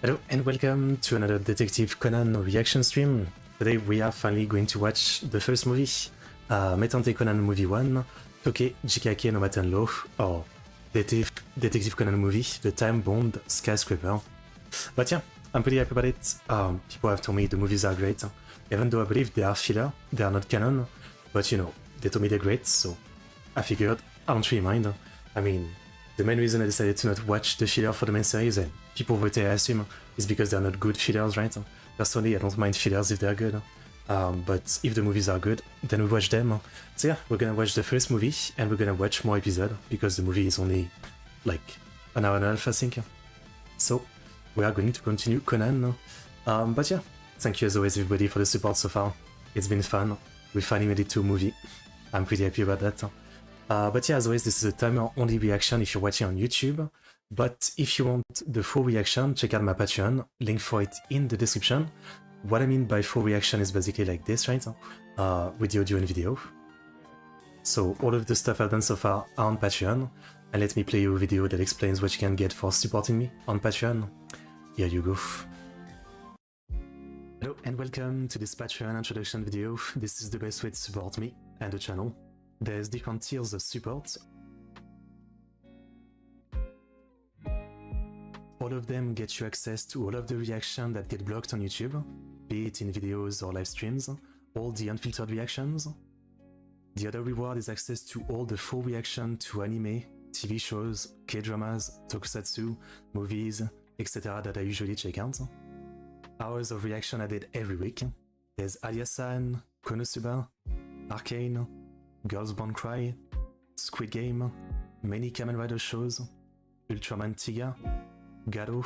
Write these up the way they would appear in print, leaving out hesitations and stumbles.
Hello and welcome to another Detective Conan reaction stream. Today we are finally going to watch the first movie, Metante Conan Movie 1, Toke Jikake no Matenlo, or Detective Conan movie, the time-bound Skyscraper. But yeah, I'm pretty happy about it. People have told me the movies are great, even though I believe they are filler, they are not canon, but you know, they told me they're great, so I figured I don't really mind. I mean, the main reason I decided to not watch the filler for the main series, and people vote I assume, is because they're not good fillers, right? Personally, I don't mind fillers if they're good, but if the movies are good, then we watch them. So yeah, we're gonna watch the first movie, and we're gonna watch more episodes, because the movie is only like an hour and a half, I think. So we are going to continue Conan. But yeah, thank you as always everybody for the support so far. It's been fun. We finally made it to a movie. I'm pretty happy about that. But yeah, as always, this is a timer-only reaction if you're watching on YouTube. But if you want the full reaction, check out my Patreon, link for it in the description. What I mean by full reaction is basically like this, right? With the audio and video. So all of the stuff I've done so far are on Patreon, and let me play you a video that explains what you can get for supporting me on Patreon. Here you go. Hello and welcome to this Patreon introduction video. This is the best way to support me and the channel. There's different tiers of support. All of them get you access to all of the reactions that get blocked on YouTube, be it in videos or live streams, all the unfiltered reactions. The other reward is access to all the full reaction to anime, TV shows, K-dramas, tokusatsu, movies, etc. that I usually check out. Hours of reaction added every week. There's Alia-san, Konosuba, Arcane, Girls Born Cry, Squid Game, many Kamen Rider shows, Ultraman Tiga, Garo,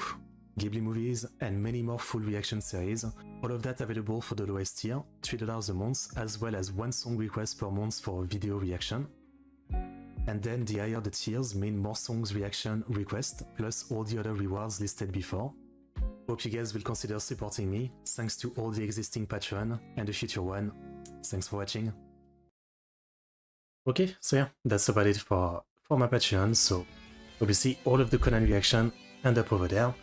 Ghibli movies, and many more full reaction series. All of that available for the lowest tier, $3 a month, as well as one song request per month for a video reaction. And then the higher the tiers mean more songs reaction request, plus all the other rewards listed before. Hope you guys will consider supporting me, thanks to all the existing Patreon and the future one. Thanks for watching. Okay, so yeah, that's about it for my Patreon. So obviously all of the Conan reaction end up over there.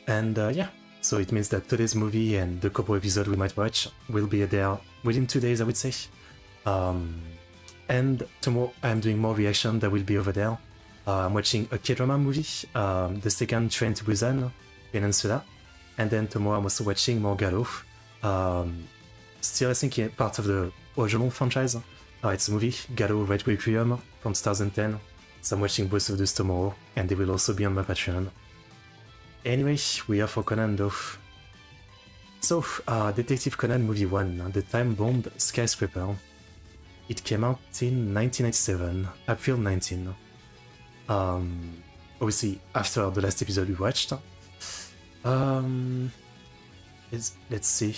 And yeah, so it means that today's movie and the couple episodes we might watch will be there within 2 days, I would say. And tomorrow I'm doing more reaction that will be over there. I'm watching a K-drama movie, the second Train to Busan, Peninsula. And then tomorrow I'm also watching more Garo. Still I think part of the Ojolon franchise. It's a movie, Garo Red Requiem from 2010. So I'm watching both of those tomorrow, and they will also be on my Patreon. Anyway, we are for Conan though. So, Detective Conan Movie 1, the time-bound Skyscraper. It came out in 1997, April 19. Obviously, after the last episode we watched. Let's see.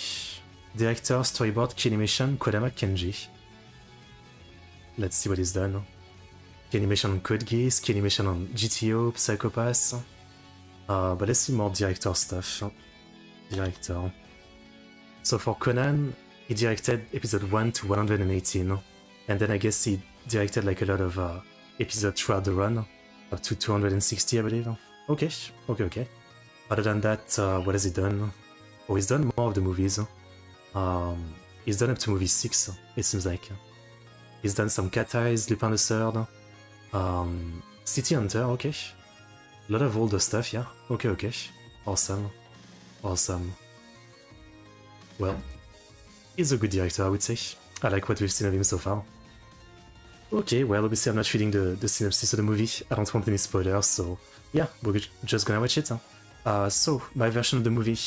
Director, storyboard, Kinimation, Kodama Kenji. Let's see what is done. Kinimation on Code Geass, Kinimation on GTO, Psychopaths. But let's see more director stuff. Director. So for Conan, he directed episode 1 to 118. And then I guess he directed like a lot of episodes throughout the run, up to 260 I believe. Okay. Other than that, what has he done? Oh, he's done more of the movies. He's done up to movie 6, it seems like. He's done some Cat Eyes, Lupin the Third, City Hunter, okay. A lot of older stuff, yeah. Okay. Awesome. Well, he's a good director, I would say. I like what we've seen of him so far. Okay, well, obviously I'm not reading the synopsis of the movie. I don't want any spoilers, so yeah, we're just gonna watch it. So, my version of the movie,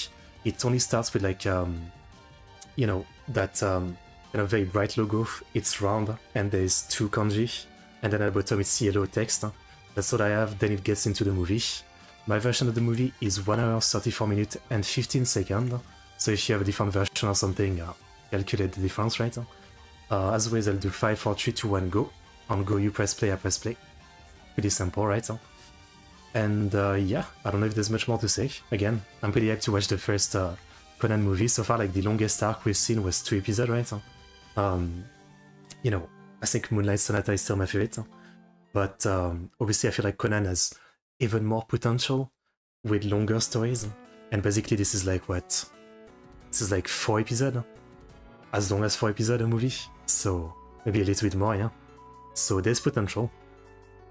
it only starts with like, you know, that kind of very bright logo. It's round, and there's 2 kanji, and then at the bottom it's yellow text. That's what I have, then it gets into the movie. My version of the movie is 1 hour, 34 minutes, and 15 seconds, so if you have a different version or something, calculate the difference, right? As always, I'll do 5, 4, 3, 2, 1, go. On go, you press play, I press play. Pretty simple, right? And yeah, I don't know if there's much more to say. Again, I'm pretty hyped to watch the first Conan movie. So far, like, the longest arc we've seen was 2 episodes, right? You know, I think Moonlight Sonata is still my favorite. But obviously I feel like Conan has even more potential with longer stories. And basically this is like what? This is like 4 episodes? As long as 4 episodes a movie? So maybe a little bit more, yeah? So there's potential.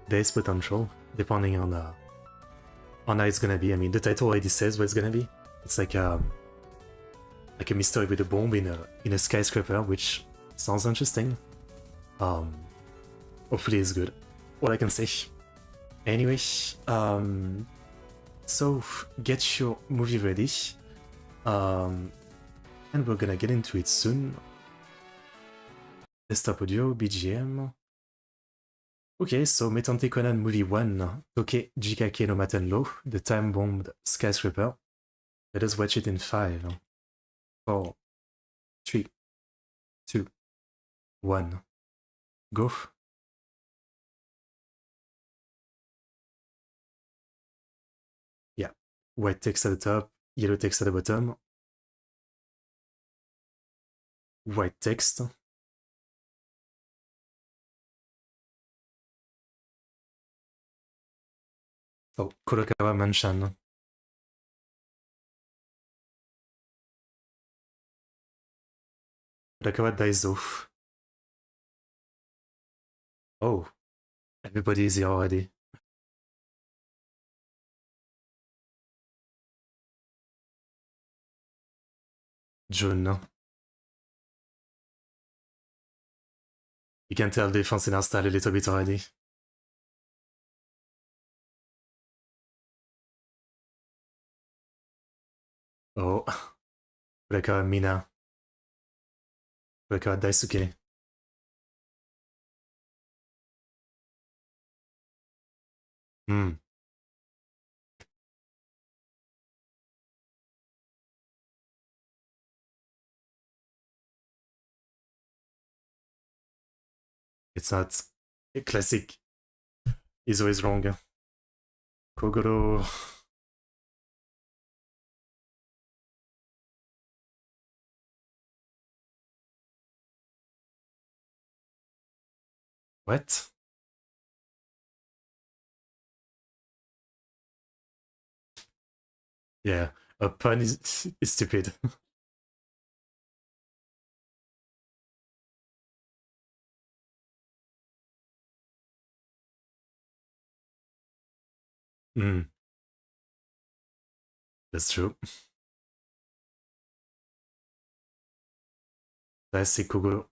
There's potential, depending on how it's gonna be. I mean, the title already says what it's gonna be. It's like a mystery with a bomb in a skyscraper, which sounds interesting. Hopefully it's good. All I can say. Anyway, so get your movie ready. And we're gonna get into it soon. Desktop audio, BGM. Okay, so Metante Conan Movie 1, Toke Jikake no Matenlo, the time-bombed skyscraper. Let us watch it in 5, 4, 3, 2, 1. Go. Yeah, white text at the top, yellow text at the bottom. White text. Oh, Kurokawa Manshan. Kurokawa Daizo. Oh, everybody is here already. June. You can tell the difference in our style a little bit already. Oh, Kurokawa Mina. Kurokawa Daisuke. Hmm. It's not a classic. He's always wrong. Kogoro. What? Yeah, a pun is stupid. Mm, that's true. Classic Kogoro.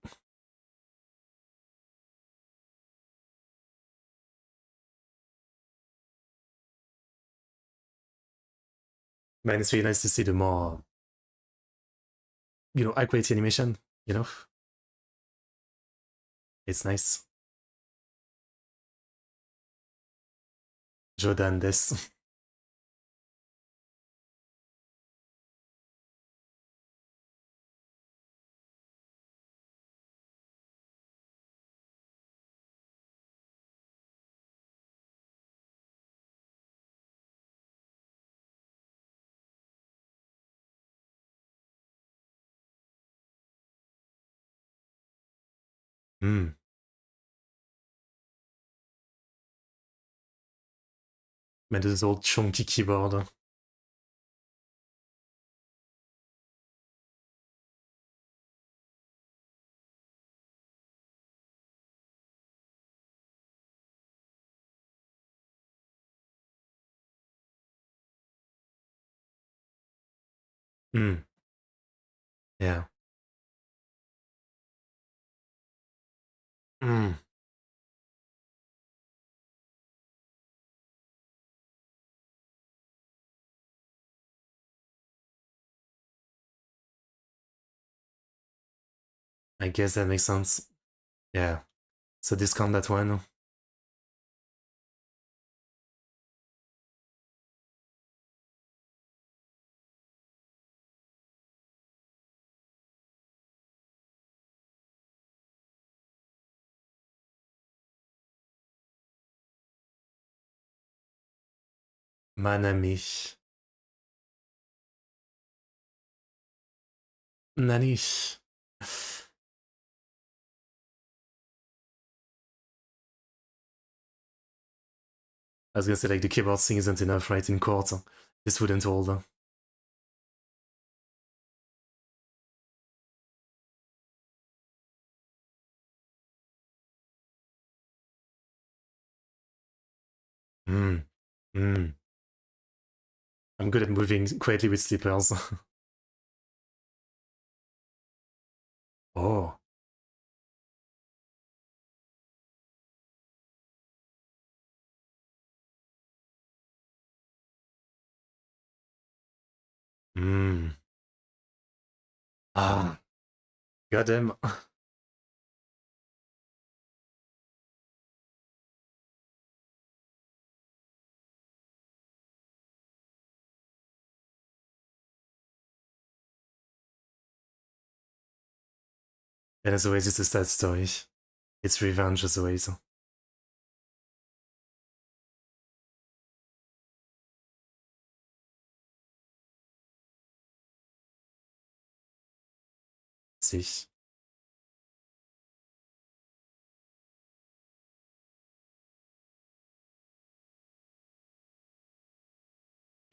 Man, it's really nice to see the more, high quality animation, you know? It's nice. Jordan des. Mm. Man, this old chunky keyboard. Mm. Yeah. Mm. I guess that makes sense. Yeah. So discount that one. Manami. Nani. I was gonna say, like, the keyboard thing isn't enough, right, in court. This wouldn't hold. Mm. Mm. I'm good at moving quietly with slippers. Oh. Mm. Ah. Goddamn. And as always, it's a sad story. It's revenge as always. See.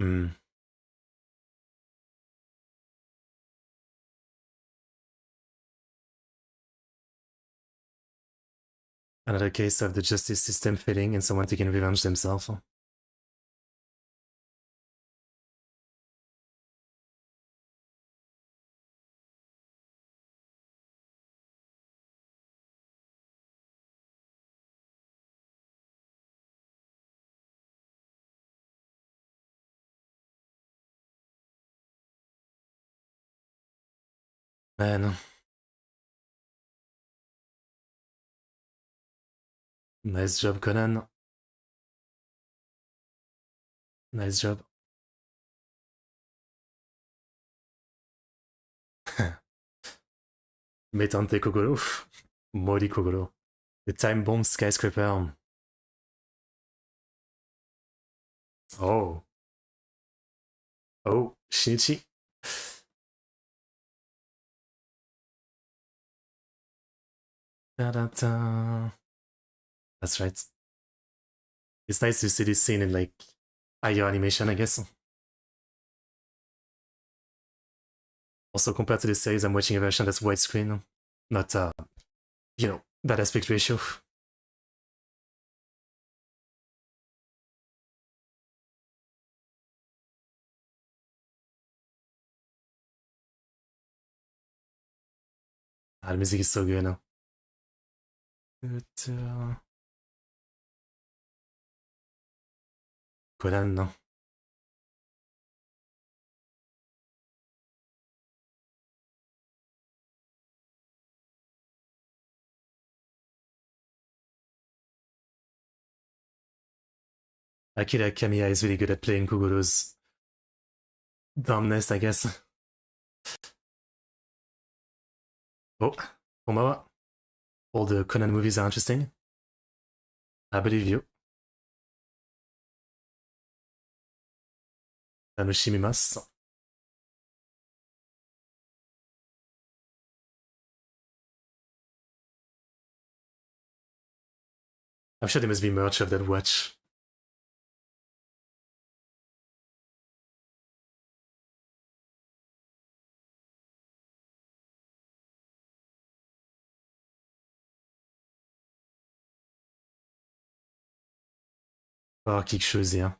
Mm. Another case of the justice system failing and someone taking revenge themselves. Man, nice job, Conan. Nice job. Metante Kogoro. Mori Kogoro. The time bomb skyscraper. Oh. Oh. Shinichi. Da-da-da. That's right. It's nice to see this scene in like higher animation, I guess. Also, compared to the series, I'm watching a version that's widescreen, not, that aspect ratio. Ah, the music is so good now. Conan, no. Akira Kamiya is really good at playing Kogoro's dumbness, I guess. Oh, konbawa. All the Conan movies are interesting. I believe you. Tanoshimimasu. I'm sure there must be merch of that watch. Oh, quelque chose, yeah.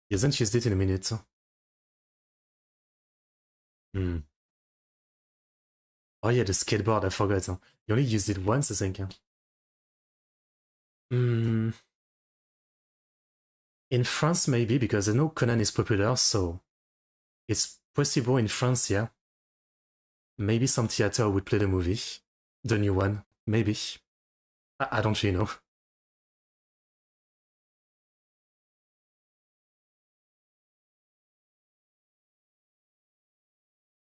He hasn't used it in a minute. Hmm. Oh yeah, the skateboard, I forgot. He only used it once, I think. Hmm. In France, maybe, because I know Conan is popular, so it's possible in France, yeah. Maybe some theater would play the movie. The new one. Maybe. I don't really know.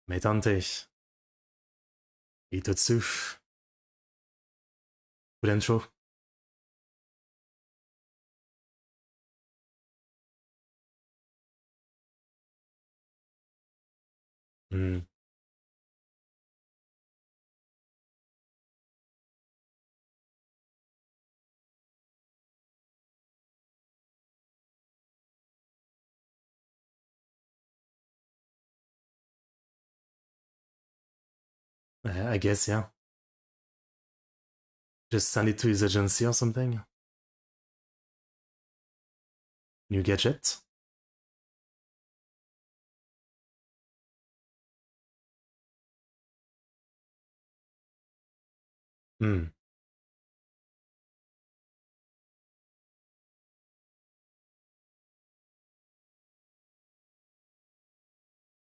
Metante. Itotsu. Good intro. Hmm. I guess, yeah. Just send it to his agency or something. New gadget. Hmm,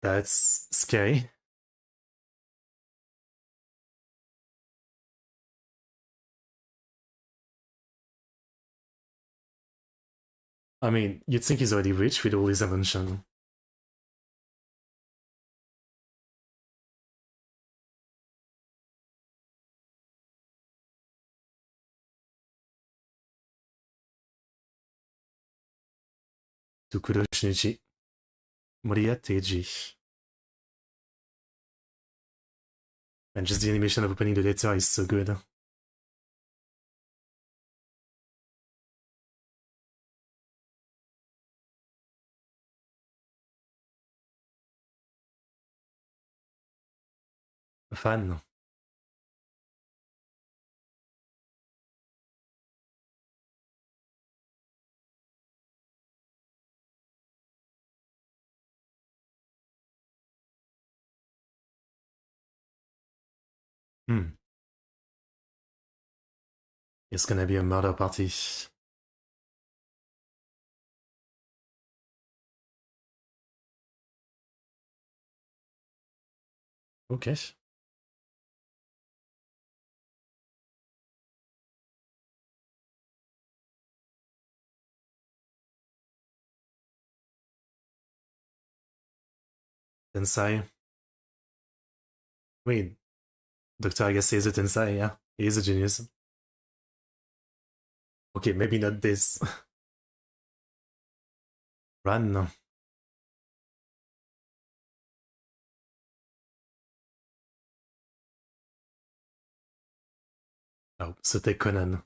that's scary. I mean, you'd think he's already rich with all his invention. Tukuro Shinichi. Moriya Teiji. And just the animation of opening the letter is so good. Fan. Hmm. It's gonna be a murder party. Okay. Tensai. Wait, Dr. Agassi is a Tensai, yeah. He is a genius. Okay, maybe not this. Run. Oh, c'était Conan.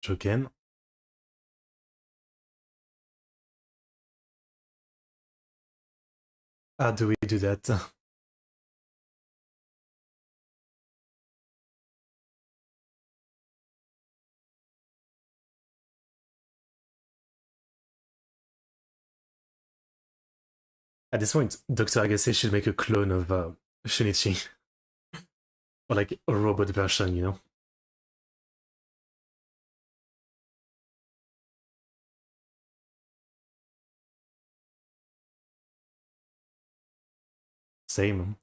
Joken. How do we do that? At this point, Dr. Agassi should make a clone of Shinichi. Or like a robot version, you know? Same.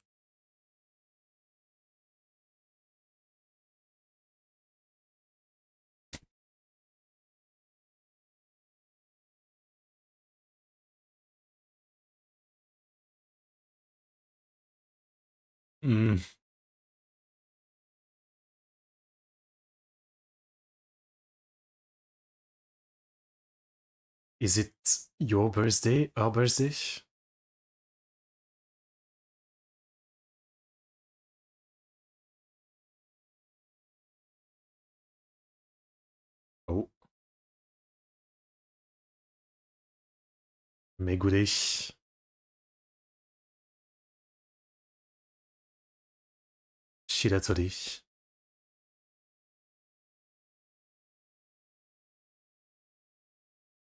Mm. Is it your birthday? Our birthday? Oh, Megure. Shiratori.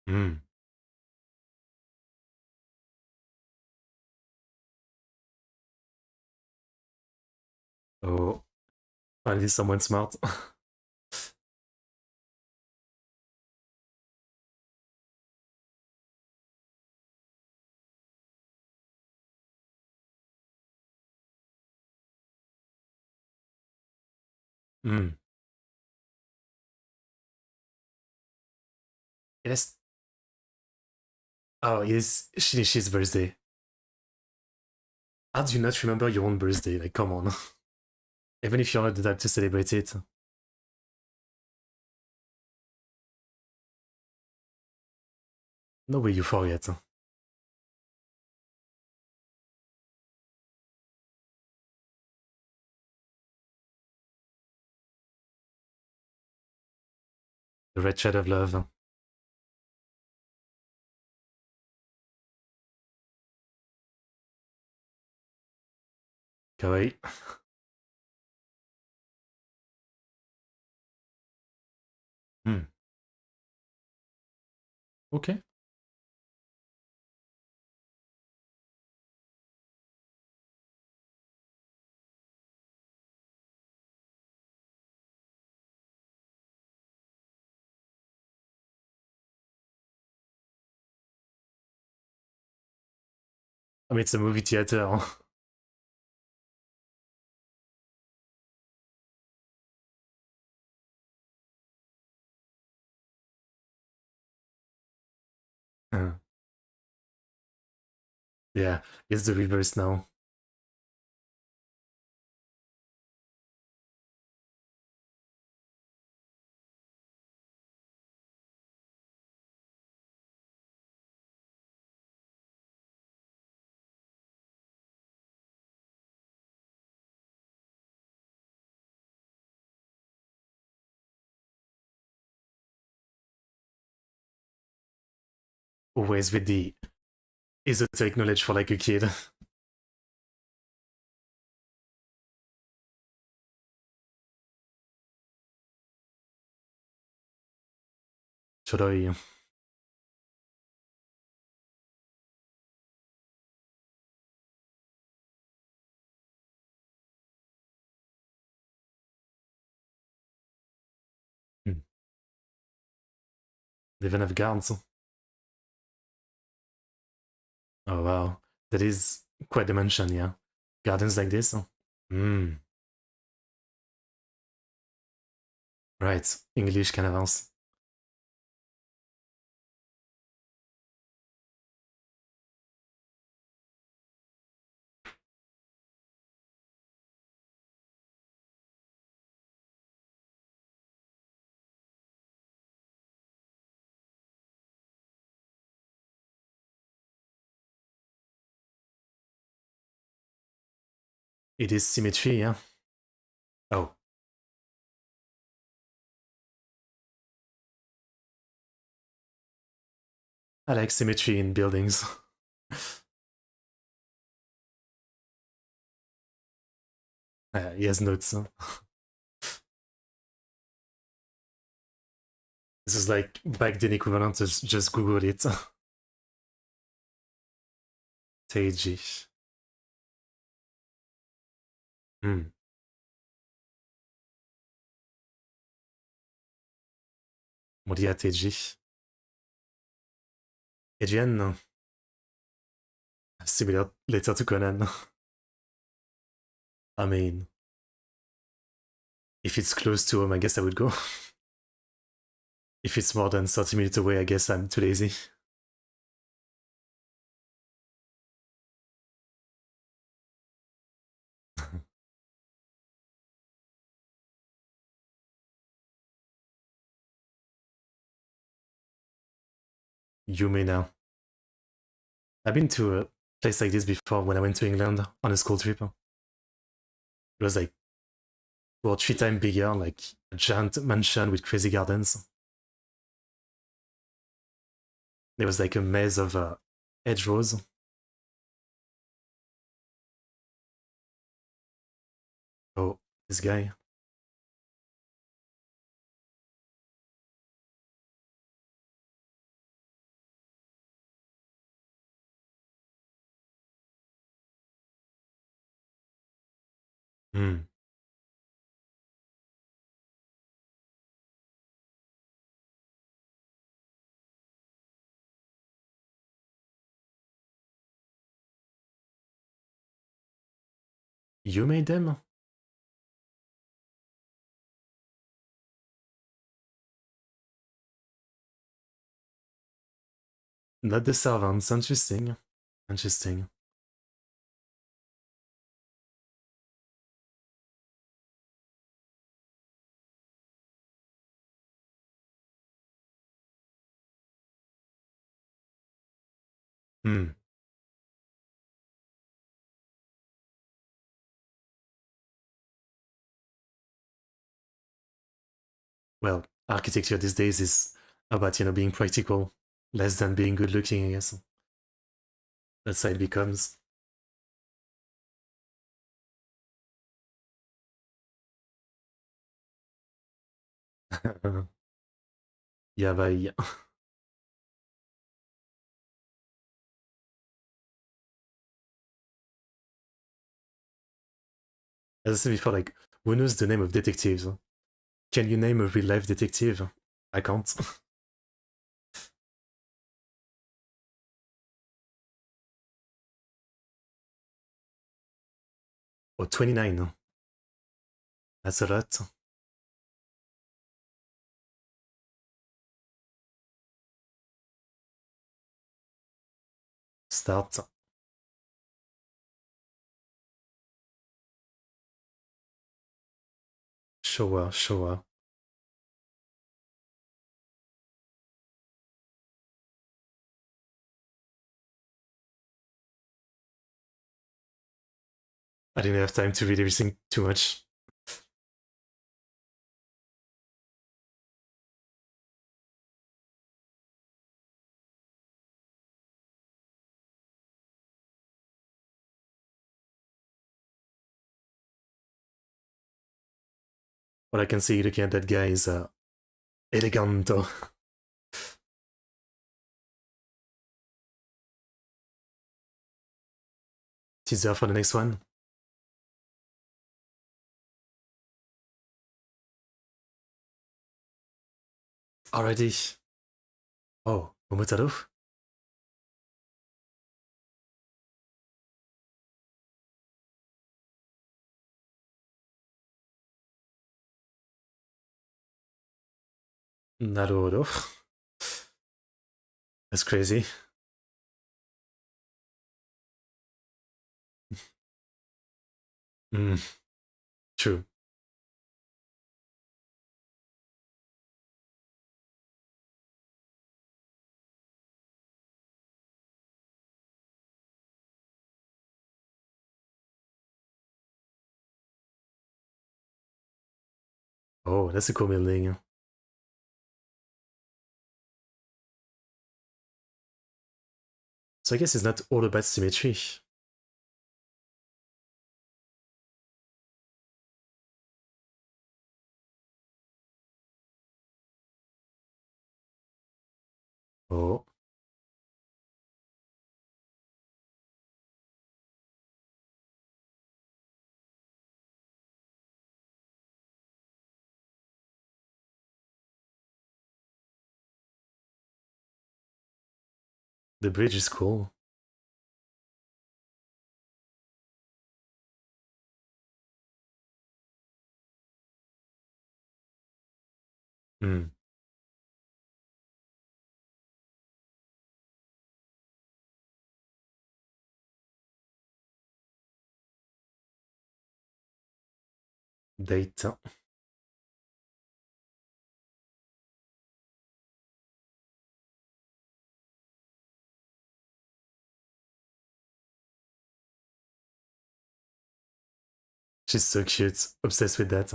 Mm. Oh, finally someone smart. Mm. Yes. Oh, it is Shinishi's birthday. How do you not remember your own birthday? Like, come on. Even if you're not the type to celebrate it. No way you forget. The red shade of love. Kawaii. Hmm. Okay. I mean, it's a movie theater. Huh? Uh, yeah, it's the reverse now. Always with the esoteric knowledge for like a kid. Chodoi. Hmm. They even have guards. Oh wow, that is quite the mansion, yeah. Gardens like this. Hmm. Right, English Canavans. It is symmetry, yeah. Oh, I like symmetry in buildings. He has notes. This is like back then equivalent to just Google it. Teiji. Hmm. Moria Teiji. Adrian, similar letter to Conan. I mean, if it's close to home, I guess I would go. If it's more than 30 minutes away, I guess I'm too lazy. Yume now. I've been to a place like this before when I went to England on a school trip. It was like, well, 3 times bigger, like a giant mansion with crazy gardens. There was like a maze of hedgerows. Oh, this guy. Hmm. You made them? Not the servants. Interesting. Interesting. Hmm. Well, architecture these days is about, being practical, less than being good looking, I guess. That's how it becomes. やばいや。As I said before, like, who knows the name of detectives? Can you name a real life detective? I can't. Oh, 29. That's a lot. Start. Showa, Showa. I didn't have time to read everything too much. What I can see looking at that guy is eleganto. Teaser for the next one. Already. Oh, Momotaro? Naruto. That's crazy. Mm, true. Oh, that's a cool building. So I guess it's not all about symmetry. Oh, the bridge is cool. Mm, date. She's so cute. Obsessed with that.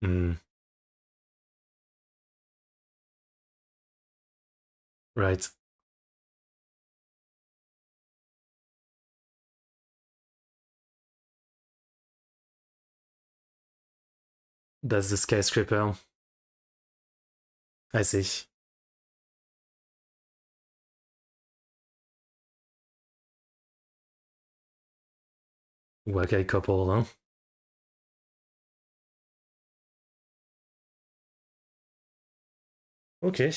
Mm, right. That's the skyscraper. I see. Wakai couple, huh? Okay.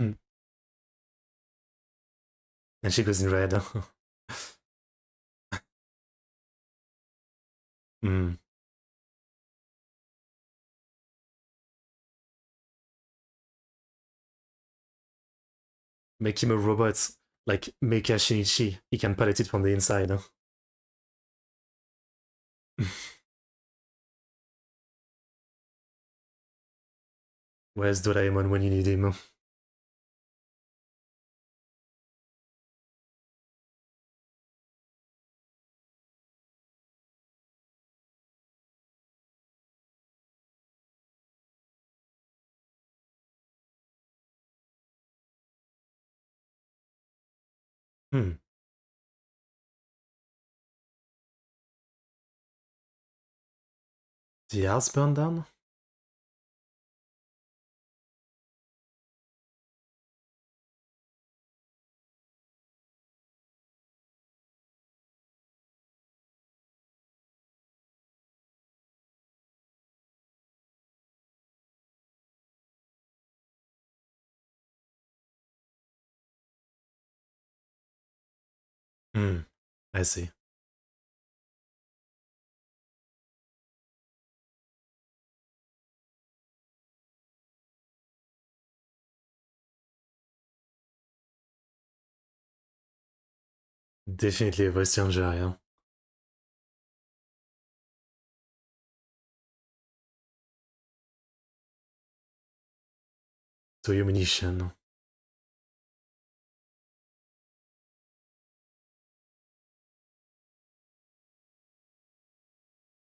Mm. And she goes in red. Mm. Make him a robot, like Mecha Shinichi. He can palette it from the inside. Huh? Where's Doraemon when you need him? Hmm. The house burned down? Hmm. I see. Definitely a voice changer, yeah. To your munition.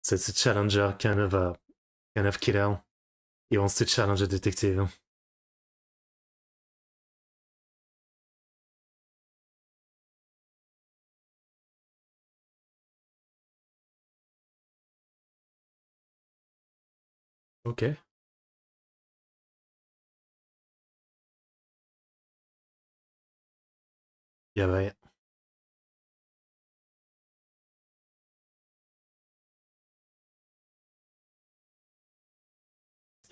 So it's a challenger, kind of killer. He wants to challenge a detective. Okay. Yeah, right.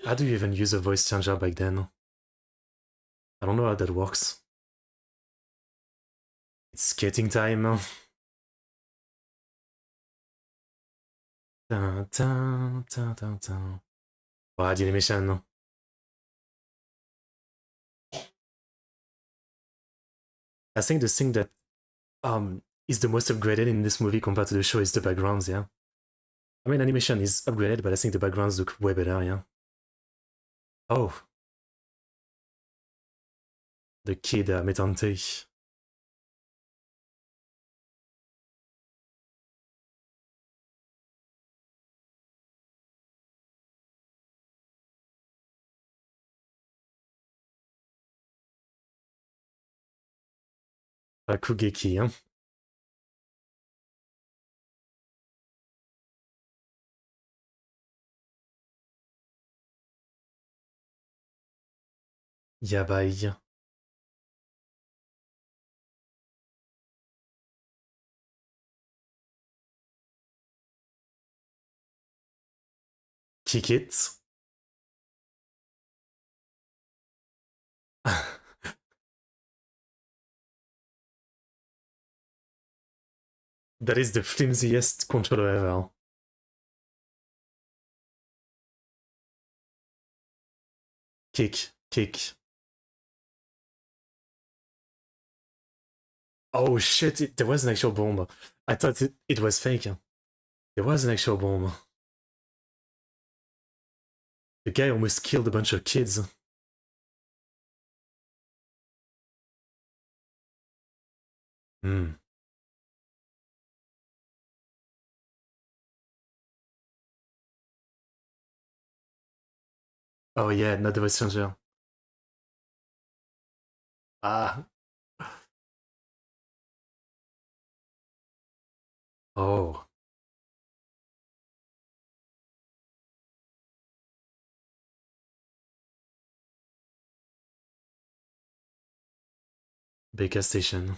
How do you even use a voice changer back then? I don't know how that works. It's skating time. Dun, dun, dun, dun, dun. Wow, the animation. I think the thing that is the most upgraded in this movie compared to the show is the backgrounds, yeah. I mean, animation is upgraded, but I think the backgrounds look way better, yeah. Oh, the kid Metante. Kugeki, hein. Yabai. Kick it. That is the flimsiest controller ever. Kick, kick. Oh shit, there was an actual bomb. I thought it was fake. There was an actual bomb. The guy almost killed a bunch of kids. Hmm. Oh yeah, not the voice changer. Ah. Oh. Baker Station.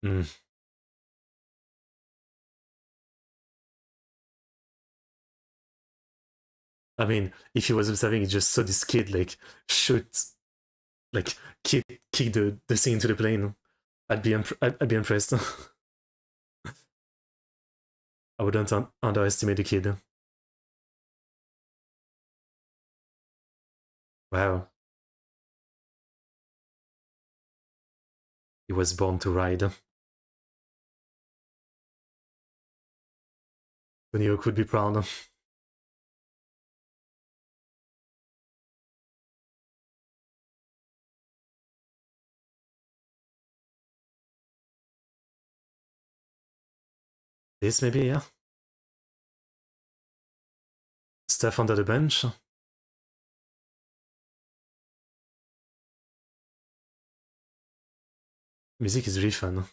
Hmm. I mean, if he was observing, he just saw this kid like shoot, like kick the thing into the plane. I'd be impressed. I wouldn't underestimate the kid. Wow, he was born to ride. Tony Hawk would be proud. This maybe, yeah. Stuff under the bench. Music is really fun.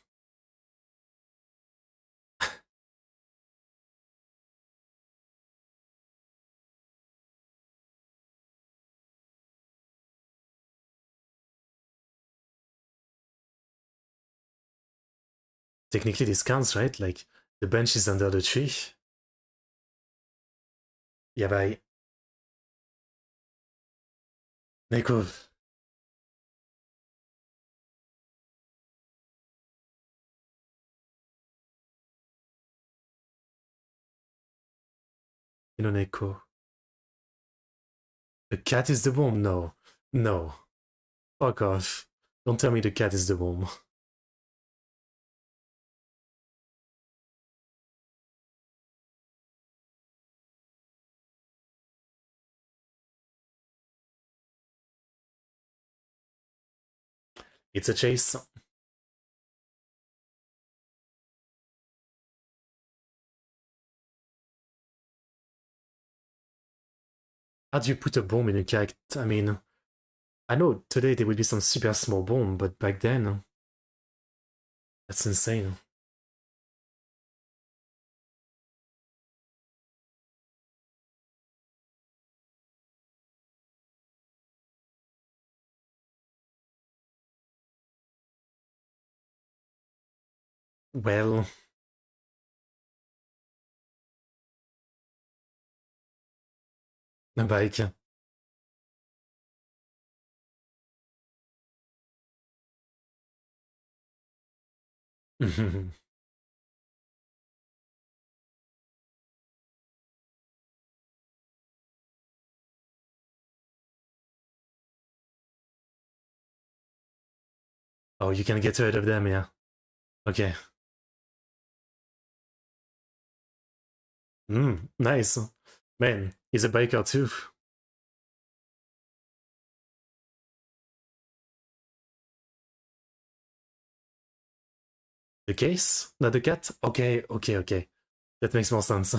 Technically, this counts, right? Like, the bench is under the tree. Yeah, bye. Neko. You know, Neko. The cat is the bomb? No. No. Fuck off. Don't tell me the cat is the bomb. It's a chase. How do you put a bomb in a character? I mean, I know today there will be some super small bomb, but back then, that's insane. Well, a bike. Oh, you can get rid of them, yeah. Okay. Nice. Man, he's a biker too. The case? Not the cat? Okay, okay, okay. That makes more sense.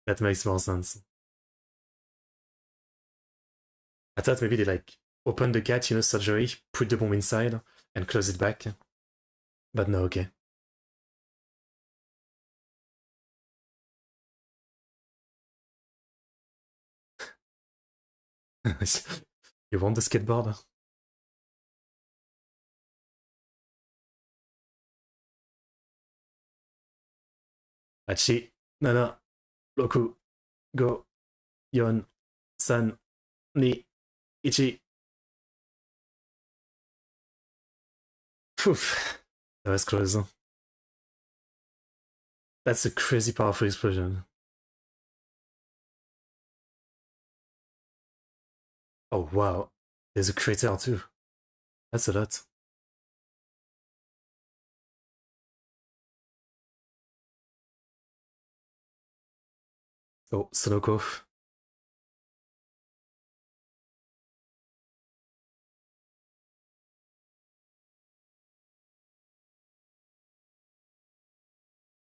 That makes more sense. I thought maybe they like open the cat, you know, surgery, put the bomb inside, and close it back. But no, okay. You want the skateboard? Achi, Nana, Roku, Go, Yon, San, Ni, Ichi. Poof. That was close. That's a crazy powerful explosion. Oh wow. There's a crater too. That's a lot. Oh, Sonoko.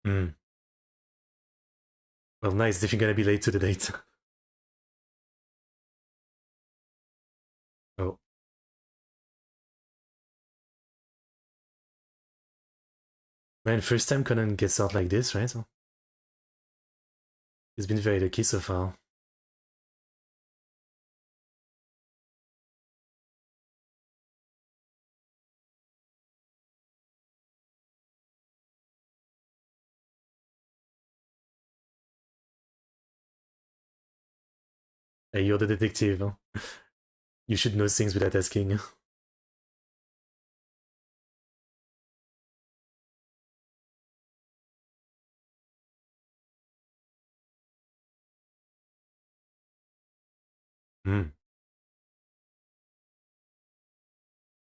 Hmm. Well, nice if you're gonna be late to the date. Oh. Man, first time Conan gets out like this, right? He's been very lucky so far. Hey, you're the detective. Huh? You should know things without asking. Hmm.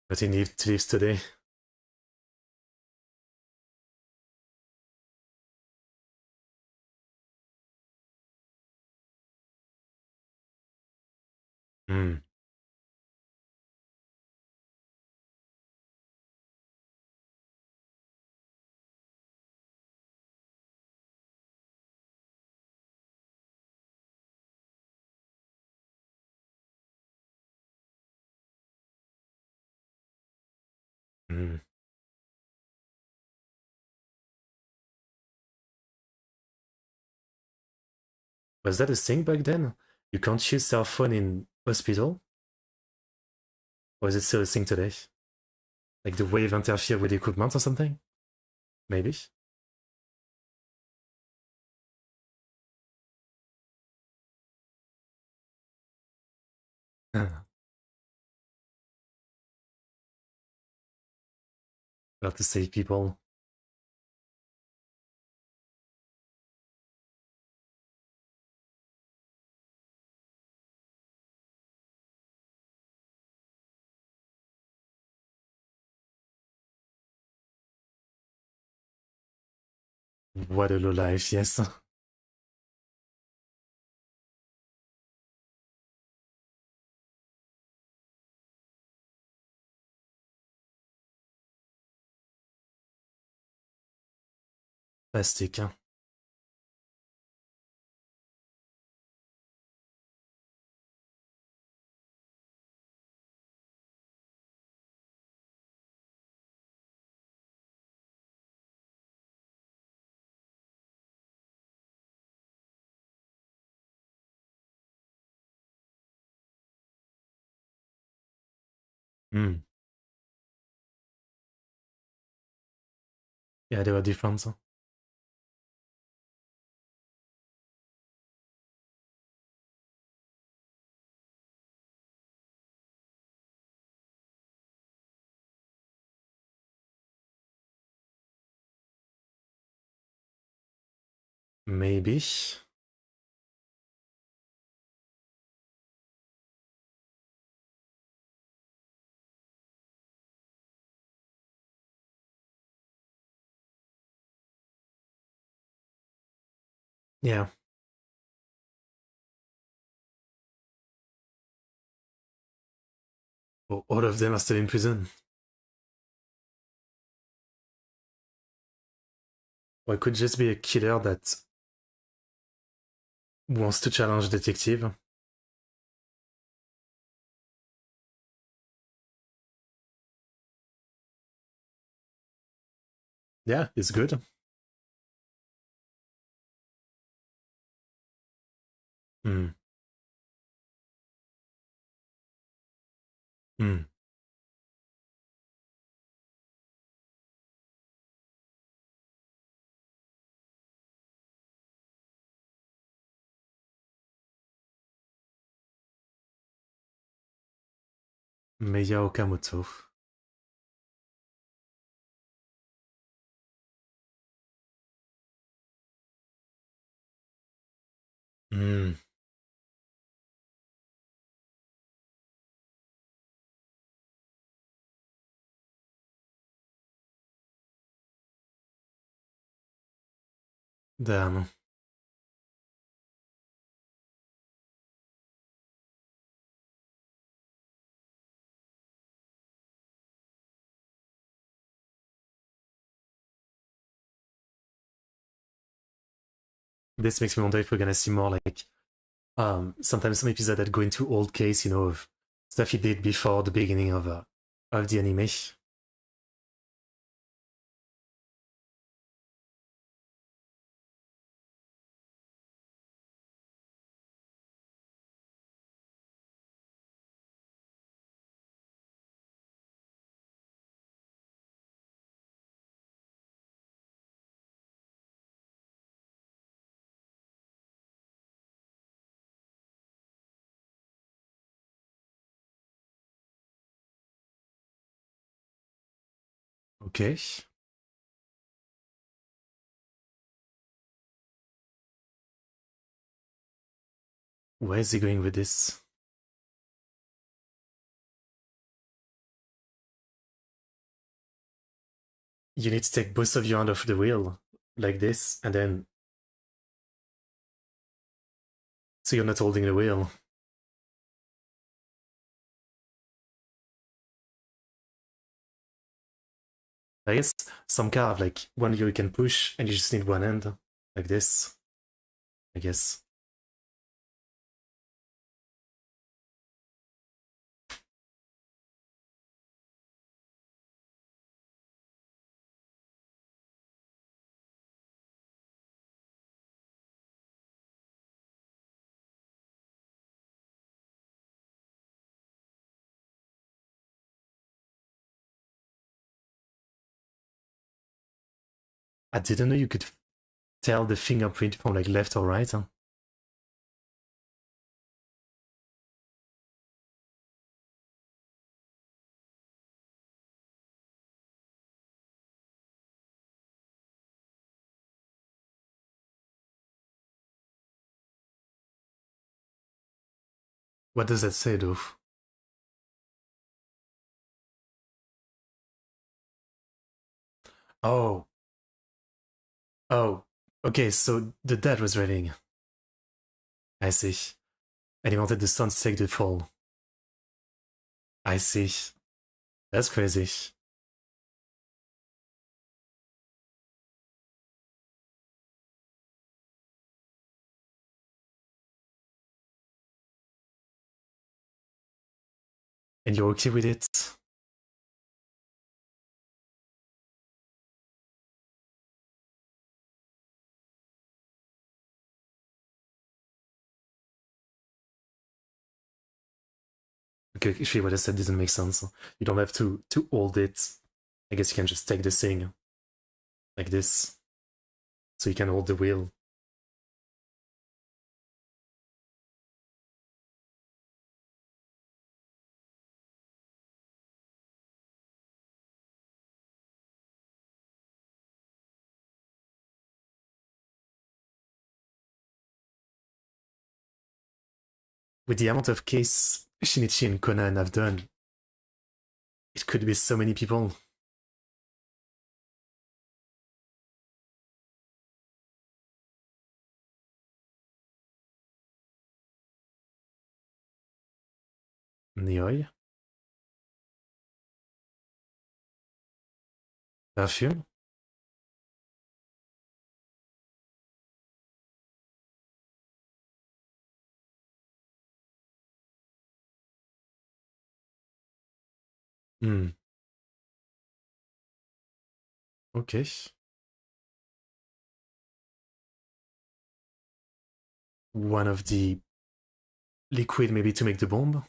But he leaves today. Hmm. Hmm. Was that a thing back then? You can't use cell phone in hospital? Or is it still a thing today? Like the wave interfere with equipment or something? Maybe. We'll have to save people. What a low life, yes. Plastic, hein. Hmm. Yeah, they were different. Huh? Maybe. Yeah. Oh, all of them are still in prison. Or it could just be a killer that wants to challenge detective. Yeah, it's good. Hmm. Hmm. Meia Okamoto. Hmm. Damn. This makes me wonder if we're gonna see more like sometimes some episodes that go into old case, you know, of stuff he did before the beginning of the anime. Okay. Where is he going with this? You need to take both of your hand off the wheel like this, and then so you're not holding the wheel. I guess some car have like one you can push, and you just need one hand like this. I guess. I didn't know you could tell the fingerprint from like left or right. Huh? What does that say though? Oh, oh, okay, so the dad was writing. I see. And he wanted the son to take the fall. I see. That's crazy. And you're okay with it? Okay, actually, what I said doesn't make sense. You don't have to hold it. I guess you can just take the thing like this, so you can hold the wheel. With the amount of case Shinichi and Conan have done, it could be so many people. Nioi, perfume. Hmm. Okay. One of the liquid maybe to make the bomb.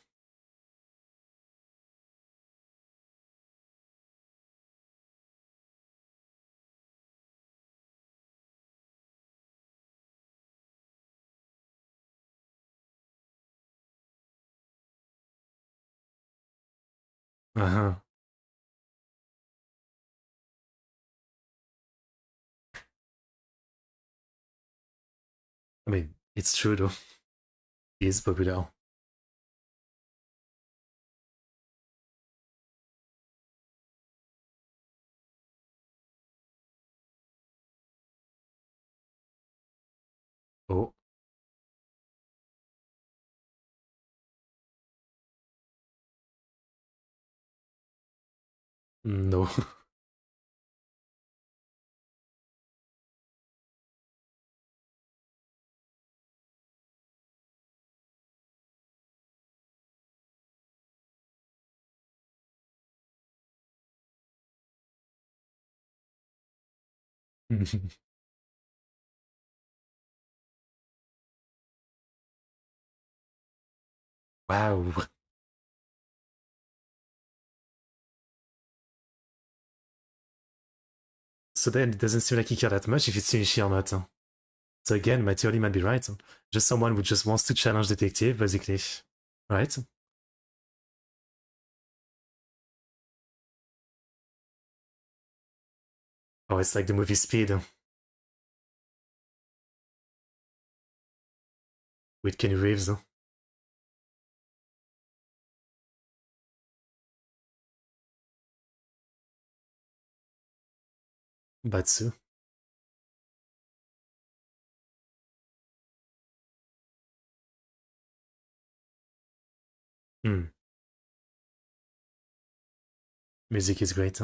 Uh-huh. I mean, it's true though. He is popular. Oh, no. Wow. So then it doesn't seem like he cared that much if it's Shinichi or not. So again, my theory might be right. Just someone who just wants to challenge detective, basically. Right? Oh, it's like the movie Speed with Kenny Reeves. Batsu. Hmm. Music is great.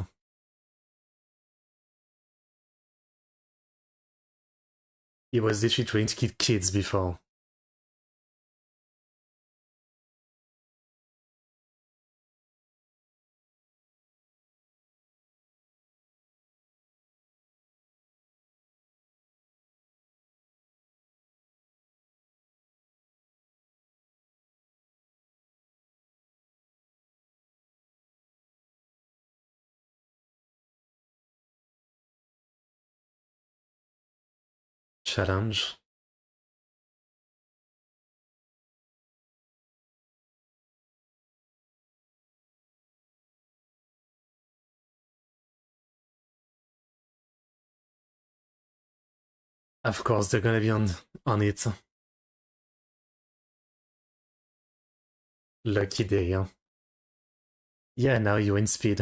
He was literally trying to keep kids before. challenge. Of course, they're gonna be on it. Lucky day, huh? Yeah, now you win speed.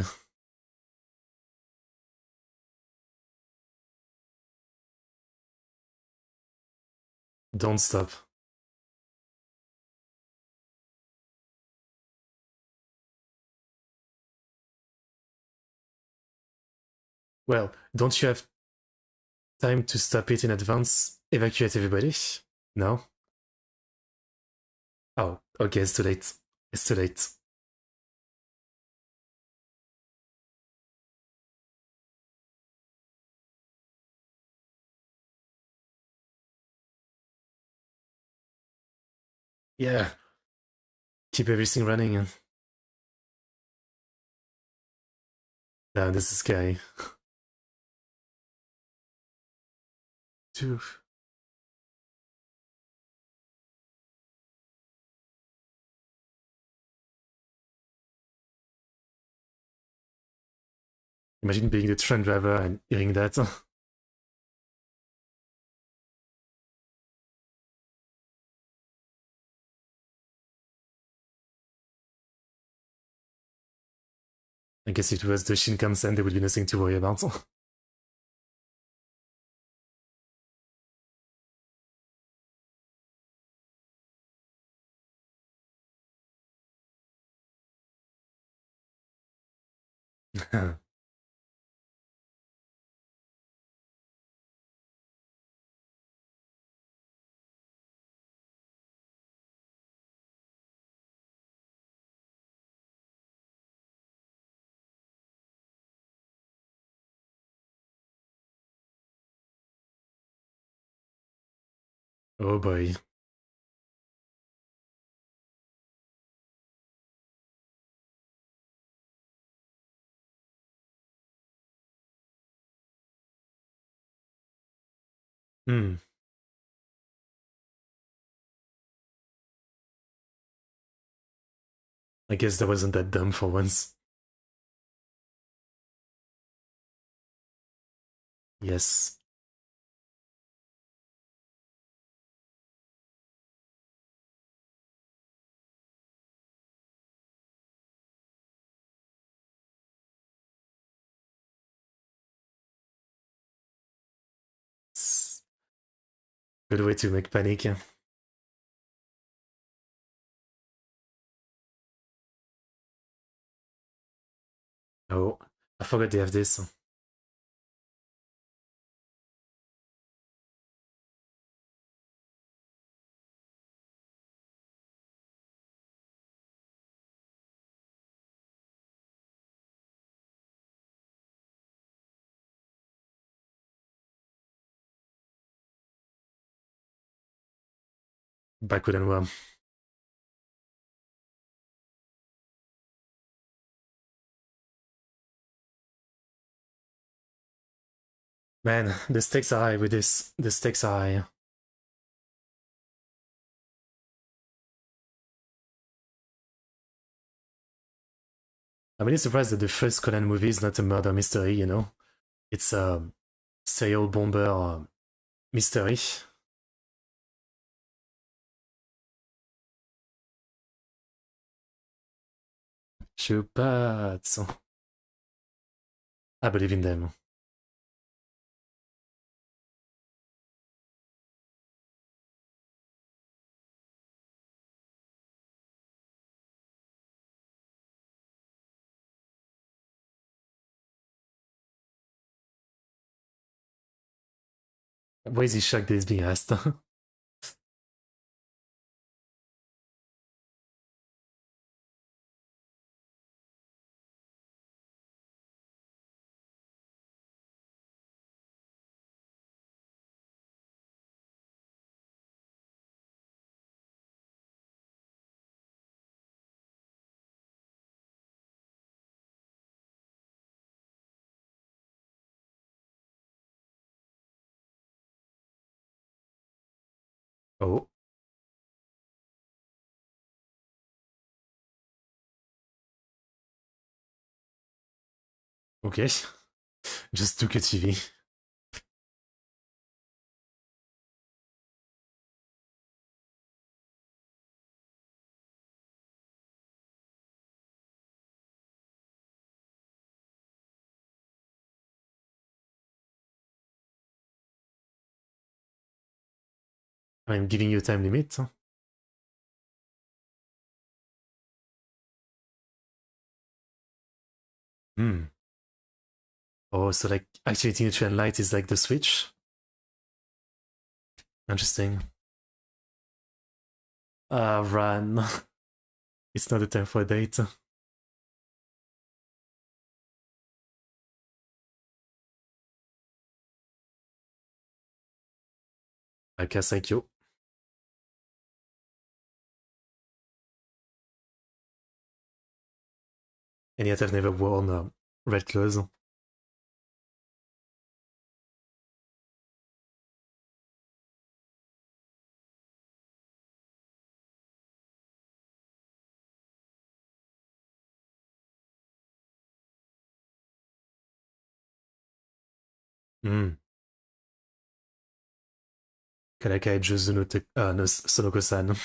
Don't stop. Well, don't you have time to stop it in advance? Evacuate everybody? No? Oh, okay, it's too late. It's too late. Yeah, keep everything running. Now this is scary. Two. Imagine being the train driver and hearing that. I guess if it was the Shinkansen, there would be nothing to worry about. Oh boy. Hmm. I guess that wasn't that dumb for once. Yes. Good way to make panic. Oh, I forgot they have this. Backward and worm. Man, the stakes are high with this. The stakes are high. I'm really surprised that the first Conan movie is not a murder mystery, you know? It's a serial bomber mystery. Chupazzo. I believe in them. Why is he shocked that he's being asked? Oh, okay. Just took a TV. I'm giving you a time limit. Hmm. Oh, so like activating the trend light is like the switch? Interesting. Run. It's not the time for a date. I guess thank you. And yet I've never worn red clothes. Hmm. からかい上手のて、の、その子さん。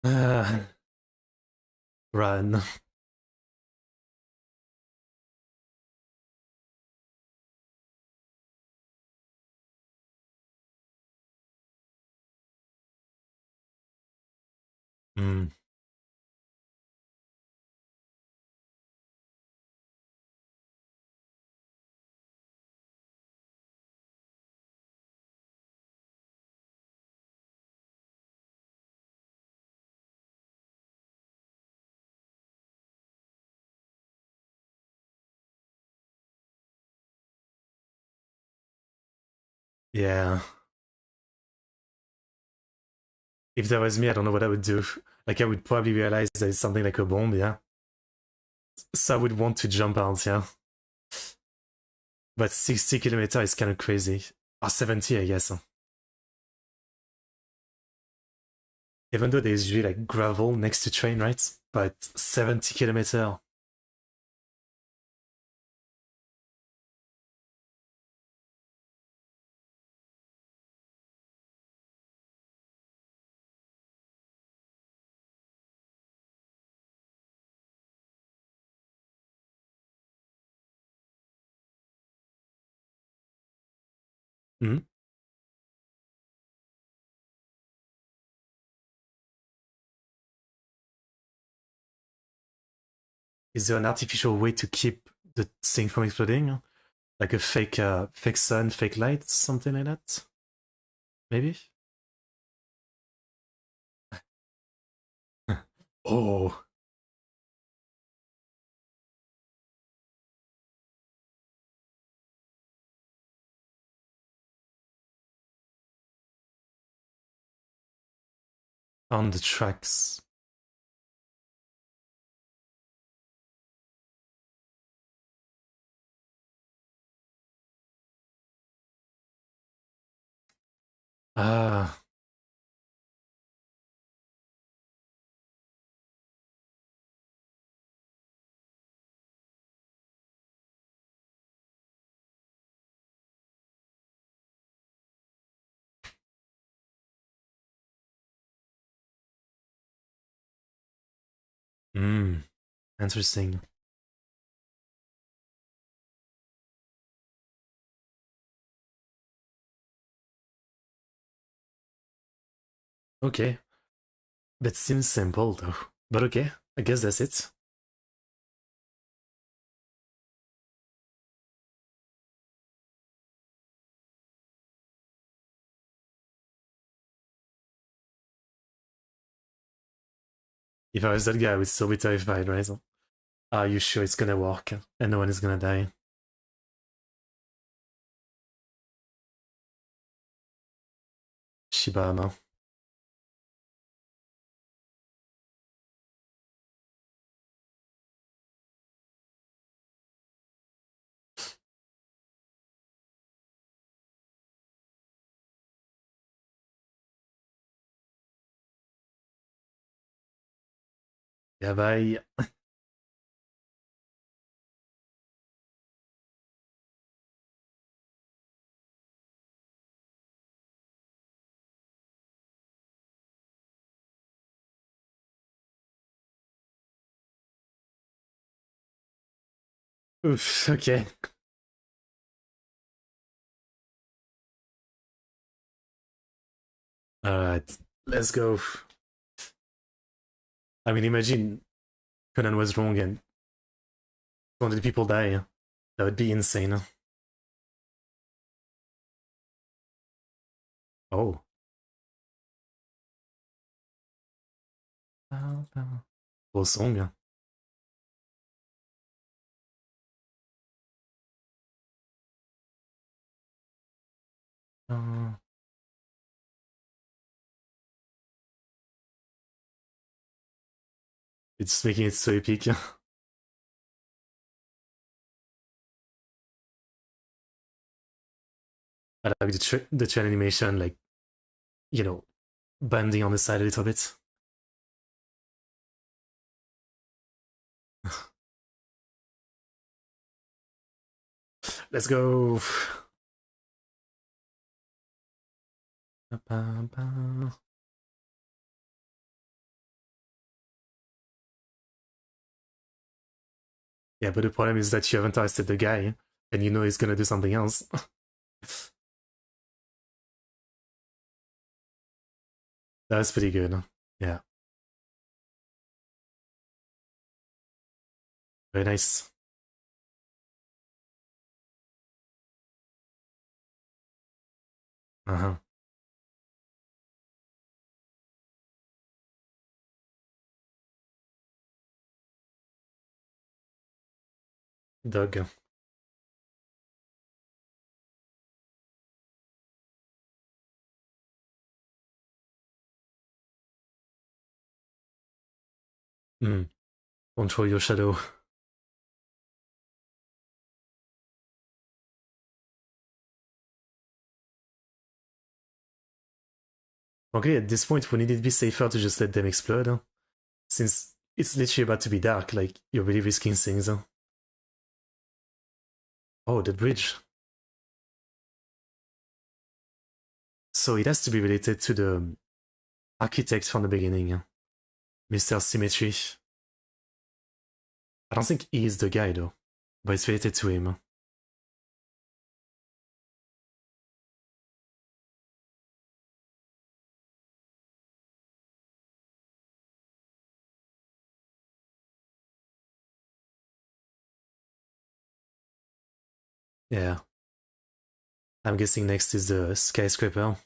Ah, run. Hmm. Yeah. If that was me, I don't know what I would do. Like I would probably realize that it's something like a bomb, yeah. So I would want to jump out, yeah. But 60 kilometers is kind of crazy. Or 70, I guess. Even though there's usually like gravel next to train, right? But 70 kilometer. Hmm? Is there an artificial way to keep the thing from exploding? Like a fake sun, fake light, something like that? Maybe? Oh, on the tracks. Ah, hmm, interesting. Okay, that seems simple though. But okay, I guess that's it. If I was that guy, I would still be terrified, right? Are you sure it's gonna work and no one is gonna die? Shibama. Yeah, bye. Oof, okay. Alright, let's go. I mean, imagine Conan was wrong and 200 people die. That would be insane. Oh. Cool song. Uh, it's making it so epic. I like the train animation, like, you know, bending on the side a little bit. Let's go. Yeah, but the problem is that you haven't tested the guy and you know he's gonna do something else. That was pretty good. Yeah, very nice. Uh-huh. Dog. Mm. Control your shadow. Okay, at this point, wouldn't it be safer to just let them explode? Since it's literally about to be dark, like, you're really risking things. Oh, the bridge. So it has to be related to the architect from the beginning, Mr. Symmetry. I don't think he is the guy, though, but it's related to him. Yeah. I'm guessing next is the Skyscraper.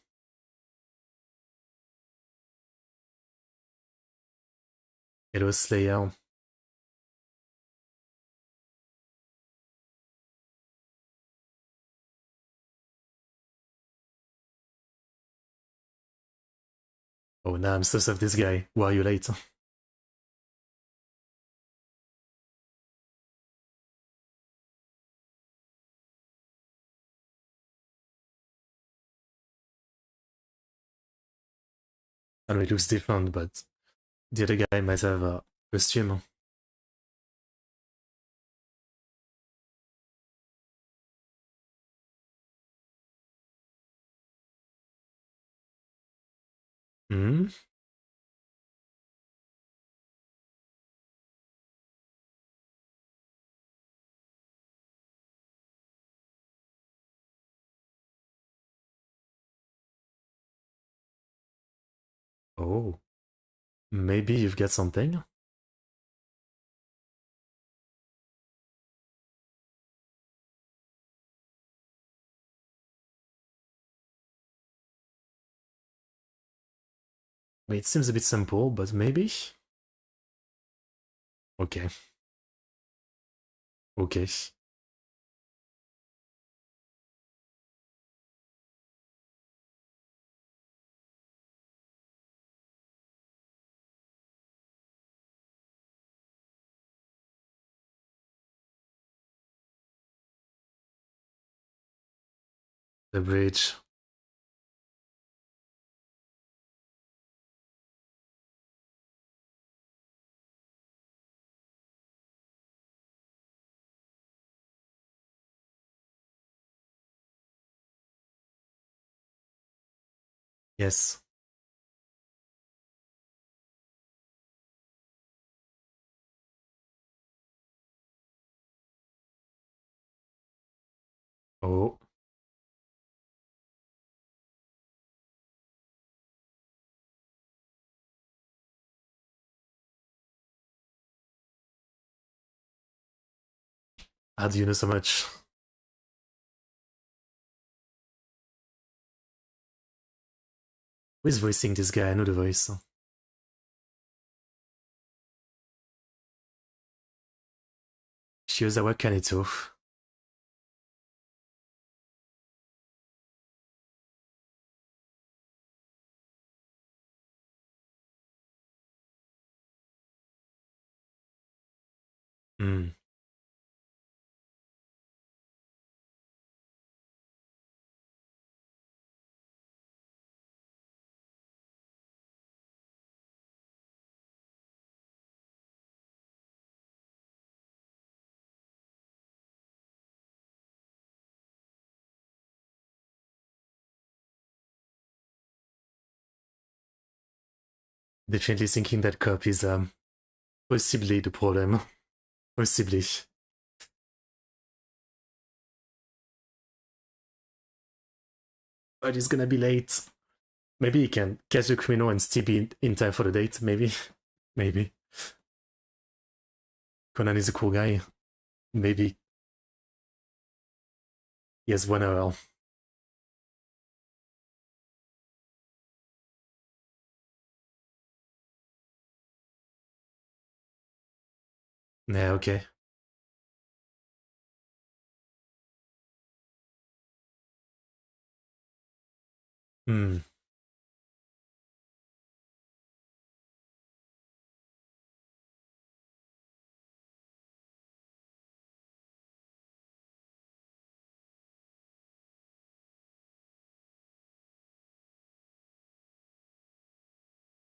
Hello, Slayer. Oh, now I'm sus of this guy. Why are you late? I know it looks different, but the other guy might have a costume. Hmm? Oh, maybe you've got something? I mean, it seems a bit simple, but maybe? Okay, okay. The bridge. Yes. Oh. How do you know so much? Who is voicing this guy? I know the voice. Shiozawa Kaneto. Hmm. Definitely thinking that cop is possibly the problem. Possibly. But he's gonna be late. Maybe he can catch the criminal and still be in time for the date. Maybe. Maybe. Conan is a cool guy. Maybe he has 1 hour. Yeah, okay. Hmm.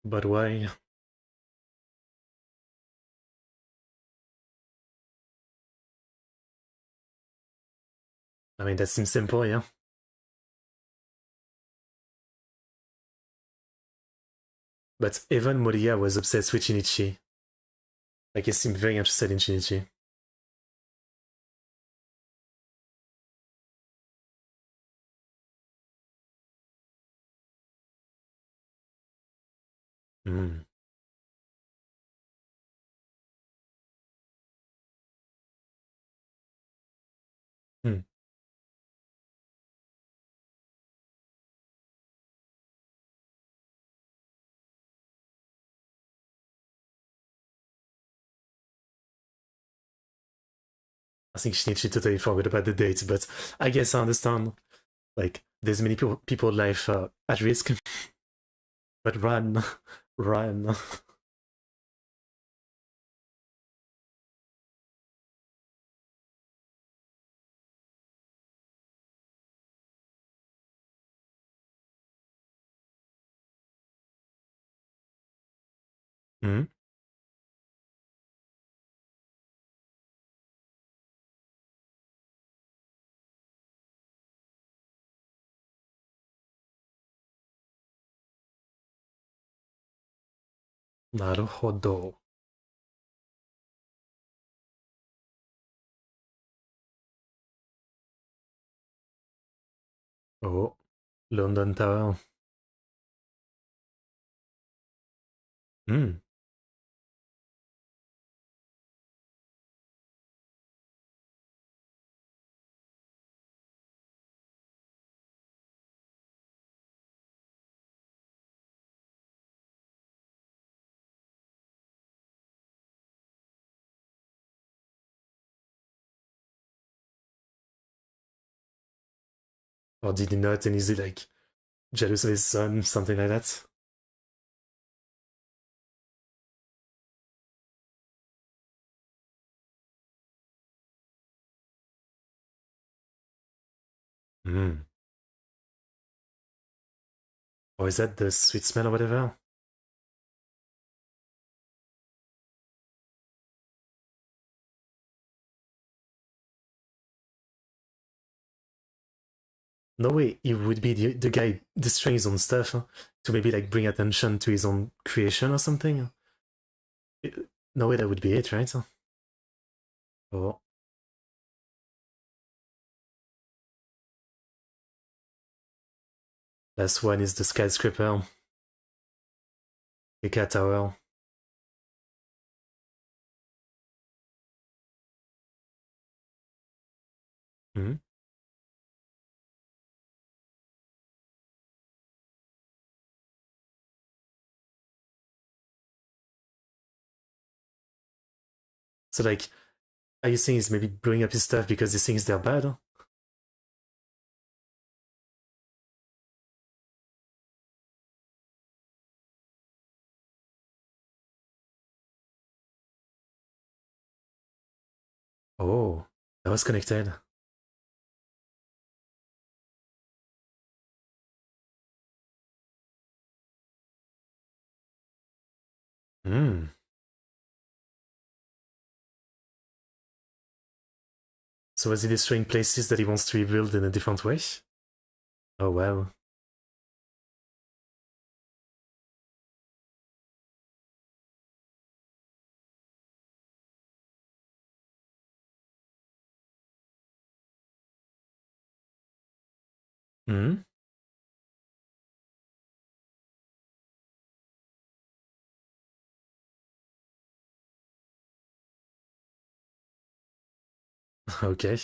But why? I mean, that seems simple, yeah. But even Moriya was obsessed with Shinichi. Like, he seemed very interested in Shinichi. Hmm. Hmm. I think Shinichi totally forgot about the date, but I guess I understand. Like, there's many people life at risk, but run, run. Hmm? Naruhodo. Oh, London Tower. Hmm. Or did he not? And is he like jealous of his son? Something like that? Hmm. Or is that the sweet smell or whatever? No way, he would be the guy destroying his own stuff to maybe like bring attention to his own creation or something. No way, that would be it, right? Oh, last one is the skyscraper, the cat tower. Mhm. So like, are you saying he's maybe blowing up his stuff because he thinks they're bad? Oh, that was connected. Hmm. So was he destroying places that he wants to rebuild in a different way? Oh wow. Hmm. Okay.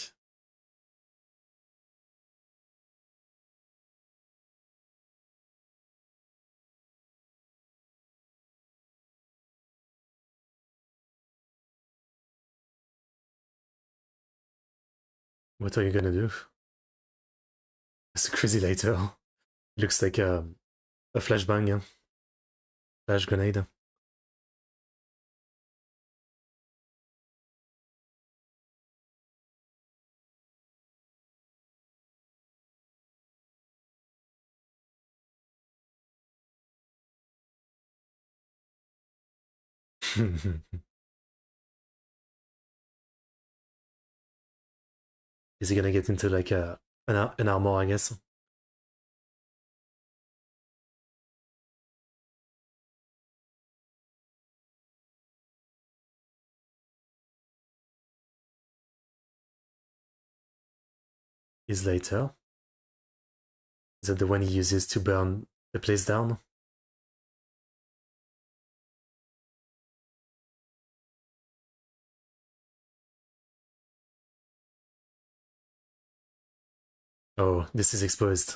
What are you gonna do? It's a crazy lighter. Looks like a flashbang, yeah. Flash grenade. Is he gonna get into like an armor, I guess? His lighter? Is that the one he uses to burn the place down? Oh, this is exposed.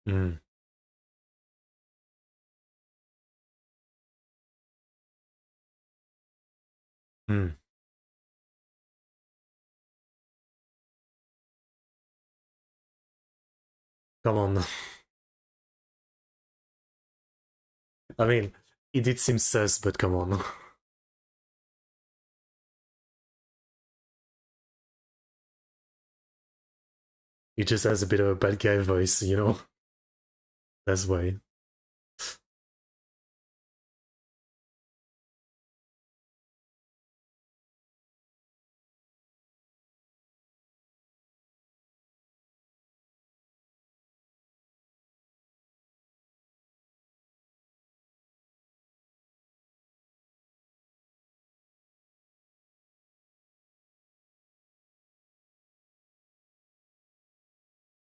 Hmm. Hmm. Come on. I mean, it did seem sus, but come on. He just has a bit of a bad guy voice, you know? That's why.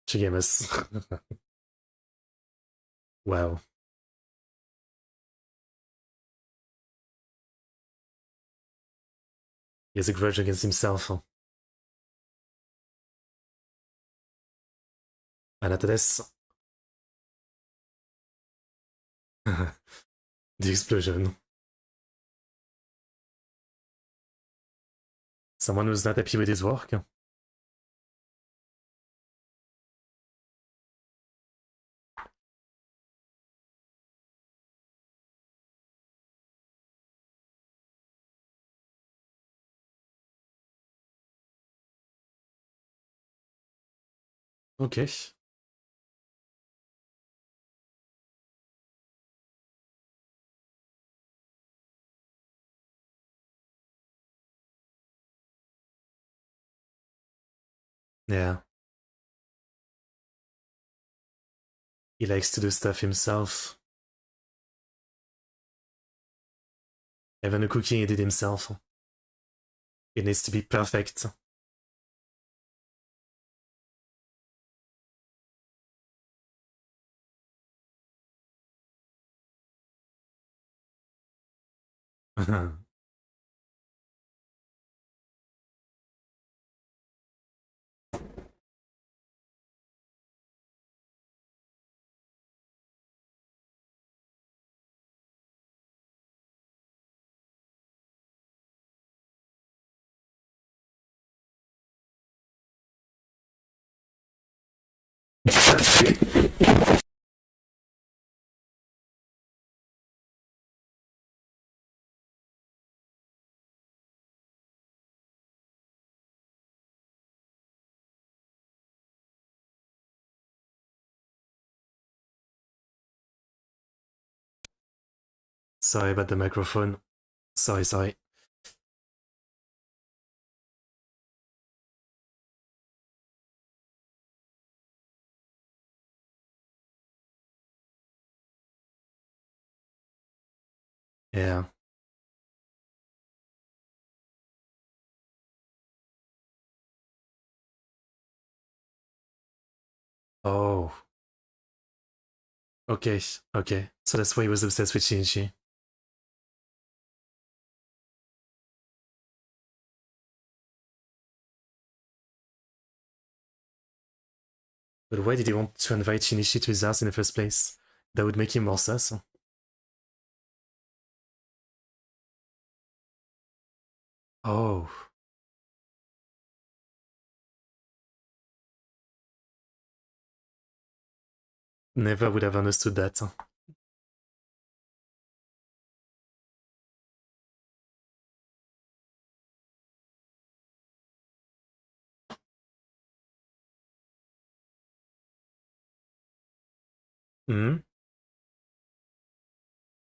Shigemas. Wow. He has a grudge against himself. And after this, the explosion. Someone who's not happy with his work. Okay. Yeah. He likes to do stuff himself. Even the cooking he did himself. It needs to be perfect. Sorry about the microphone. Sorry. Yeah. Oh. Okay. Okay. So that's why he was obsessed with Shinji. But why did he want to invite Shinichi to his house in the first place? That would make him more sus. Oh. Never would have understood that. Hmm?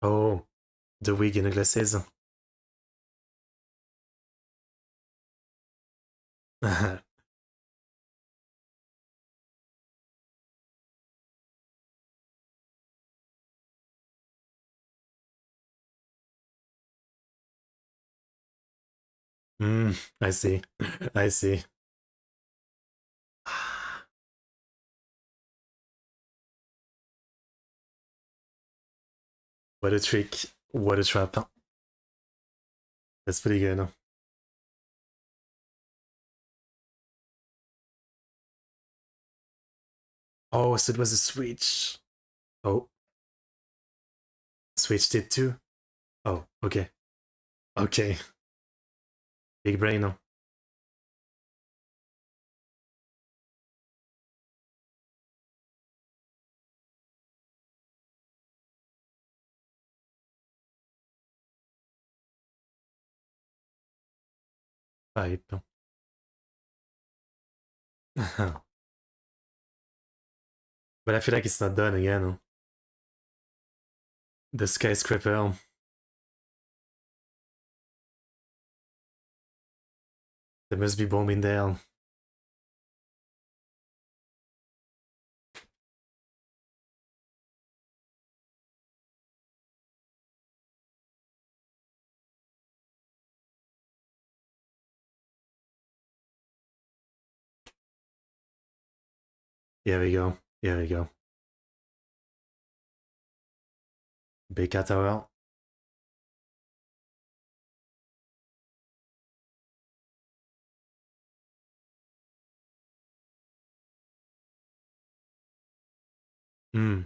Oh. The wig and the glasses. I see. I see. What a trick. What a trap. That's pretty good. Oh, so it was a switch. Oh, switched it too. Oh, okay. Okay. Big brain. Pipe. But I feel like it's not done again. The skyscraper. There must be bomb in there. Here we go. Here we go. BK Tower. Hmm.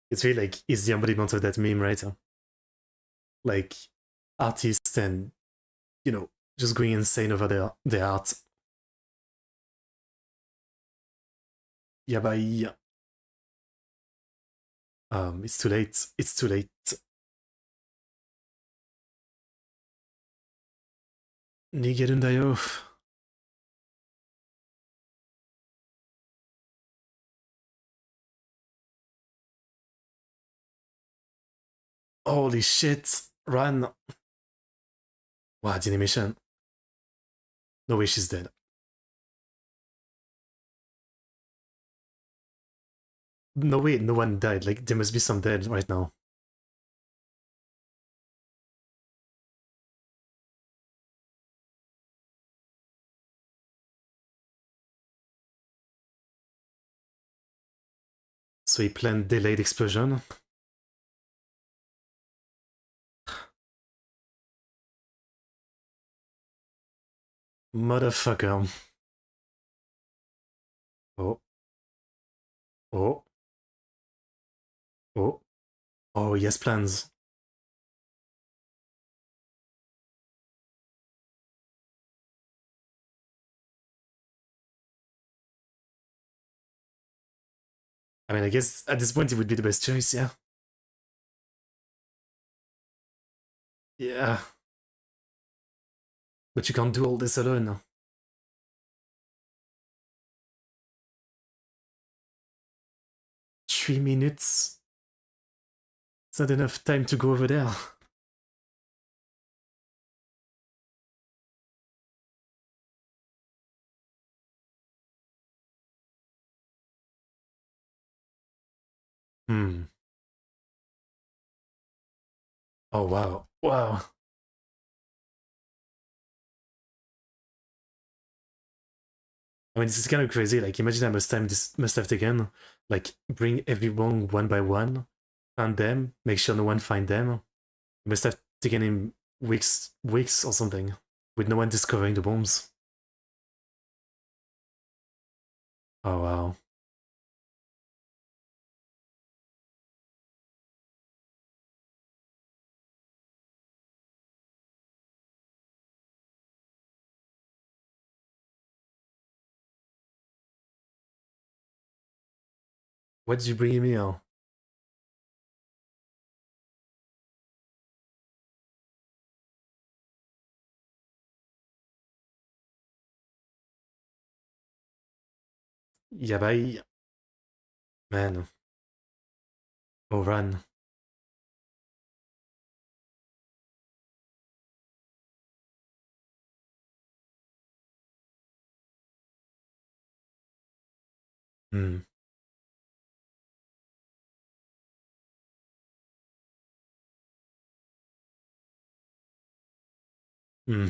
It's really like, it's the embodiment of that meme, right? Like, artists and, just going insane over their art. Yeah, but yeah. It's too late. It's too late. Nigerundayo. Holy shit. Run. Wow, the animation. No way she's dead. No way, no one died. Like, there must be some dead right now. So he planned delayed explosion. Motherfucker. Oh. Oh. Oh. Oh, he has plans. I mean, I guess at this point it would be the best choice, yeah. Yeah. But you can't do all this alone. 3 minutes? It's not enough time to go over there. Hmm. Oh, wow. Wow. I mean, this is kind of crazy. Like, imagine how much time this must have taken. Like, bring everyone one by one, find them, make sure no one find them. It must have taken him weeks or something, with no one discovering the bombs. Oh, wow. What did you bring him here? Yabai. Man. Oh, run. Hmm. Hmm.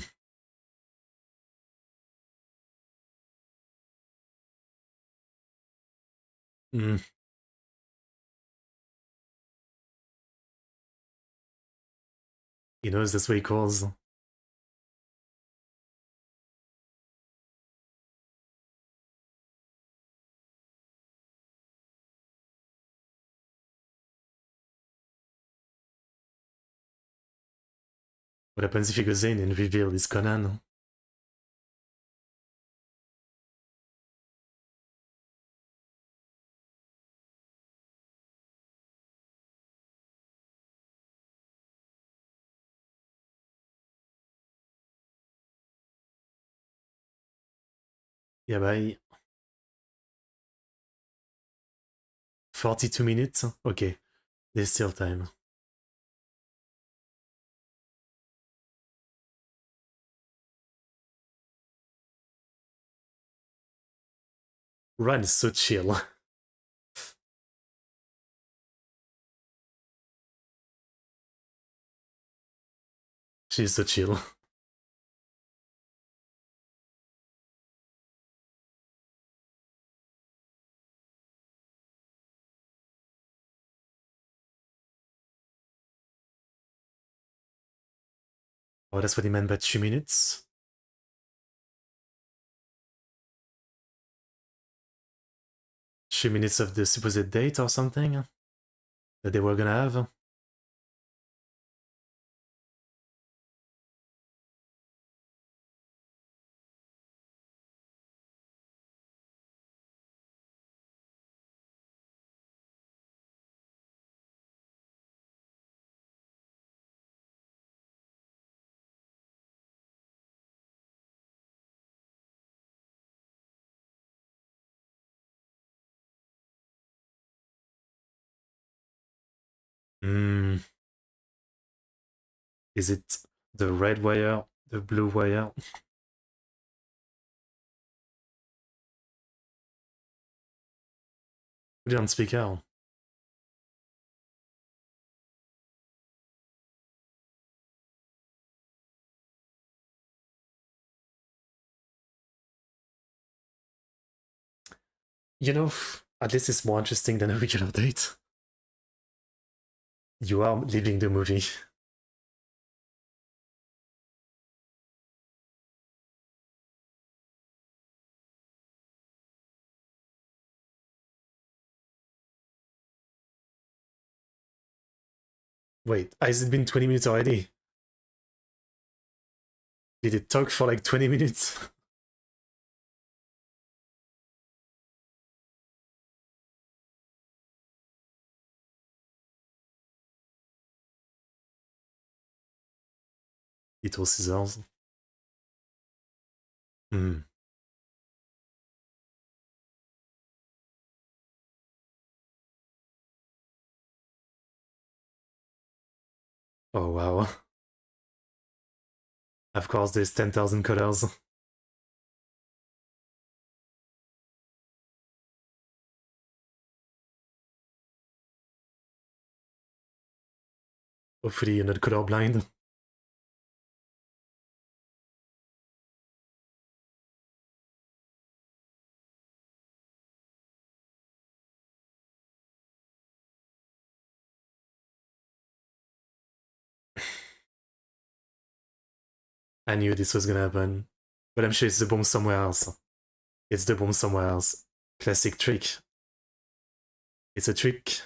Hmm. He knows that's what he calls. What happens if he goes in and reveals it's Conan? Yabai. 42 minutes? Okay, there's still time. Run is so chill. She's so chill. Oh, that's what he meant by 2 minutes? 3 minutes of the supposed date or something that they were gonna have? Hmm. Is it the red wire, the blue wire? Put it on speaker. You know, at least it's more interesting than a regular date. You are leaving the movie. Wait, has it been 20 minutes already? Did it talk for like 20 minutes? Little scissors. Hmm. Oh wow. Of course, there's 10,000 colors. Hopefully, you're not colorblind. I knew this was gonna happen. But I'm sure it's the bomb somewhere else. It's the bomb somewhere else. Classic trick. It's a trick.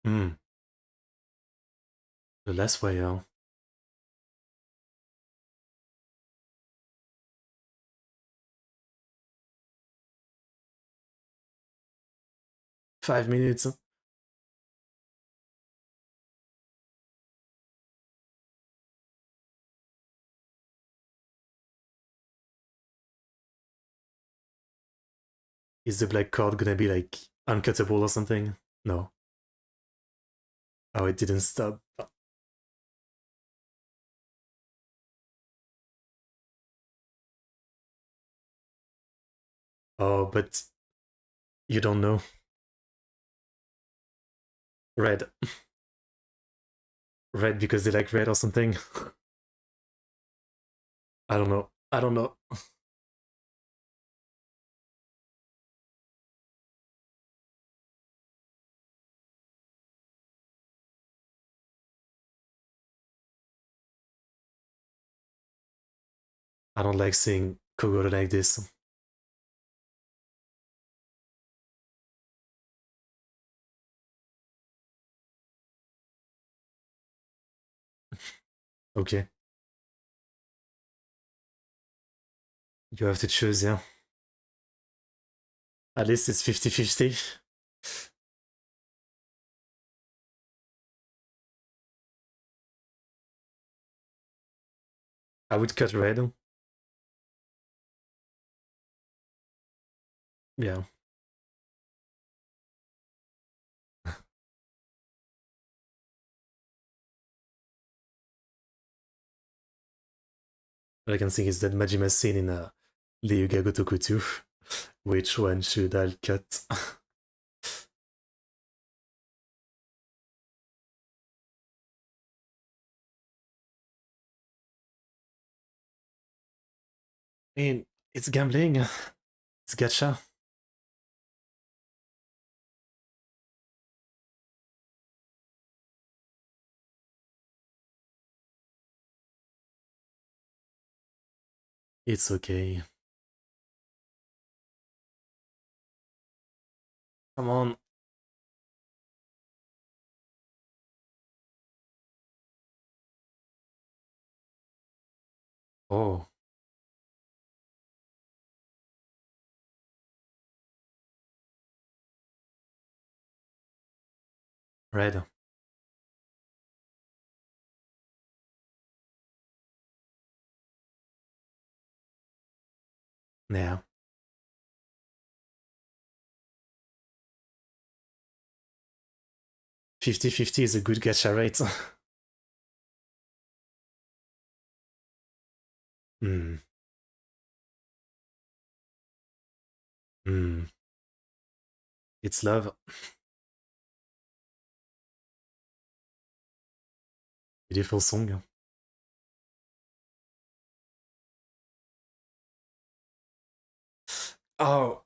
Hmm. The last wire. 5 minutes. Is the black cord gonna be like uncuttable or something? No. Oh, it didn't stop. Oh, but you don't know. Red. Red because they like red or something. I don't know. I don't know. I don't like seeing Kogoro like this. Okay. You have to choose, yeah. At least it's 50-50. I would cut red. Yeah. What I can think is that Majima scene in Ryuga Gotoku 2. Which one should I cut? I mean, it's gambling. It's gacha. It's okay. Come on. Oh, red. Yeah. 50-50 is a good gacha rate. Hmm. Hmm. It's love. Beautiful song. Oh,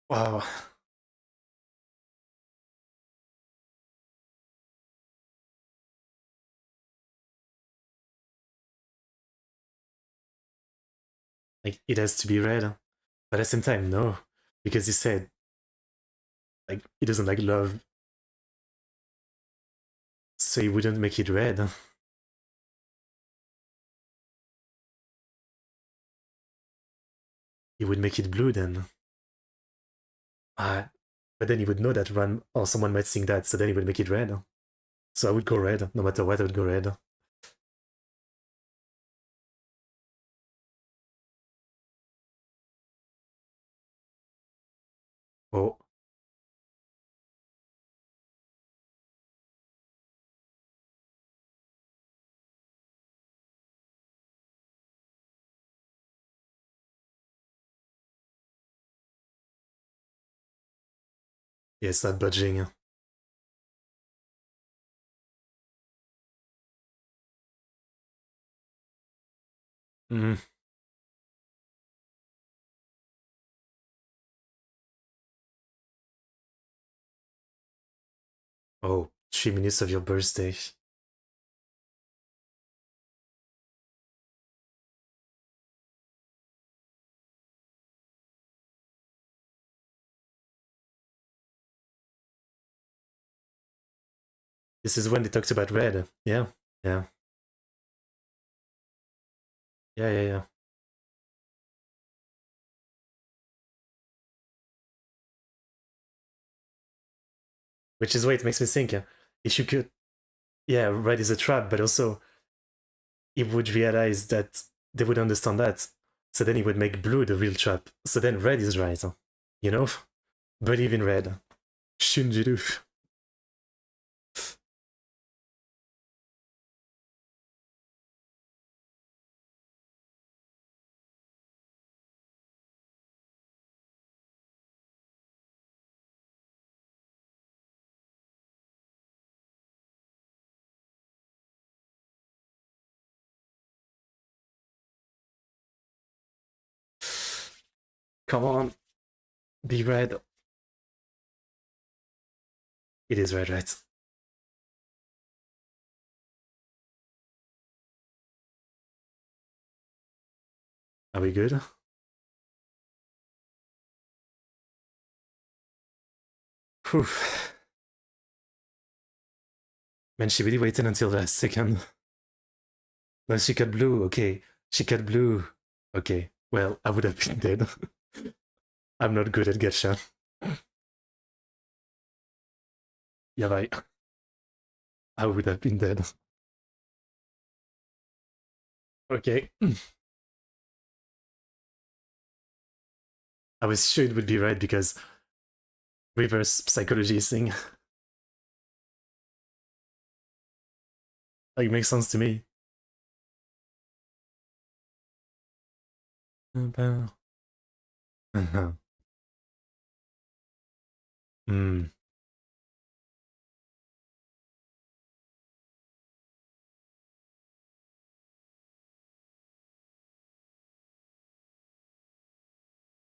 wow. Like, it has to be red. But at the same time, no. Because he said, like, he doesn't like love, so he wouldn't make it red. He would make it blue then. Ah, but then he would know that Ran or someone might sing that, so then he would make it red. So I would go red. No matter what, I would go red. Oh, yes, that budging. Mm. Oh, 3 minutes of your birthday. This is when they talked about red. Yeah, yeah, yeah. Which is why it makes me think, if you could, yeah, red is a trap, but also he would realize that they would understand that. So then he would make blue the real trap. So then red is right. You know? Believe in red. Shunjiru. Come on. Be red. It is red, right? Are we good? Whew. Man, she really waited until the last second. Well, she cut blue. Okay. She cut blue. Okay. Well, I would have been dead. I'm not good at gacha. Yabai. I would have been dead. Okay. I was sure it would be right because reverse psychology thing. Like, makes sense to me. Mm.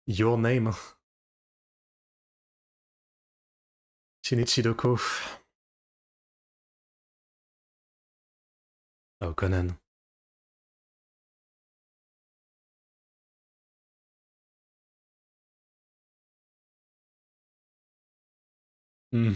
Your name. Shinichi Doko. Oh, Conan. Mm.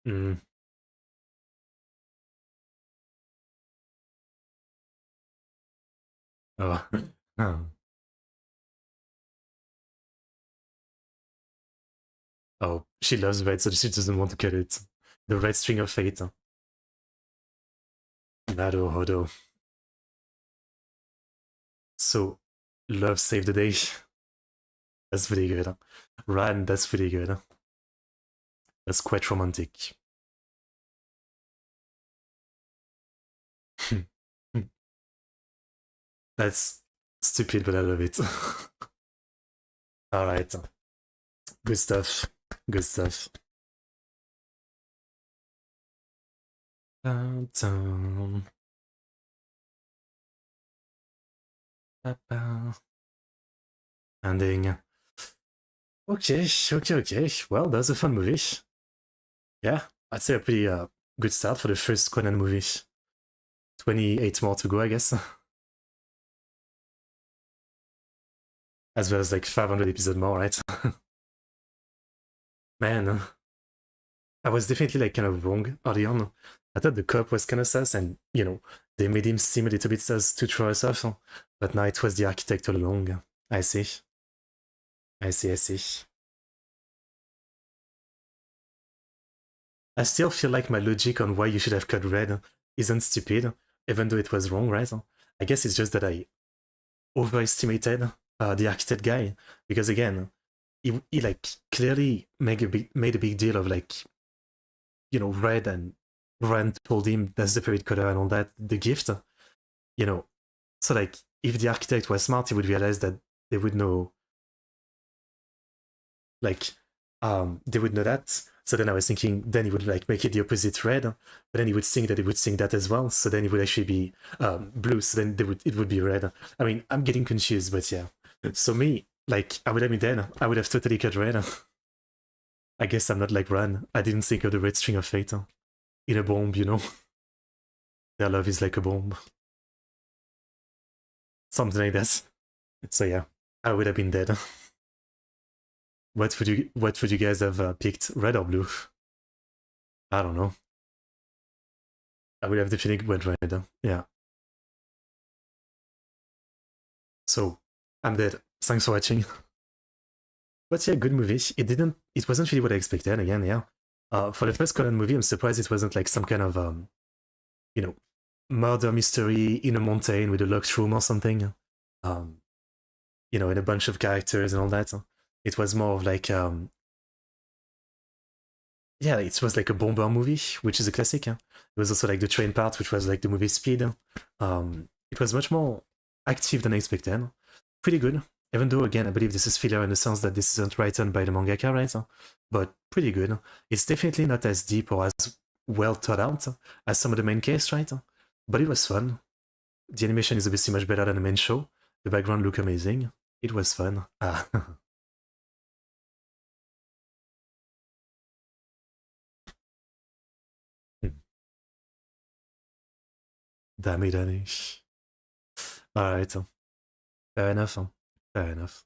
Mm. Oh. Oh. Oh, she loves red, so she doesn't want to cut it. The red string of fate. Naruhodo. So, love save the day. That's pretty good. Huh? Ran, that's pretty good. Huh? That's quite romantic. That's stupid, but I love it. Alright. Good stuff. Good stuff. Dun, dun. Ending. Okay. Well, that's a fun movie. Yeah, I'd say a pretty good start for the first Conan movie. 28 more to go, I guess. As well as like 500 episodes more, right? Man, I was definitely like kind of wrong early on. I thought the cop was kind of sus, and you know, they made him seem a little bit sus to throw us off. But now it was the architect all along. I see. I see. I still feel like my logic on why you should have cut red isn't stupid, even though it was wrong, right? I guess it's just that I overestimated the architect guy, because again, he like clearly made a big deal of like, you know, red, and Rand told him that's the favorite color and all that, the gift, you know. So like, if the architect was smart, he would realize that they would know, like, they would know that. So then I was thinking, then he would like make it the opposite red, but then he would think that he would sing that as well. So then it would actually be blue. So then it would be red. I mean, I'm getting confused, but yeah. So me, like, I would have been dead. I would have totally cut red. I guess I'm not like Ran. I didn't think of the red string of fate in a bomb, you know. Their love is like a bomb. Something like that. So yeah, I would have been dead. What would you guys have picked, red or blue? I don't know. I would have definitely went red. Yeah. So I'm dead. Thanks for watching. But yeah, good movie. It wasn't really what I expected. Again, yeah. For the first Conan movie, I'm surprised it wasn't like some kind of you know, murder mystery in a mountain with a locked room or something. You know, and a bunch of characters and all that. It was more of like yeah, it was like a bomber movie, which is a classic. It was also like the train part, which was like the movie Speed. It was much more active than I expected. Pretty good, even though again I believe this is filler in the sense that this isn't written by the mangaka, right? But pretty good. It's definitely not as deep or as well thought out as some of the main case, right? But it was fun. The animation is obviously much better than the main show. The background looked amazing. It was fun. Ah. Danish. Alright. Fair enough. Fair enough.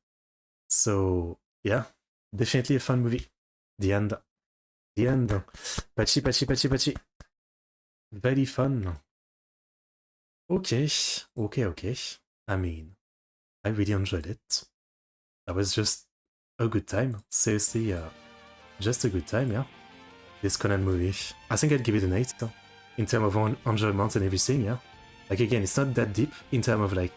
So, yeah. Definitely a fun movie. The end. The end. Pachi. Very fun. Okay. I mean, I really enjoyed it. That was just a good time. Seriously, just a good time, yeah. This Conan movie. I think I'd give it an 8 in terms of enjoyment and everything, yeah. Like again, it's not that deep in terms of like,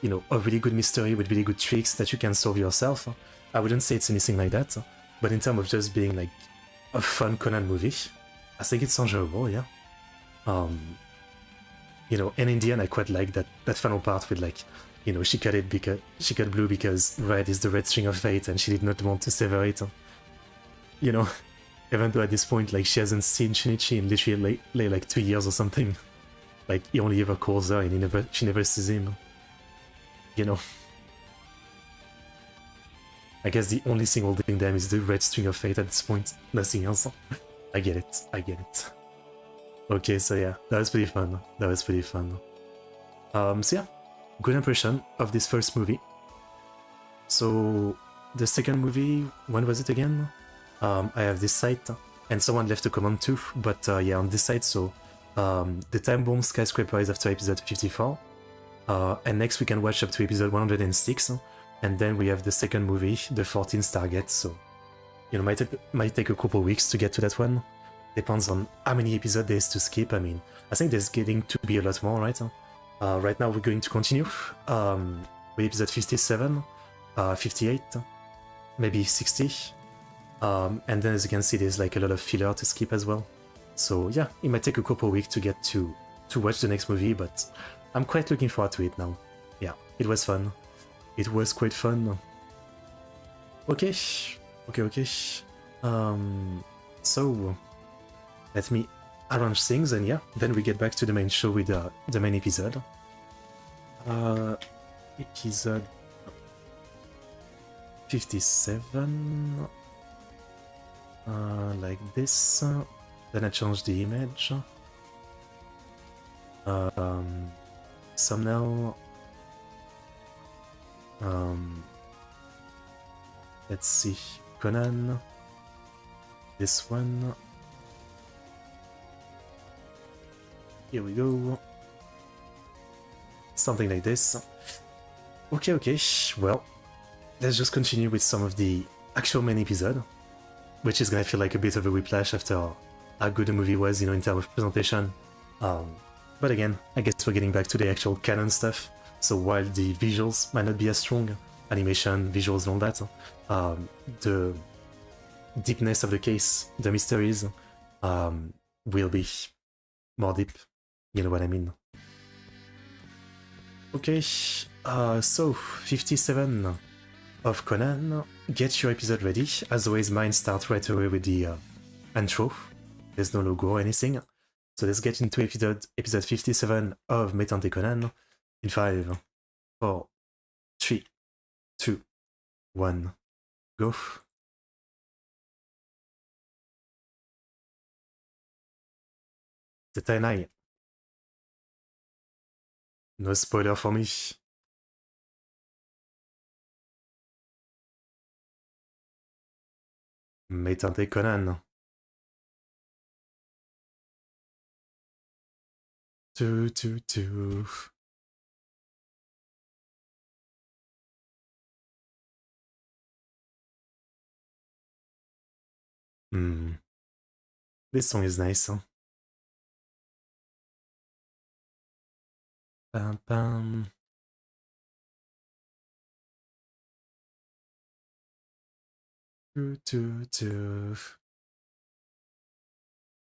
you know, a really good mystery with really good tricks that you can solve yourself. I wouldn't say it's anything like that, but in terms of just being like a fun Conan movie, I think it's enjoyable, yeah. You know, and in the end, I quite like that final part with like, you know, she cut blue because red is the red string of fate, and she did not want to sever it. You know, even though at this point, like, she hasn't seen Shinichi in literally like 2 years or something. Like, he only ever calls her and she never sees him. You know. I guess the only thing holding them is the red string of fate at this point. Nothing else. I get it. Okay, so yeah, that was pretty fun. So yeah, good impression of this first movie. So the second movie, when was it again? I have this site, and someone left a comment too, but yeah, on this site, so the Time Bomb Skyscraper is after episode 54, and next we can watch up to episode 106, and then we have the second movie, the 14th Target, so might take a couple weeks to get to that one. Depends on how many episodes there is to skip. I mean, I think there's getting to be a lot more, right? Right now we're going to continue with episode 57, 58, maybe 60. And then as you can see, there's like a lot of filler to skip as well. So yeah, it might take a couple weeks to get to watch the next movie, but I'm quite looking forward to it now. Yeah, it was fun. It was quite fun. Okay. So let me arrange things, and yeah, then we get back to the main show with the main episode. Episode 57. Like this. Then I change the image. Thumbnail. Let's see. Conan. This one. Here we go. Something like this. Okay. Well, let's just continue with some of the actual main episode, which is gonna feel like a bit of a whiplash after how good the movie was, in terms of presentation. But again, I guess we're getting back to the actual canon stuff. So while the visuals might not be as strong, animation, visuals, and all that, the deepness of the case, the mysteries, will be more deep. You know what I mean? Okay, so 57 of Conan. Get your episode ready. As always, mine starts right away with the intro. There's no logo or anything. So let's get into episode 57 of Métante Conan in 5, 4, 3, 2, 1, go. C'était nice. No spoiler for me. Métante Conan. Two. This song is nice. Huh? Bam, bam. Two.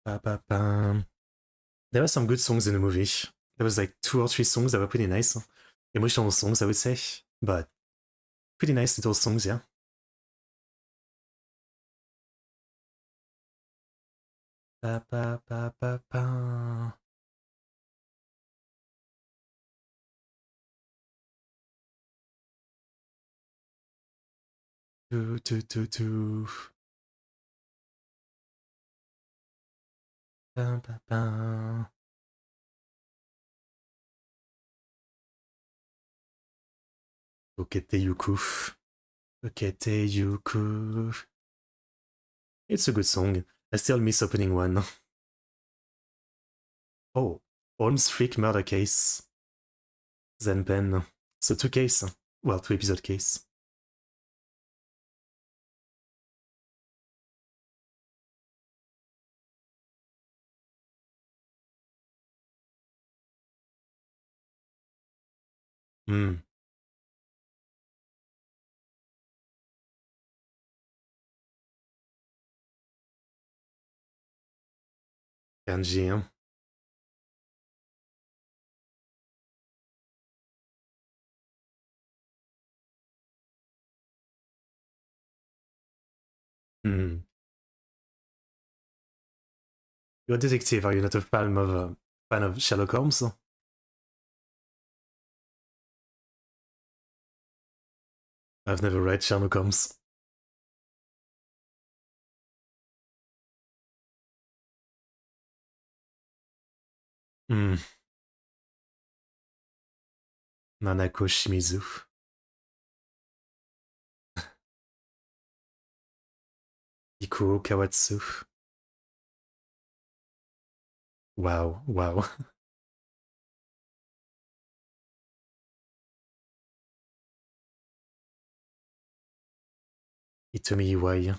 Ba, ba, bam. There were some good songs in the movie. There was like 2 or 3 songs that were pretty nice. Emotional songs, I would say, but pretty nice little songs, yeah. Ba, ba, ba, ba, ba. Two. Ba, ba, ba. Okete Yuku. It's a good song. I still miss opening one. Oh, Holmes Freak Murder Case. Zenpen. So 2 case. Well, 2 episode case. Kanji, hein. You're a detective, are you not a fan of Sherlock Holmes? I've never read Sherlock Holmes. Nanako Shimizu. Ikuo Kawatsu. Wow. Itomi Iwai.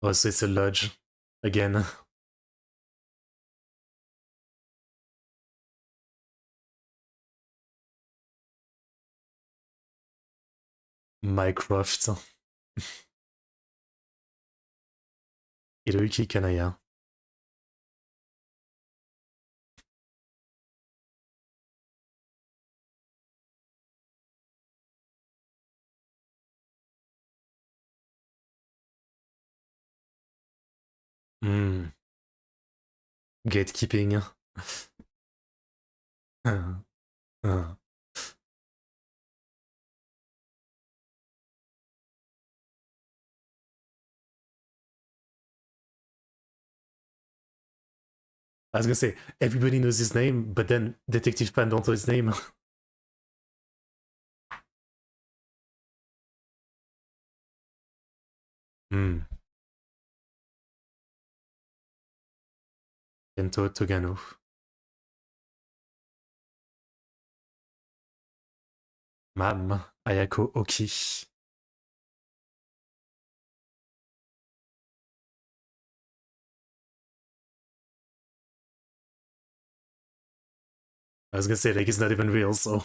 Oh, so it's a lodge again. Mycroft. Hiroyuki Kanaya. Hmm. Gatekeeping. I was gonna say, everybody knows his name, but then Detective Pan don't know his name. Hmm. Kento Togano. Mam. Ayako Oki. I was gonna say, like, it's not even real, so.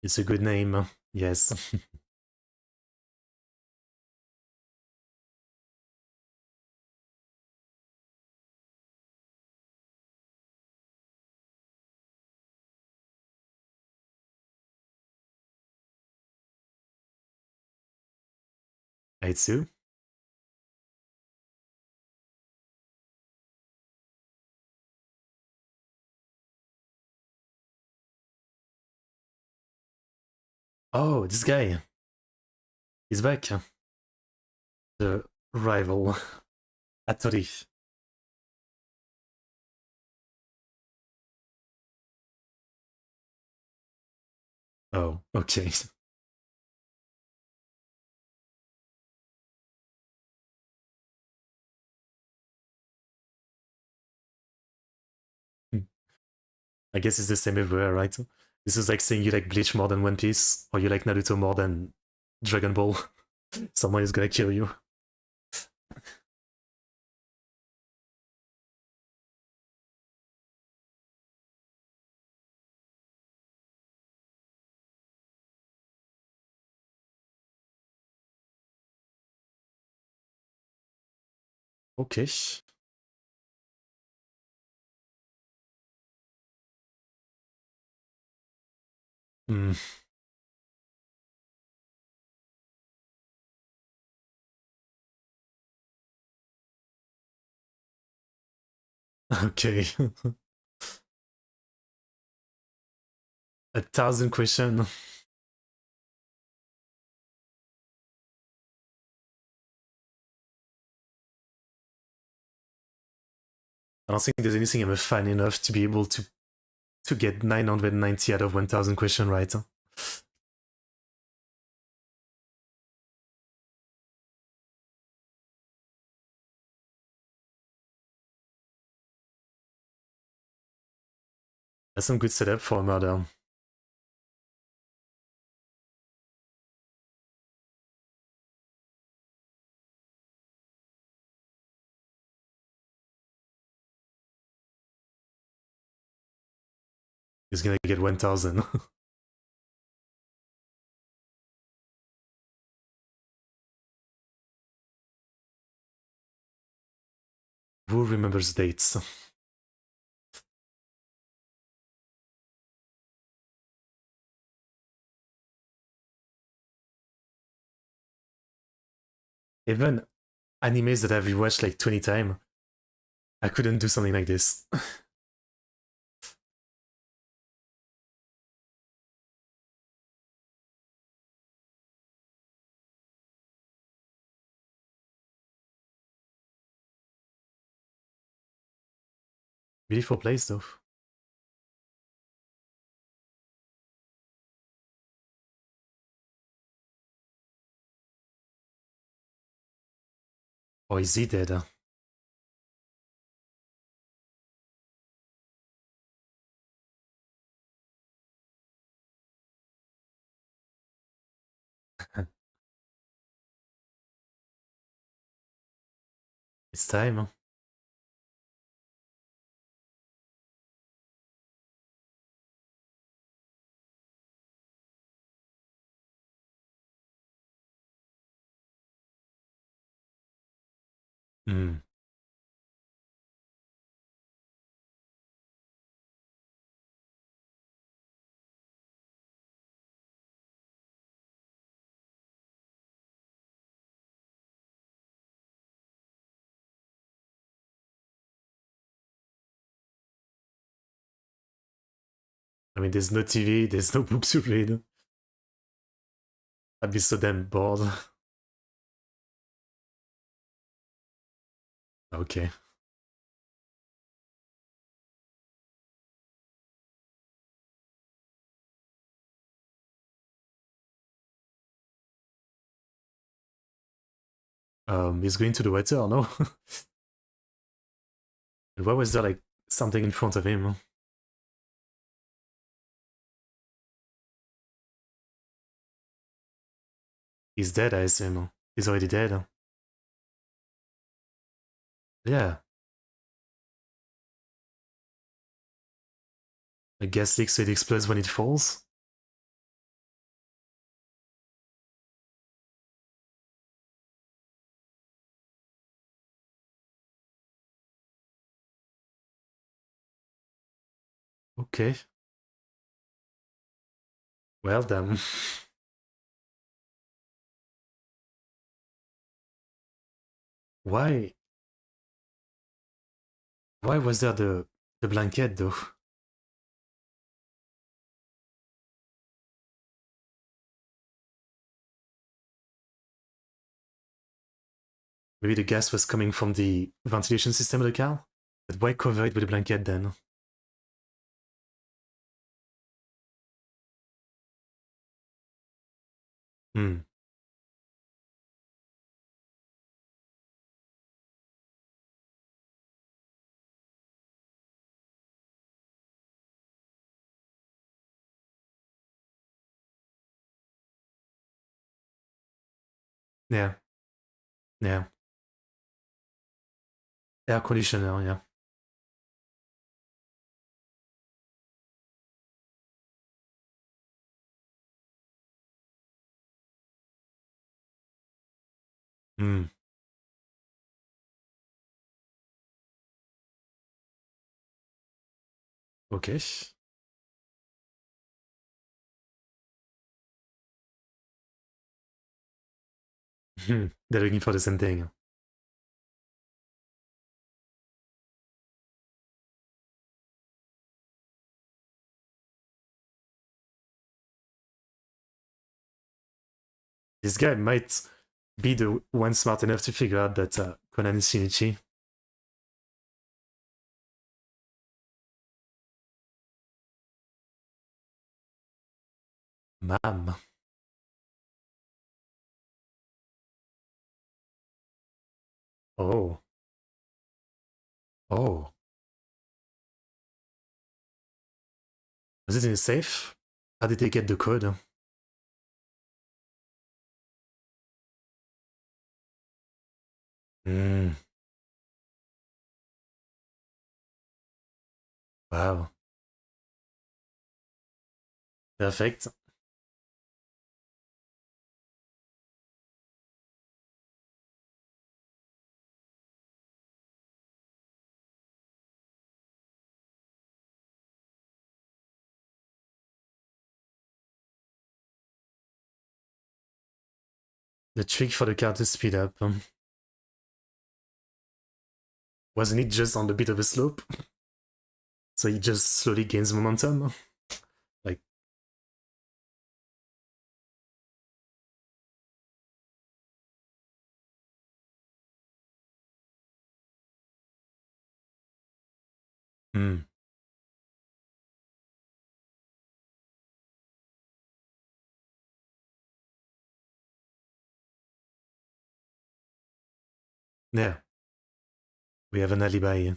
It's a good name. Yes. Aitsu. Oh, this guy. He's back. The rival. Atori. Oh, okay. I guess it's the same everywhere, right? This is like saying you like Bleach more than One Piece, or you like Naruto more than Dragon Ball. Someone is gonna kill you. Okay. Hmm. Okay. 1,000 questions. I don't think there's anything I'm a fan enough to be able to get 990 out of 1,000 questions right. That's some good setup for a murder. He's gonna get 1,000. Who remembers dates? Even animes that I've rewatched like 20 times, I couldn't do something like this. Beautiful place though. Or is he dead? It's time. Hmm. I mean, there's no TV, there's no books to read. I'd be so damn bored. Okay. He's going to the water, no? And why was there like something in front of him? He's dead, I assume. He's already dead. Yeah. A gas leak so it explodes when it falls. Okay. Well then. why why was there the blanket though? Maybe the gas was coming from the ventilation system of the car? But why cover it with a blanket then? Hmm. Yeah. Yeah. Air conditioner, yeah. Hmm. Okay. They're looking for the same thing. This guy might be the one smart enough to figure out that Conan is Shinichi. Ma'am. Oh. Oh. Was it in a safe? How did they get the code? Hmm. Wow. Perfect. The trick for the car to speed up. Wasn't it just on the bit of a slope? So he just slowly gains momentum? Like, hmm. Yeah. We have an alibi.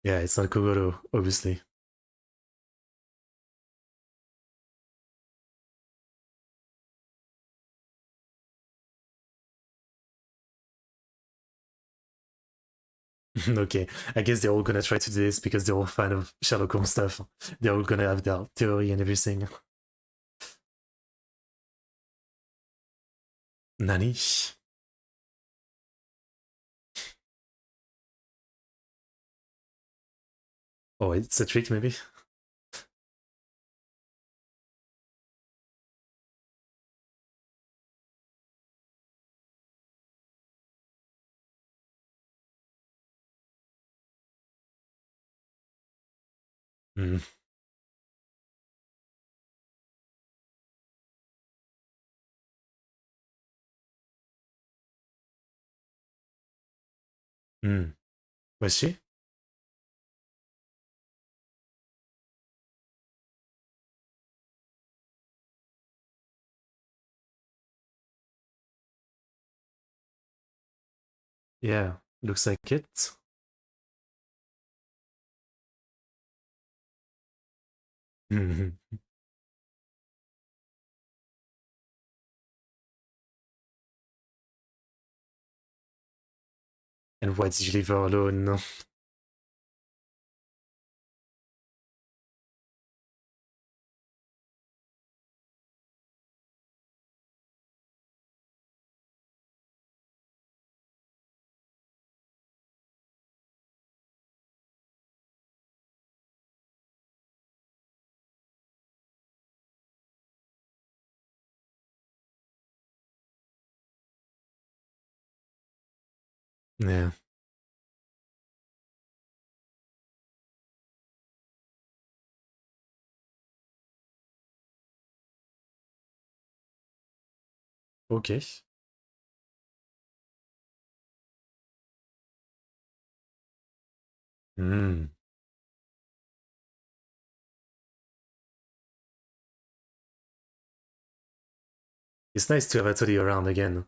Yeah, it's not Kogoro, obviously. Okay, I guess they're all gonna try to do this because they're all fan of Sherlock Holmes stuff. They're all gonna have their theory and everything. Nani? Oh, it's a trick maybe? Hmm. Hmm. Was she? Yeah, looks like it. Mhm. And why did you leave her alone? Yeah, okay. Hmm. It's nice to have Atoli around again.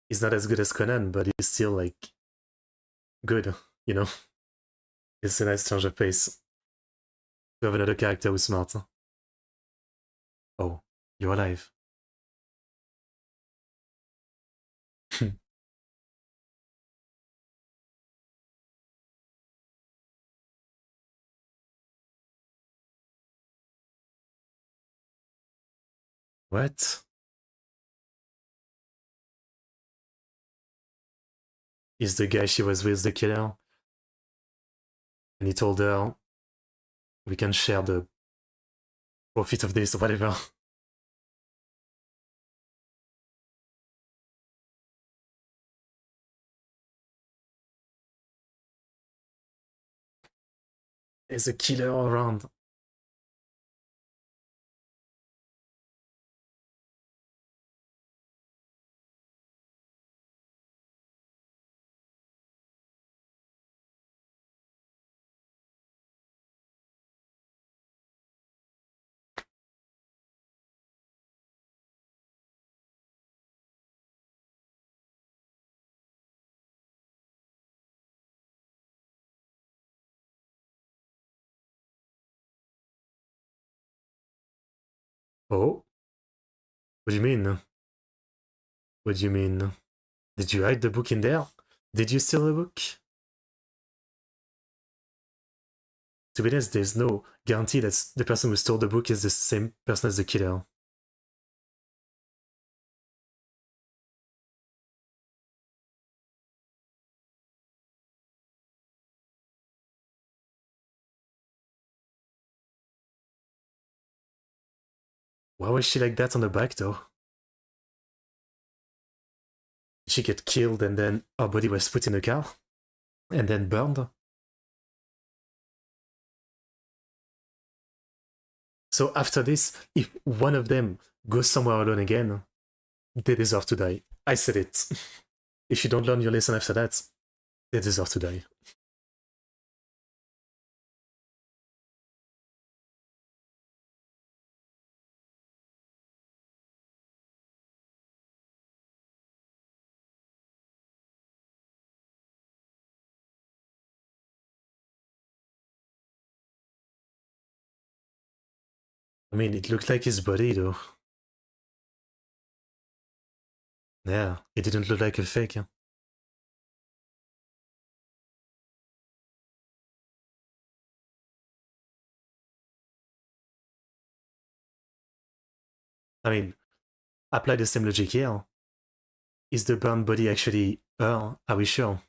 He's not as good as Conan, but he's still like good, you know? It's a nice change of pace to have another character who's smart. Oh, you're alive. What? Is the guy she was with the killer? And he told her, we can share the profit of this or whatever. There's a killer around. Oh, what do you mean? What do you mean? Did you hide the book in there? Did you steal the book? To be honest, there's no guarantee that the person who stole the book is the same person as the killer. Why was she like that on the back though? She get killed and then her body was put in a car and then burned. So after this, if one of them goes somewhere alone again, they deserve to die. I said it. If you don't learn your lesson after that, they deserve to die. I mean, it looked like his body though. Yeah, it didn't look like a fake. I mean, apply the same logic here. Is the burned body actually her? Are we sure?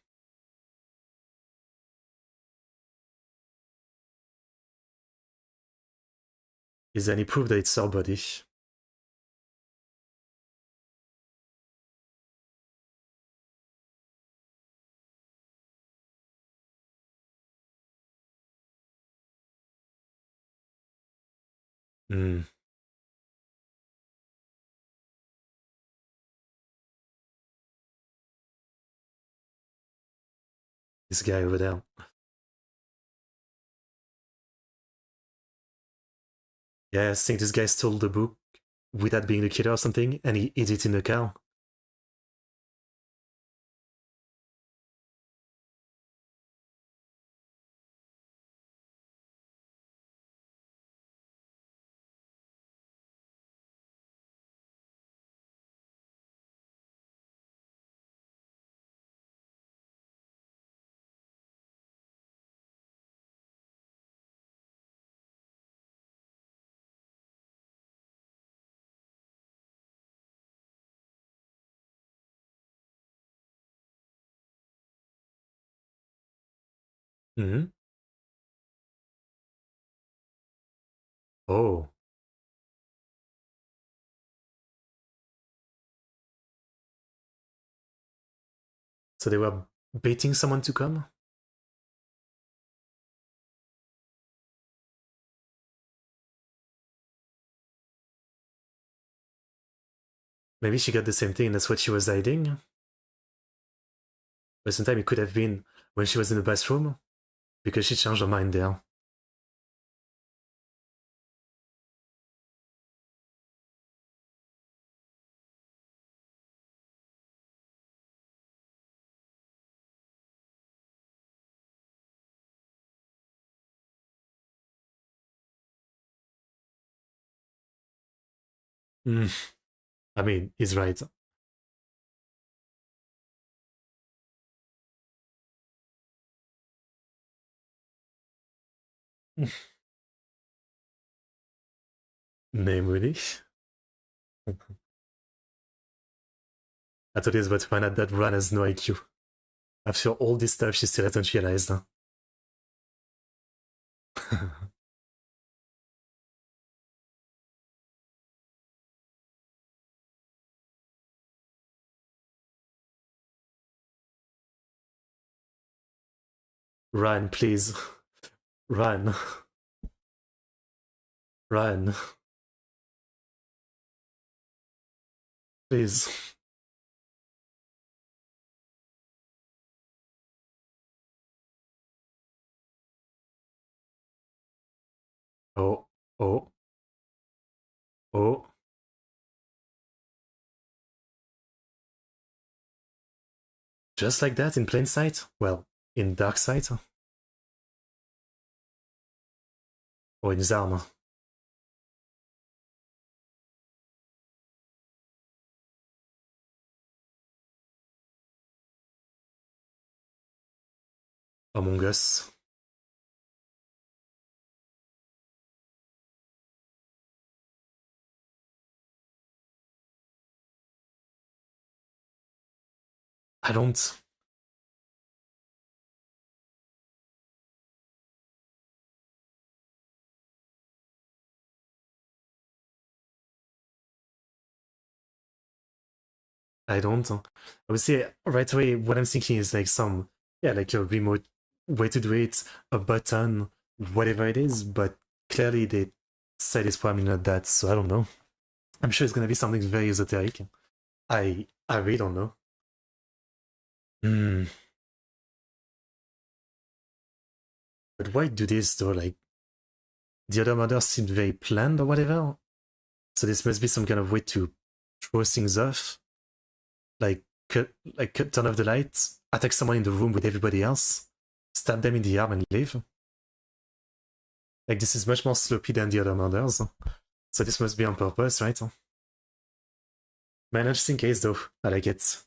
Is there any proof that it's her body? Hmm. This guy over there. Yeah, I think this guy stole the book without being the killer or something, and he hid it in the car. Mm-hmm. Oh, so they were baiting someone to come? Maybe she got the same thing and that's what she was hiding? But sometimes it could have been when she was in the bathroom, because she changed her mind there. Mm. I mean, he's right. Namely, I thought he was about to find out that Ran has no IQ. After all this stuff, she still hasn't realized. Run, please. Run. Run. Please. Oh, oh, oh. Just like that in plain sight? Well, in dark sight? Or in his armor? Among Us? I don't. I don't. I would say right away what I'm thinking is like some, yeah, like a remote way to do it, a button, whatever it is, but clearly they said it's probably not that, so I don't know. I'm sure it's gonna be something very esoteric. I really don't know. Hmm. But why do this though? Like the other murders seemed very planned or whatever. So this must be some kind of way to throw things off. Turn off the lights, attack someone in the room with everybody else, stab them in the arm and leave. Like this is much more sloppy than the other murders. So this must be on purpose, right? Man, just in case though. I like it.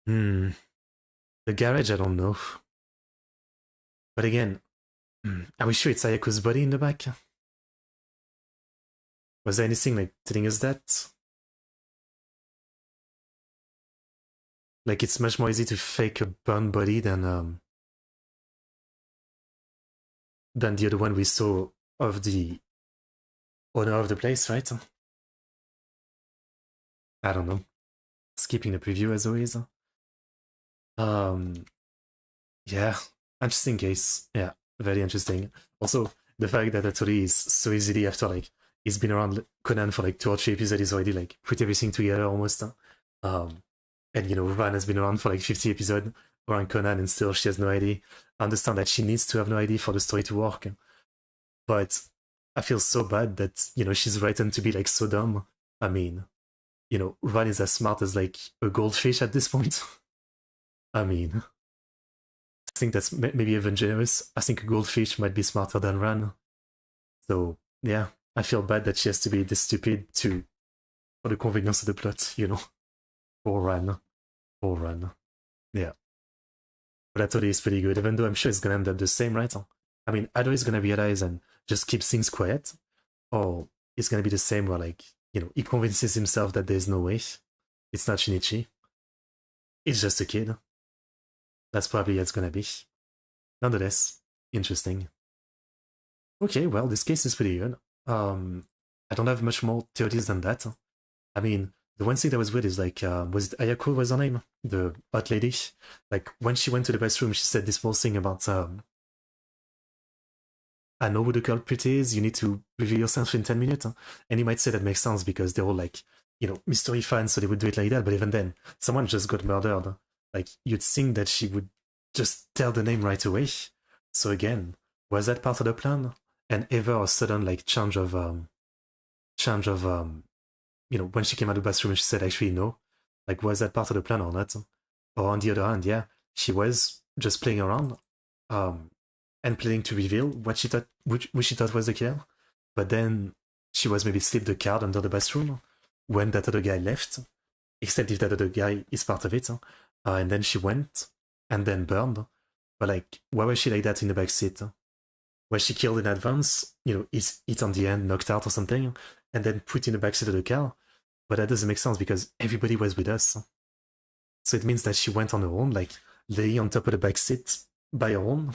Hmm. The garage, I don't know. But again, are we sure it's Ayako's body in the back? Was there anything like telling us that? Like it's much more easy to fake a burned body than the other one we saw of the owner of the place, right? I don't know. Skipping the preview as always. Um, yeah, interesting case. Yeah, very interesting. Also, the fact that Hattori is so easily after like he's been around Conan for like 2 or 3 episodes, he's already like put everything together almost. Um, and you know, Van has been around for like 50 episodes around Conan, and still she has no idea. I understand that she needs to have no idea for the story to work, but I feel so bad that you know she's written to be like so dumb. I mean, you know, Van is as smart as like a goldfish at this point. I mean, I think that's maybe even generous. I think a goldfish might be smarter than Ran. So yeah, I feel bad that she has to be this stupid to for the convenience of the plot, you know. Or Ran. Or Ran. Yeah. But I thought it's pretty good, even though I'm sure it's gonna end up the same, right? I mean, either he's gonna realize and just keep things quiet, or it's gonna be the same where like, you know, he convinces himself that there's no way. It's not Shinichi. It's just a kid. That's probably what it's gonna be. Nonetheless, interesting. Okay, well, this case is pretty good. I don't have much more theories than that. I mean, the one thing that was weird is like, was it Ayako was her name? The hot lady? Like, when she went to the bathroom, she said this whole thing about, I know who the culprit is, you need to reveal yourself in 10 minutes. And you might say that makes sense because they're all like, you know, mystery fans, so they would do it like that. But even then, someone just got murdered. Like, you'd think that she would just tell the name right away. So again, was that part of the plan? And ever a sudden like change of you know, when she came out of the bathroom, she said actually no. Like, was that part of the plan or not? Or on the other hand, yeah, she was just playing around, um, and planning to reveal what she thought, which she thought was the killer. But then she was maybe slipped the card under the bathroom when that other guy left. Except if that other guy is part of it, and then she went and then burned. But like, why was she like that in the back seat? Was she killed in advance? You know, is it on the end, knocked out or something, and then put in the backseat of the car? But that doesn't make sense because everybody was with us. So it means that she went on her own, like lay on top of the back seat by her own.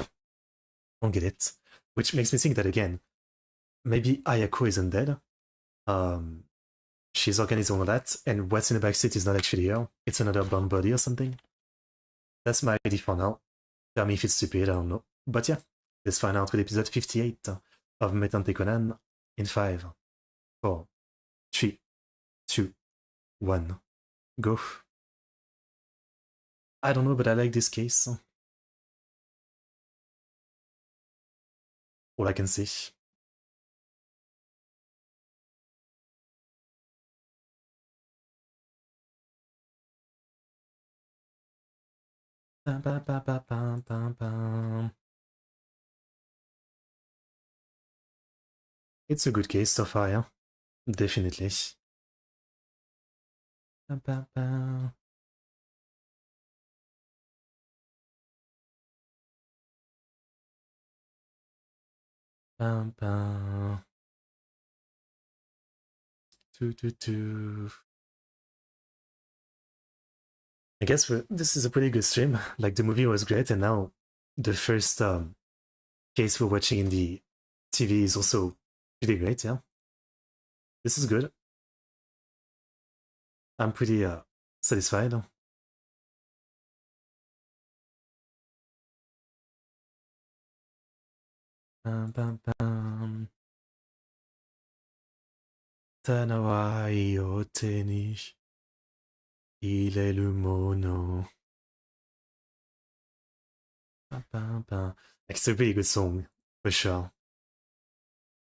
Don't get it. Which makes me think that again, maybe Ayako isn't dead. Um, she's organizing all that, and what's in the back seat is not actually her. It's another burned body or something. That's my idea for now. Tell me if it's stupid, I don't know. But yeah, let's find out with episode 58 of Metante Conan in 5, 4, 3, 2, 1, go. I don't know, but I like this case. All I can say. It's a good case so far, yeah. Definitely. I guess this is a pretty good stream. Like, the movie was great, and now the first case we're watching in the TV is also pretty great, yeah. This is good. I'm pretty satisfied. Tanawai o tennis. Il est le mono. Like, it's a really good song, for sure.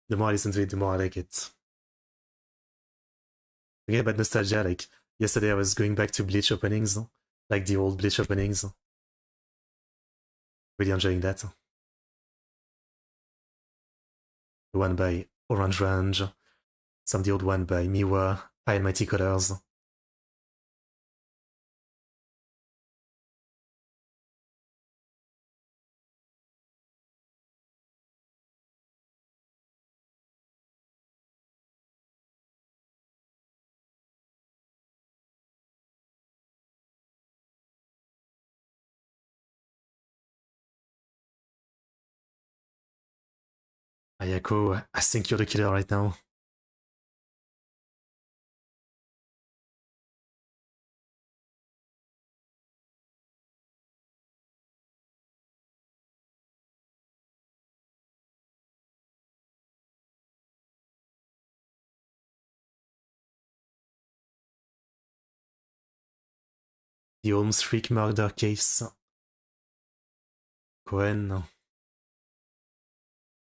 The more I listen to it, the more I like it. Again, about nostalgia, like, yesterday I was going back to Bleach openings, like the old Bleach openings. Really enjoying that. The one by Orange Range, some of the old one by Miwa, High and Mighty Colors. Ayako, I think you're the killer right now. The Holmes Freak murder case. Cohen.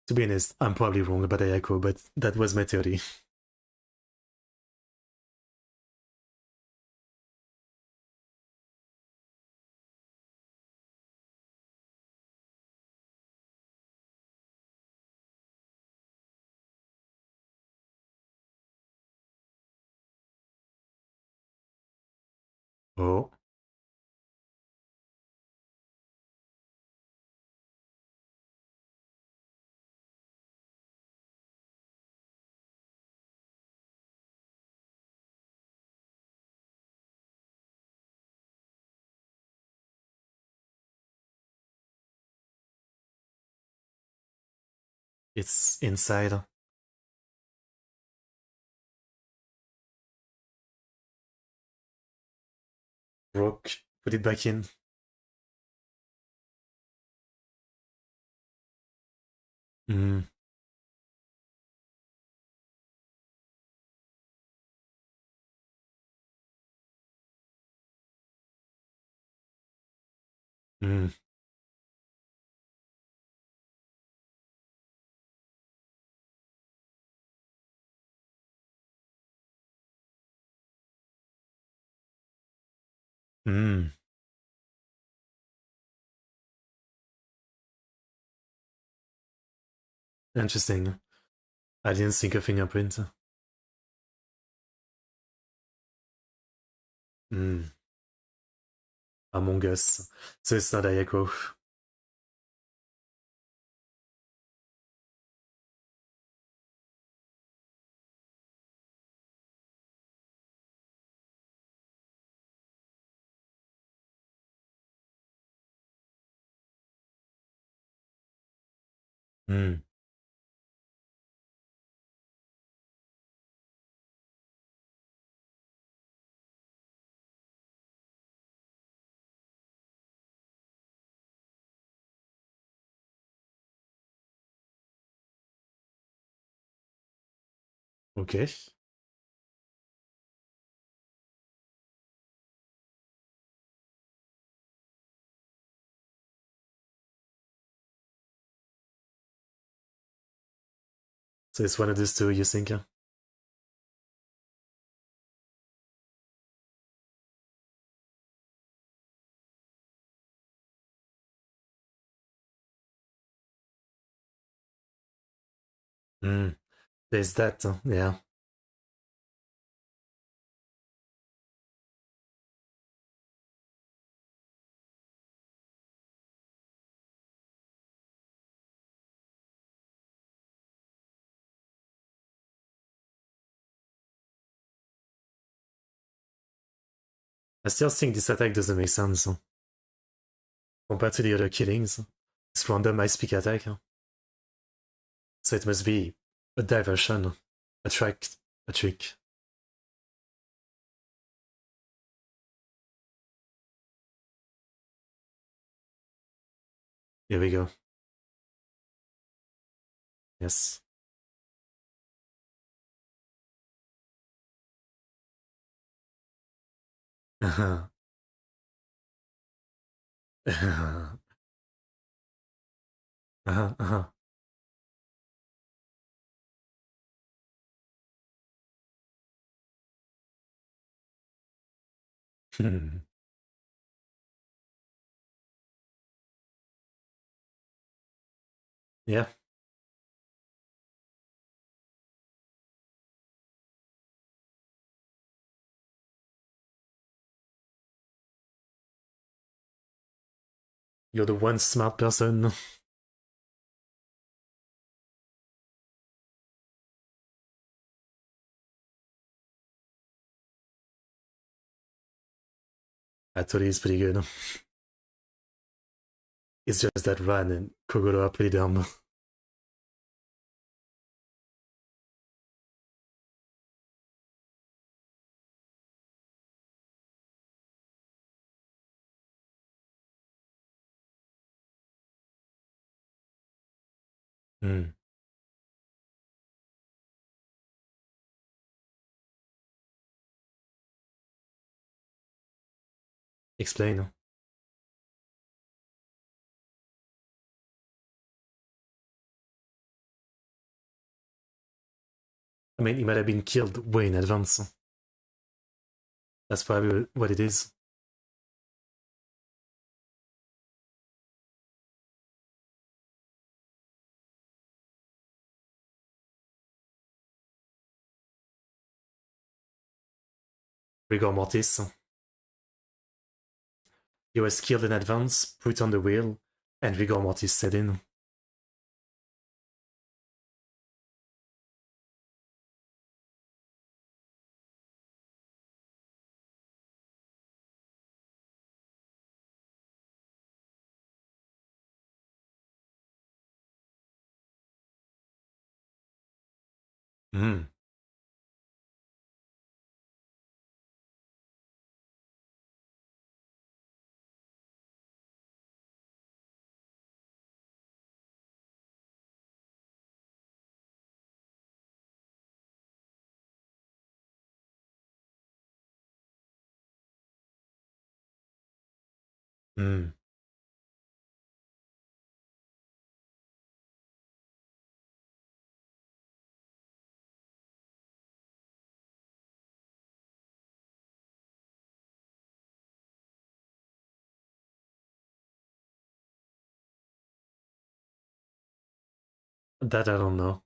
To be honest, I'm probably wrong about Ayako, but that was my theory. Oh. It's inside. Broke. Put it back in. Mm. Mm. Mm. Interesting. I didn't think of fingerprint. Mm. Among Us. So it's not Ayako. Mm. Okay. So it's one of those two, you think? Mm. There's that, yeah. I still think this attack doesn't make sense compared to the other killings. It's random high speak attack. So it must be a diversion, a track, a trick. Here we go. Yes. Uh-huh. Uh-huh. Uh-huh. Yeah. You're the one smart person. Actually, it's pretty good. It's just that Ran and Kogoro are pretty dumb. Hmm. Explain. I mean, he might have been killed way in advance. That's probably what it is. Rigor mortis. He was killed in advance, put on the wheel, and rigor mortis set in. Hmm. Hmm. That I don't know.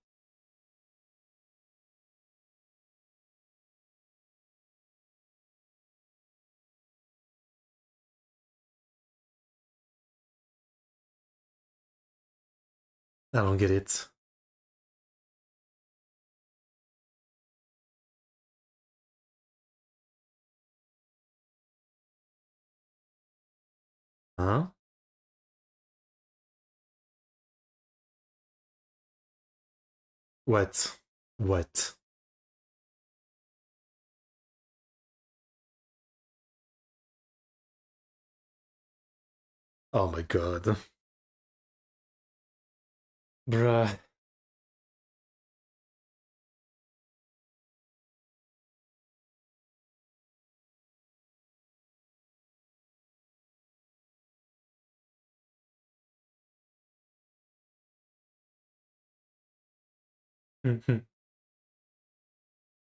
I don't get it. Huh? What? What? Oh my god. Bruh.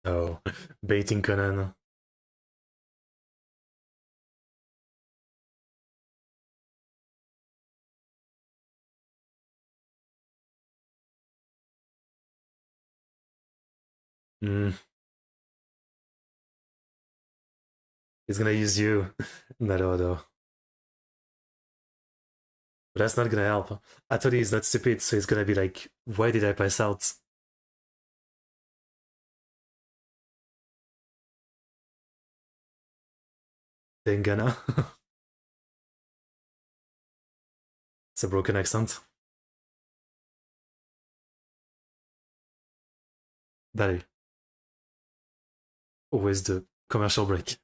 Oh, baiting Conan. Mm, he's gonna use you. Naruto. But that's not gonna help. I thought he's not stupid, so he's gonna be like, why did I pass out? Then gonna. It's a broken accent. That always the commercial break.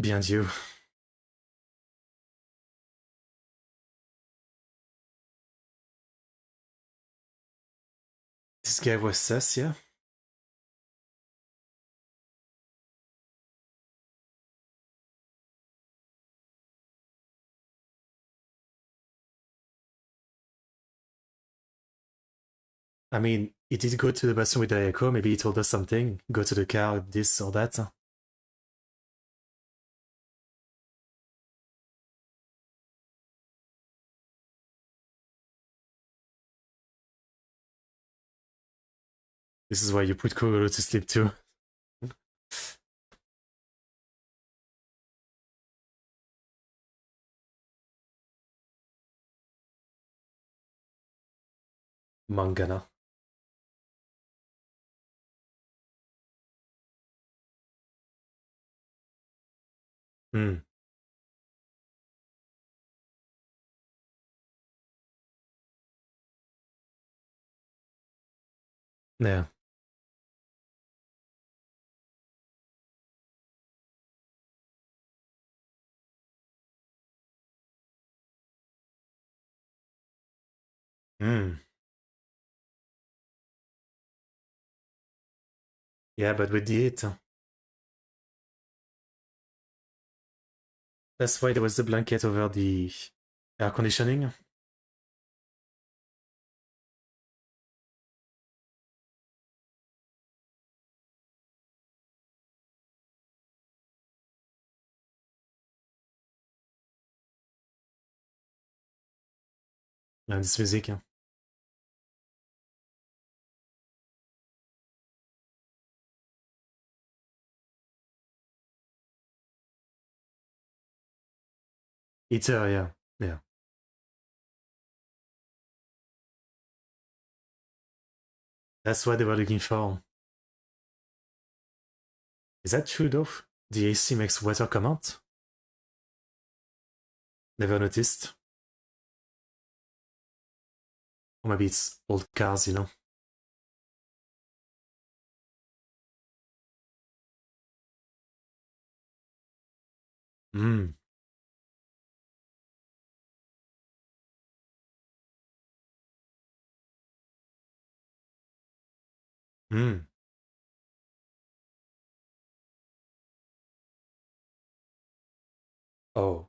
Behind you. This guy was sus, yeah? I mean, he did go to the bathroom with Ayako. Maybe he told us something. Go to the car, this or that. This is why you put Kogoro to sleep too. Mangana. Hmm. Yeah. Hmm. Yeah, but with the heat. That's why there was the blanket over the air conditioning. This music. Heater, yeah. Yeah. That's what they were looking for. Is that true though? The AC makes water come out? Never noticed. Or maybe it's old cars, you know? Hmm. Hmm. Oh.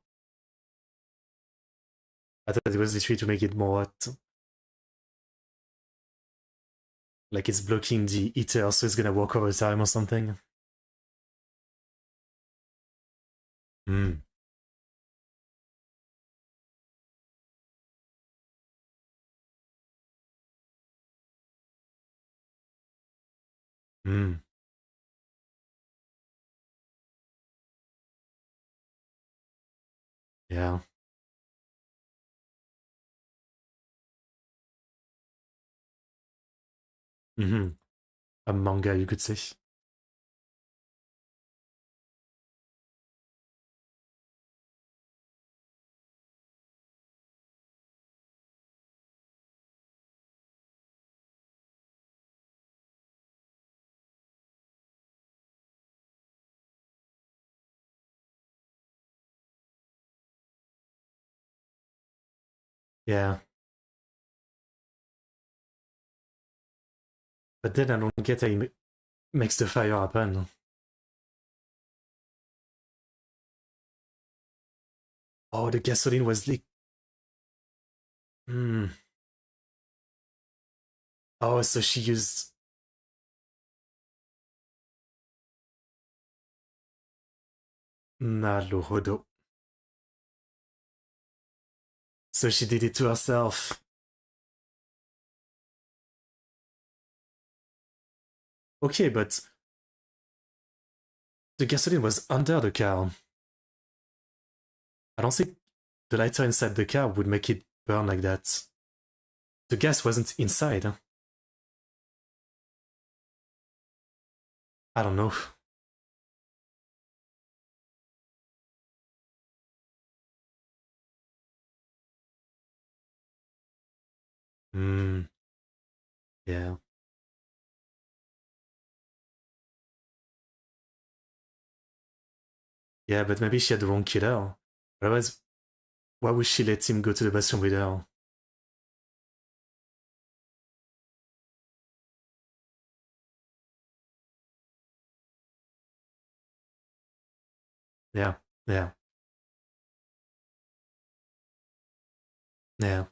I thought it was literally to make it more hot. Like it's blocking the heater, so it's gonna work over time or something. Hmm. Hmm. Yeah. Hmm. A manga, you could say. Yeah. But then I don't get how he makes the fire happen. Oh, the gasoline was leak. Hmm. Oh, so she used Naruhodo. So she did it to herself. Okay, but the gasoline was under the car. I don't think the lighter inside the car would make it burn like that. The gas wasn't inside. I don't know. Hmm. Yeah. Yeah, but maybe she had the wrong killer. Otherwise, why would she let him go to the bathroom with her? Yeah. Yeah. Yeah.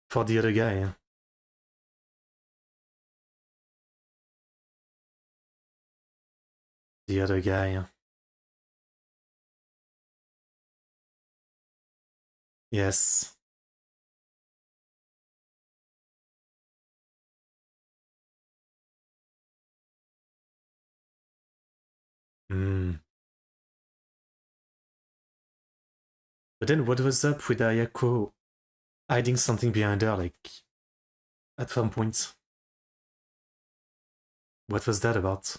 For the other guy. The other guy. Yes. Hmm. But then what was up with Ayako hiding something behind her, like, at some point? What was that about?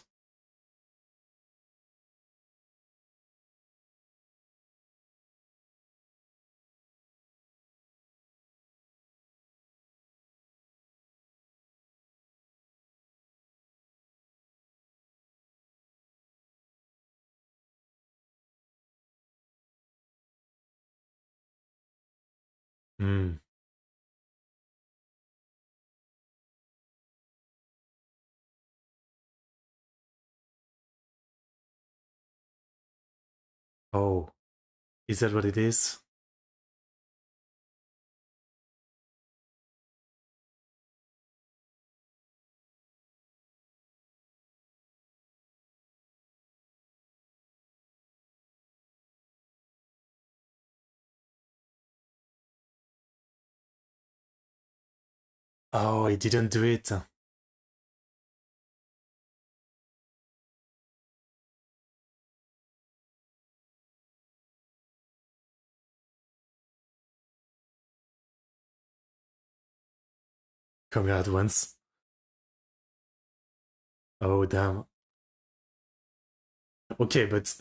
Hmm. Oh, is that what it is? Oh, I didn't do it. Come here at once. Oh, damn. Okay, but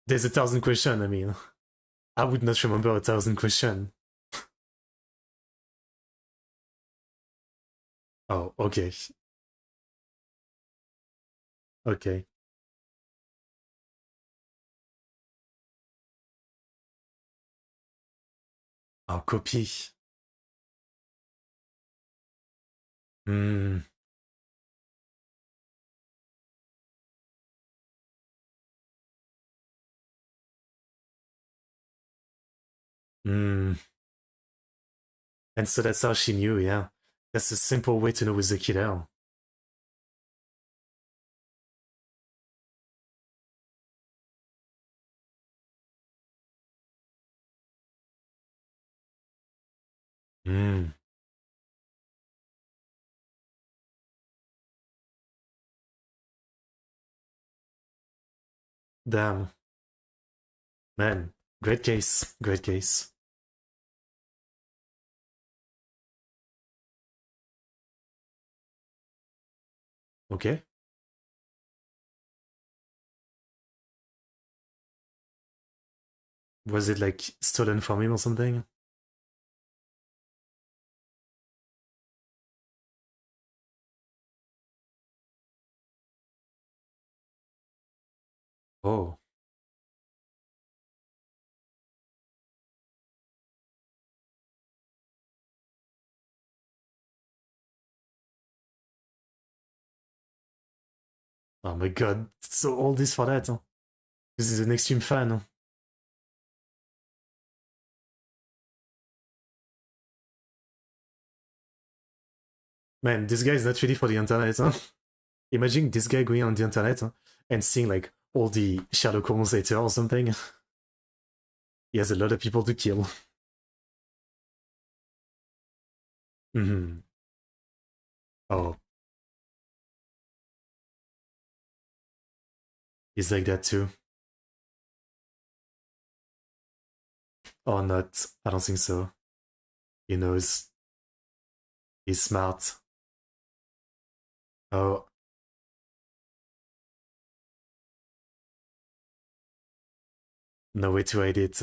there's 1,000 questions, I mean. I would not remember 1,000 questions. Oh, okay. Okay. Oh, copy. Hmm. Hmm. And so that's how she knew, yeah. That's a simple way to know who's the killer. Hmm. Damn. Man. Great case. Great case. Okay. Was it like stolen from him or something? Oh. Oh my god. So all this for that, huh? This is an extreme fan, huh? Man, this guy is not ready for the internet, huh? Imagine this guy going on the internet, huh, and seeing like all the Sherlock Holmes later or something. He has a lot of people to kill. Mm-hmm. Oh, he's like that too. Or not. I don't think so. He knows. He's smart. Oh, no way to hide it.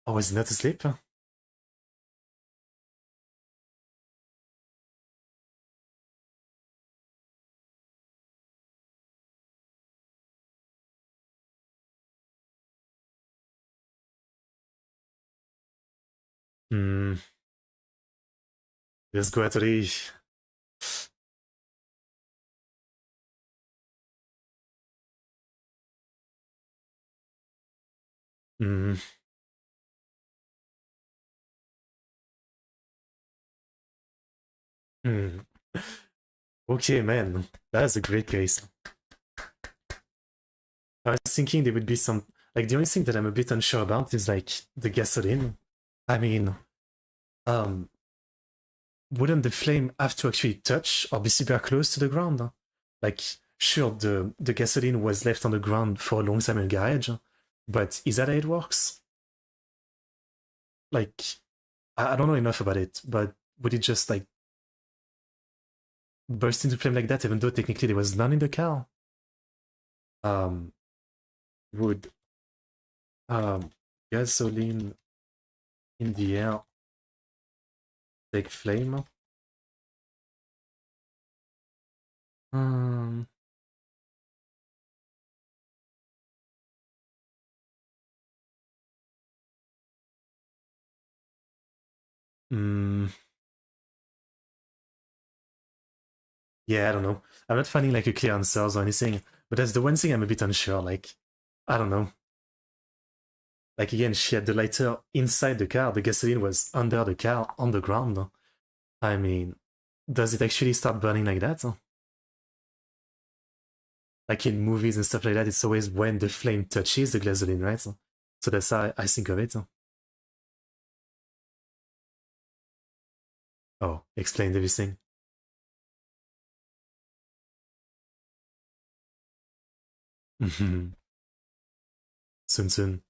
Oh, is he not asleep? Hmm. Let's go at it. Hmm. Hmm. Okay, man. That's a great case. I was thinking there would be some. Like, the only thing that I'm a bit unsure about is like the gasoline. I mean, um, wouldn't the flame have to actually touch or be super close to the ground? Like, sure, the gasoline was left on the ground for a long time in the garage, but is that how it works? Like, I don't know enough about it, but would it just like burst into flame like that, even though technically there was none in the car? Um, would um gasoline in the air take flame? Um, Mm, yeah, I don't know. I'm not finding like a clear answer or anything, but that's the one thing I'm a bit unsure. Like, I don't know. Like again, she had the lighter inside the car. The gasoline was under the car on the ground. I mean, does it actually start burning like that? Like in movies and stuff like that, it's always when the flame touches the gasoline, right? So that's how I think of it. Oh, explain everything. Soon, soon.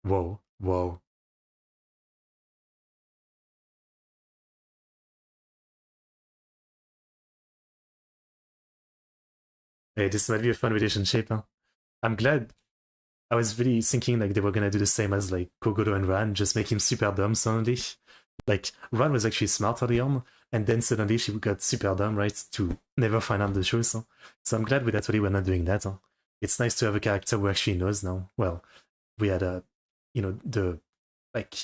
Whoa, whoa. Hey, this might be a fun relationship. Huh? I'm glad. I was really thinking like they were gonna do the same as like Kogoro and Ran, just make him super dumb suddenly. Like Ran was actually smart early on, and then suddenly she got super dumb, right? To never find out the truth. Huh? So I'm glad with that we're not doing that. Huh? It's nice to have a character who actually knows now. Well, we had a, the like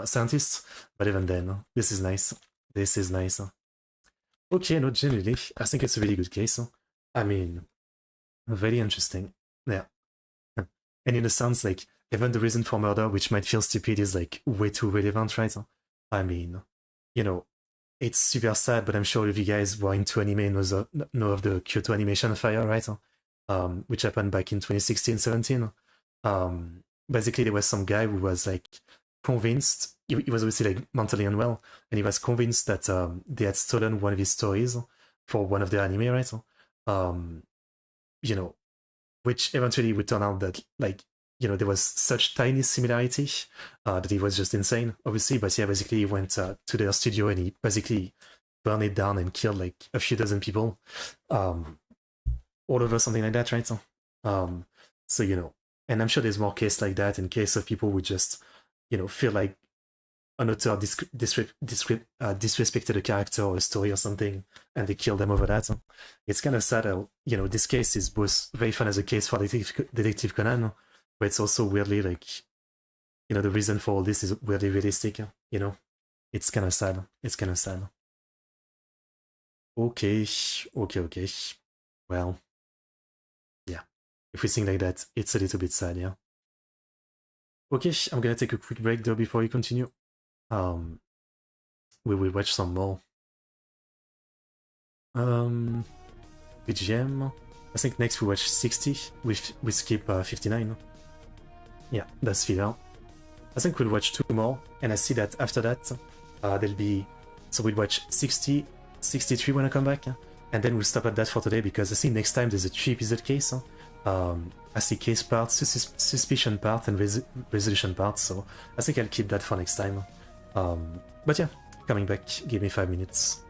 scientists, but even then, this is nice. This is nice. Okay, no, genuinely, I think it's a really good case. I mean, very interesting. Yeah. And in a sense, like, even the reason for murder, which might feel stupid, is like way too relevant, right? I mean, you know, it's super sad, but I'm sure if you guys were into anime know of the Kyoto animation fire, right? Which happened back in 2016, 17. Basically, there was some guy who was like convinced, he was obviously like mentally unwell, and he was convinced that they had stolen one of his stories for one of their anime, right? Um, you know, which eventually would turn out that like there was such tiny similarity that he was just insane, obviously. But yeah, basically he went to their studio and he basically burned it down and killed like a few dozen people, um, all over something like that, right? Um, so and I'm sure there's more cases like that in case of people who just feel like an author disrespected a character or a story or something, and they kill them over that. It's kind of sad. This case is both very fun as a case for Detective Conan, but it's also weirdly like, the reason for all this is weirdly realistic. It's kind of sad. It's kind of sad. Okay, okay, okay. Well, yeah. If we think like that, it's a little bit sad, yeah. Okay, I'm gonna take a quick break though before we continue. Um, we will watch some more. Um, BGM. I think next we watch 60. We skip 59. Yeah, that's filler. I think we'll watch two more, and I see that after that there'll be. So we'll watch 60, 63 when I come back, and then we'll stop at that for today because I see next time there's a 3 episode case. I see case part, suspicion part, and resolution part. So I think I'll keep that for next time. But yeah, coming back. Give me 5 minutes.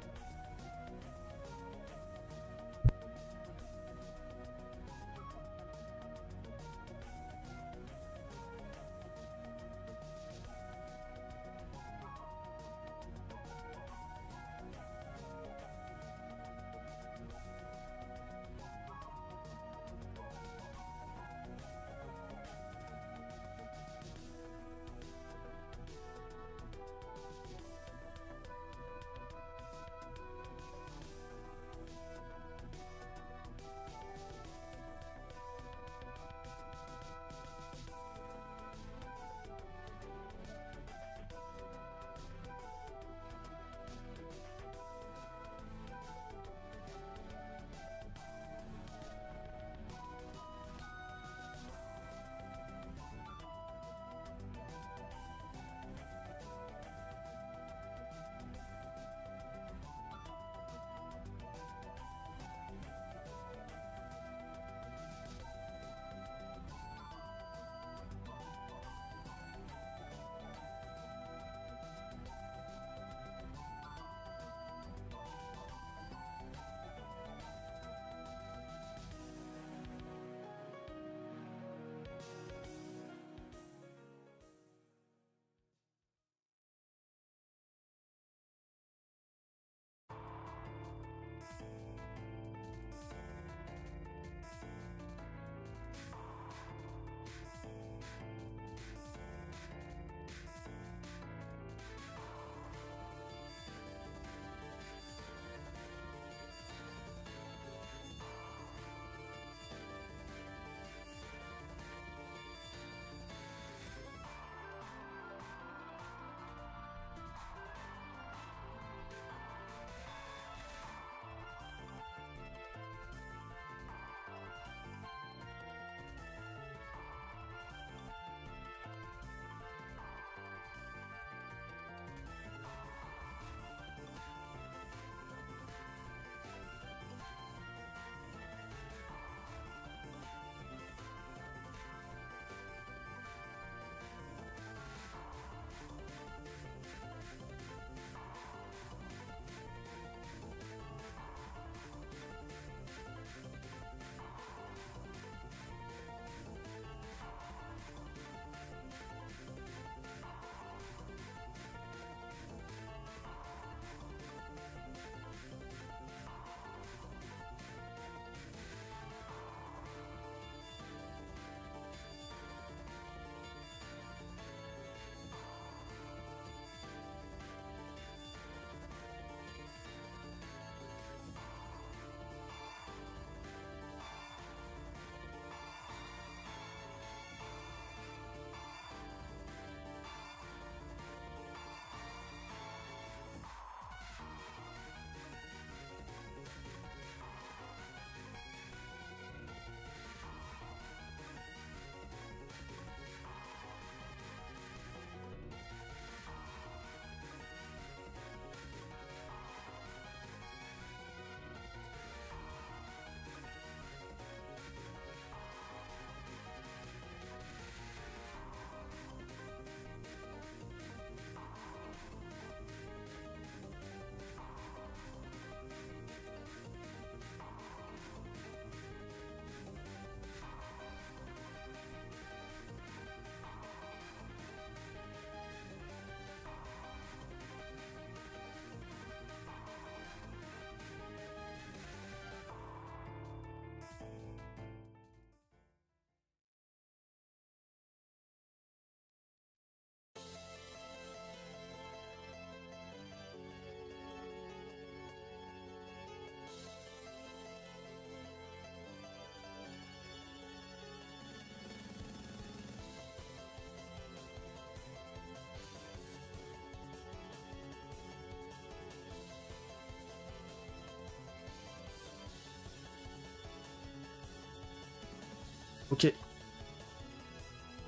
Okay.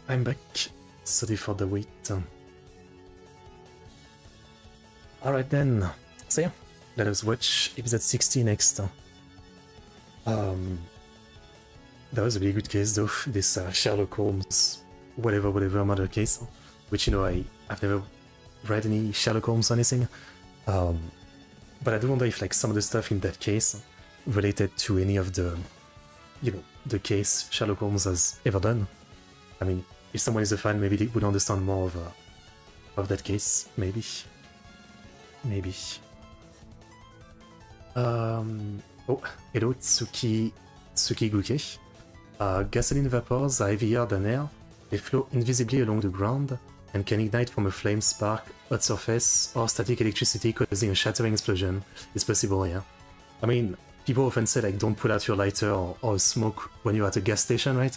I'm back. Sorry for the wait. Alright then. So yeah, let us watch episode 60 next. That was a really good case though, this Sherlock Holmes whatever murder case, which, you know, I've never read any Sherlock Holmes or anything, but I do wonder if like some of the stuff in that case related to any of the, you know, the case Sherlock Holmes has ever done. I mean, if someone is a fan, maybe they would understand more of that case, maybe. Oh, hello, Tsukiguke. Gasoline vapors are heavier than air. They flow invisibly along the ground and can ignite from a flame spark, hot surface, or static electricity causing a shattering explosion. It's possible, yeah. I mean, people often say like don't pull out your lighter or smoke when you're at a gas station, right?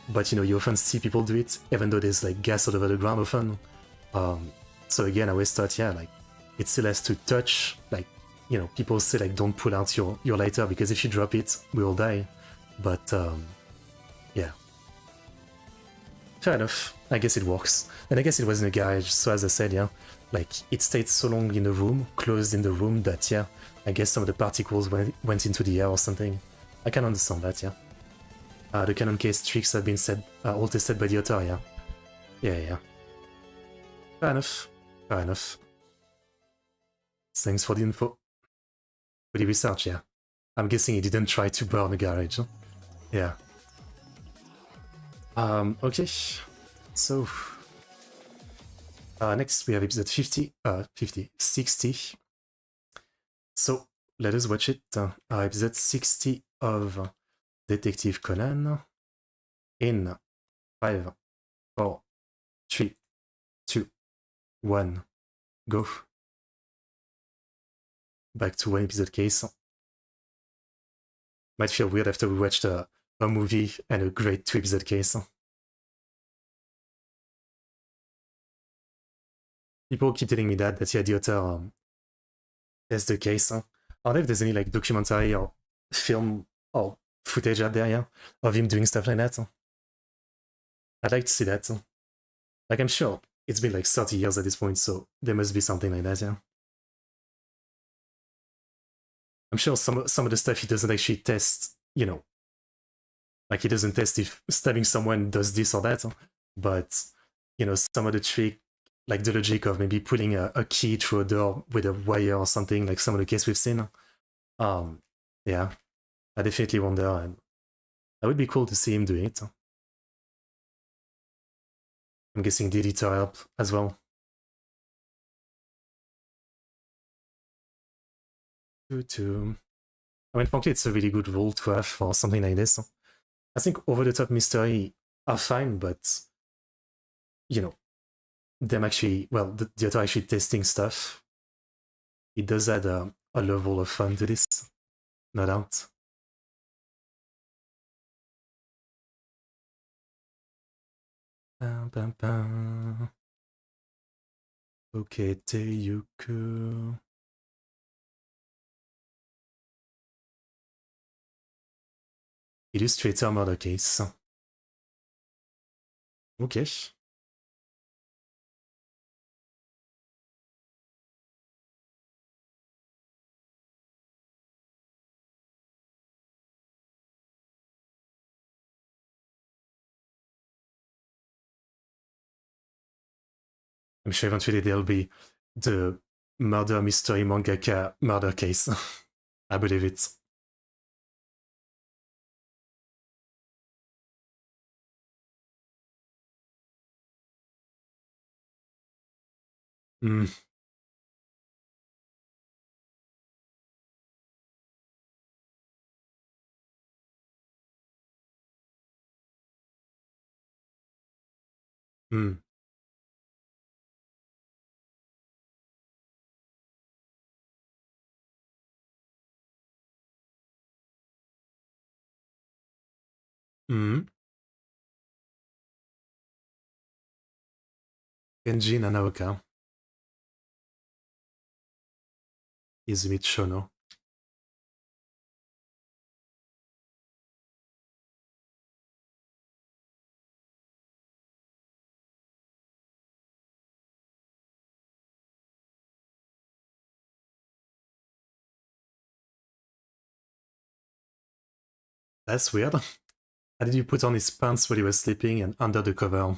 But you know, you often see people do it, even though there's like gas all over the ground often. So again, I always thought, yeah, like it still has to touch. Like, you know, people say like don't pull out your lighter because if you drop it, we will die. But yeah, fair enough. I guess it works, and I guess it was in a garage. So as I said, yeah, like it stayed so long in the room, closed in the room, that yeah, I guess some of the particles went into the air or something. I can understand that, yeah. The cannon case tricks have been all tested by the author, yeah. Yeah. Fair enough. Thanks for the info. For the research, yeah. I'm guessing he didn't try to burn the garage. Huh? Yeah. Okay. So, next we have episode 60. So, let us watch it. Episode 60 of Detective Conan in 5, 4, 3, 2, 1, go. Back to one episode case. Might feel weird after we watched a movie and a great 2-episode case. People keep telling me that yeah, the author is the case. I don't know if there's any like documentary or film or footage out there, yeah, of him doing stuff like that. I'd like to see that. Like, I'm sure it's been like 30 years at this point, so there must be something like that, yeah. I'm sure some of the stuff he doesn't actually test, you know, like he doesn't test if stabbing someone does this or that, but, you know, some of the trick, like the logic of maybe putting a key through a door with a wire or something, like some of the cases we've seen. Yeah, I definitely wonder, and that would be cool to see him doing it. I'm guessing the editor help as well. I mean, frankly, it's a really good rule to have for something like this. I think over-the-top mystery are fine, but, you know, them actually, well, the author actually testing stuff, it does add a level of fun to this, no doubt. Okay, Teyuku. Illustrator murder case. Okay. I'm sure eventually there'll be the murder mystery mangaka murder case. I believe it. Mm. Mm. Mm. Kenji Nanaoka. Izumi Shono. That's weird. How did you put on his pants while he was sleeping and under the cover?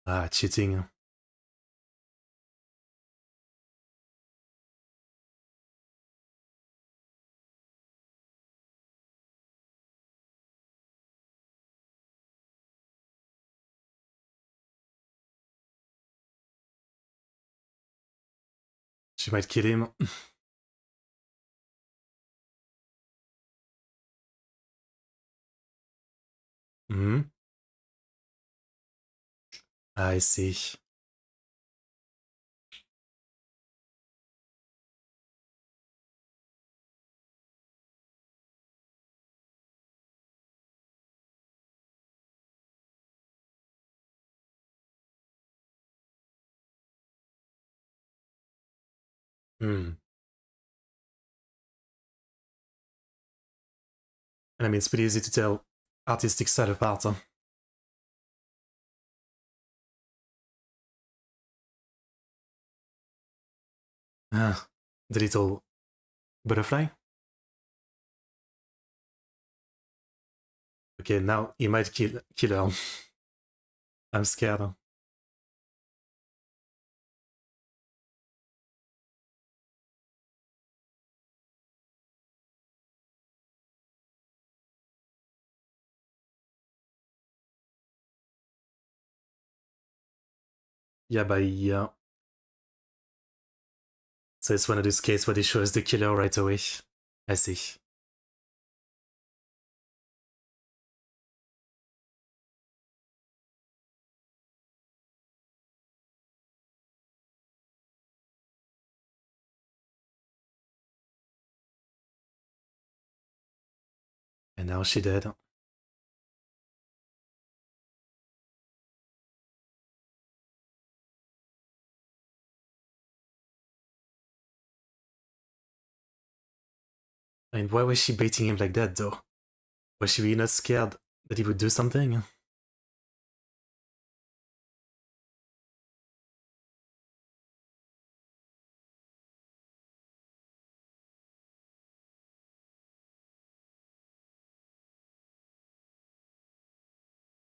Ah, cheating. She might kill him. Hmm. I see. Hmm. And I mean, it's pretty easy to tell artistic side apart. Huh? Ah, the little butterfly. Okay, now he might kill her. I'm scared. Yeah, but yeah. So it's one of those cases where they show us the killer right away. I see. And now she dead. I mean, why was she baiting him like that, though? Was she really not scared that he would do something?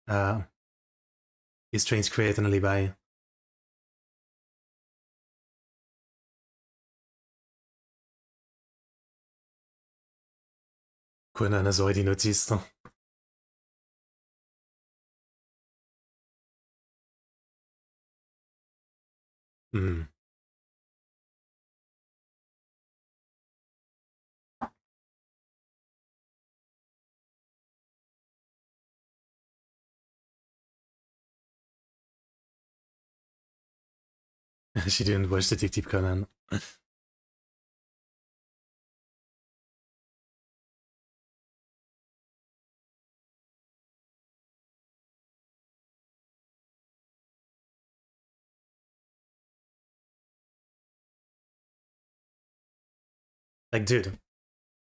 Uh, he's trying to create an alibi. Conan has already noticed. Hmm. She didn't watch Detective Conan. Like, dude,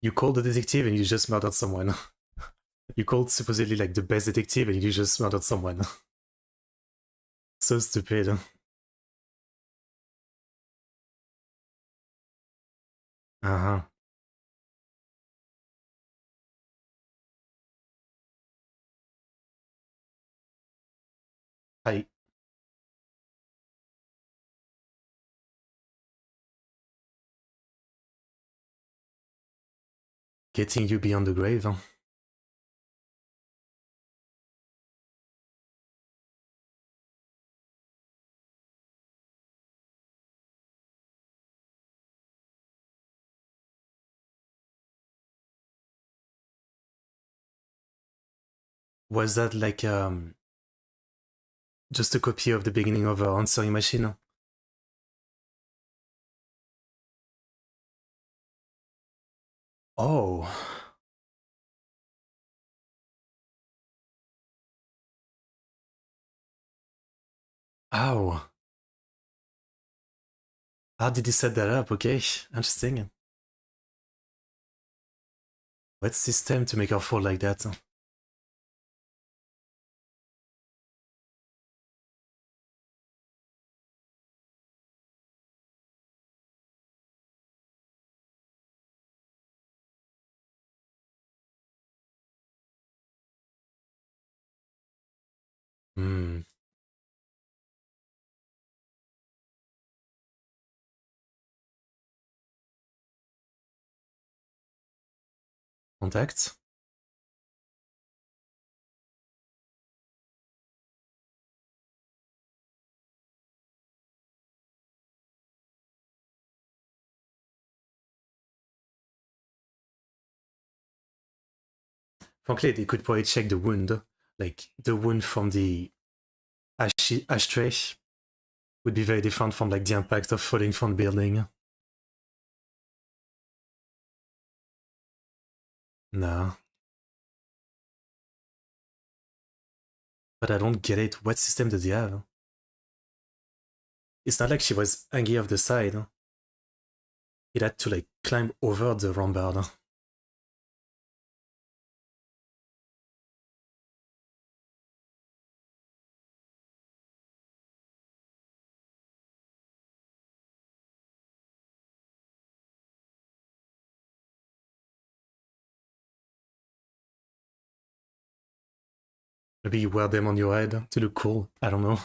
you called the detective and you just murdered someone. You called supposedly like the best detective and you just murdered someone. So stupid. Uh-huh. Hi. Getting you beyond the grave. Was that like just a copy of the beginning of Answering Machine? Oh. Ow. How did he set that up? Okay, interesting. What system to make her fall like that? Contact. Frankly, they could probably check the wound. Like, the wound from the ashtray would be very different from, like, the impact of falling from the building. No. But I don't get it. What system does he have? It's not like she was hanging off the side. It had to, like, climb over the rampart. Maybe you wear them on your head to look cool. I don't know.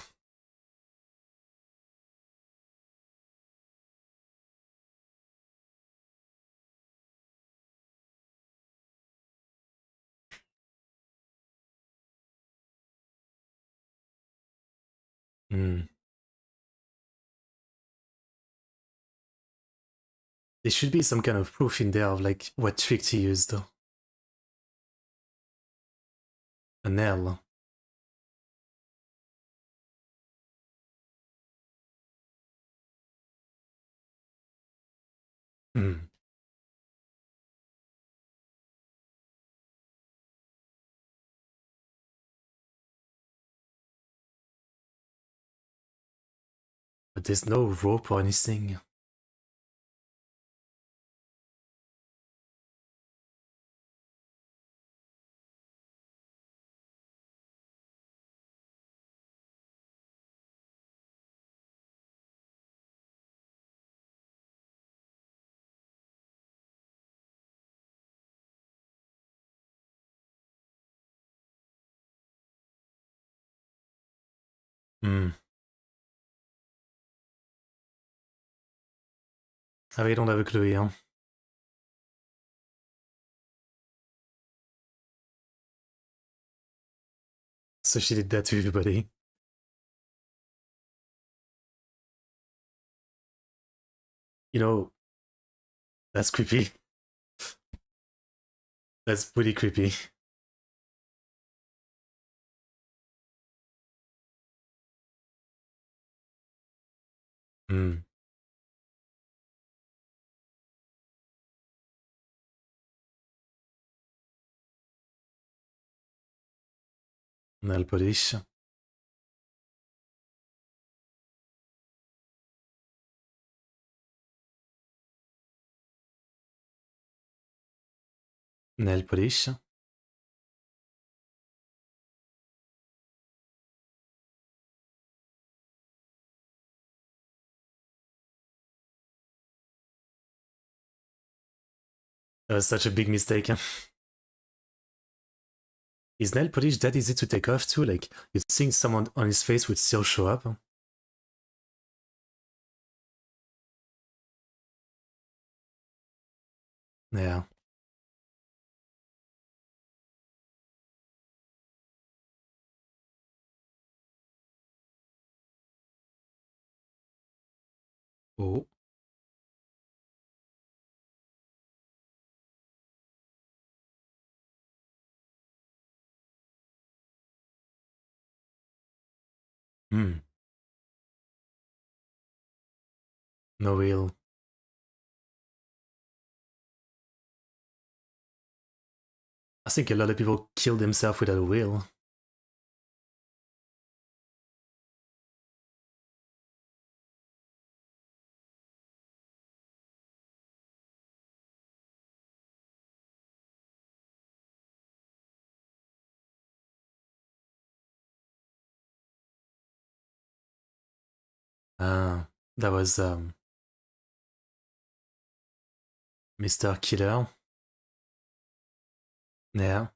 Hmm. There should be some kind of proof in there of, like, what trick he used. A nail. Hmm. But there's no rope or anything. Hmm. I really don't have a clue here. So she did that to everybody. You know, that's creepy. That's pretty creepy. Hmm. Nail polish. Nail polish. That was such a big mistake. Is nail polish that easy to take off too? Like, you'd think someone on his face would still show up. Yeah. Oh. Hmm. No real. I think a lot of people kill themselves without a will. Ah, that was Mr. Killer. Yeah.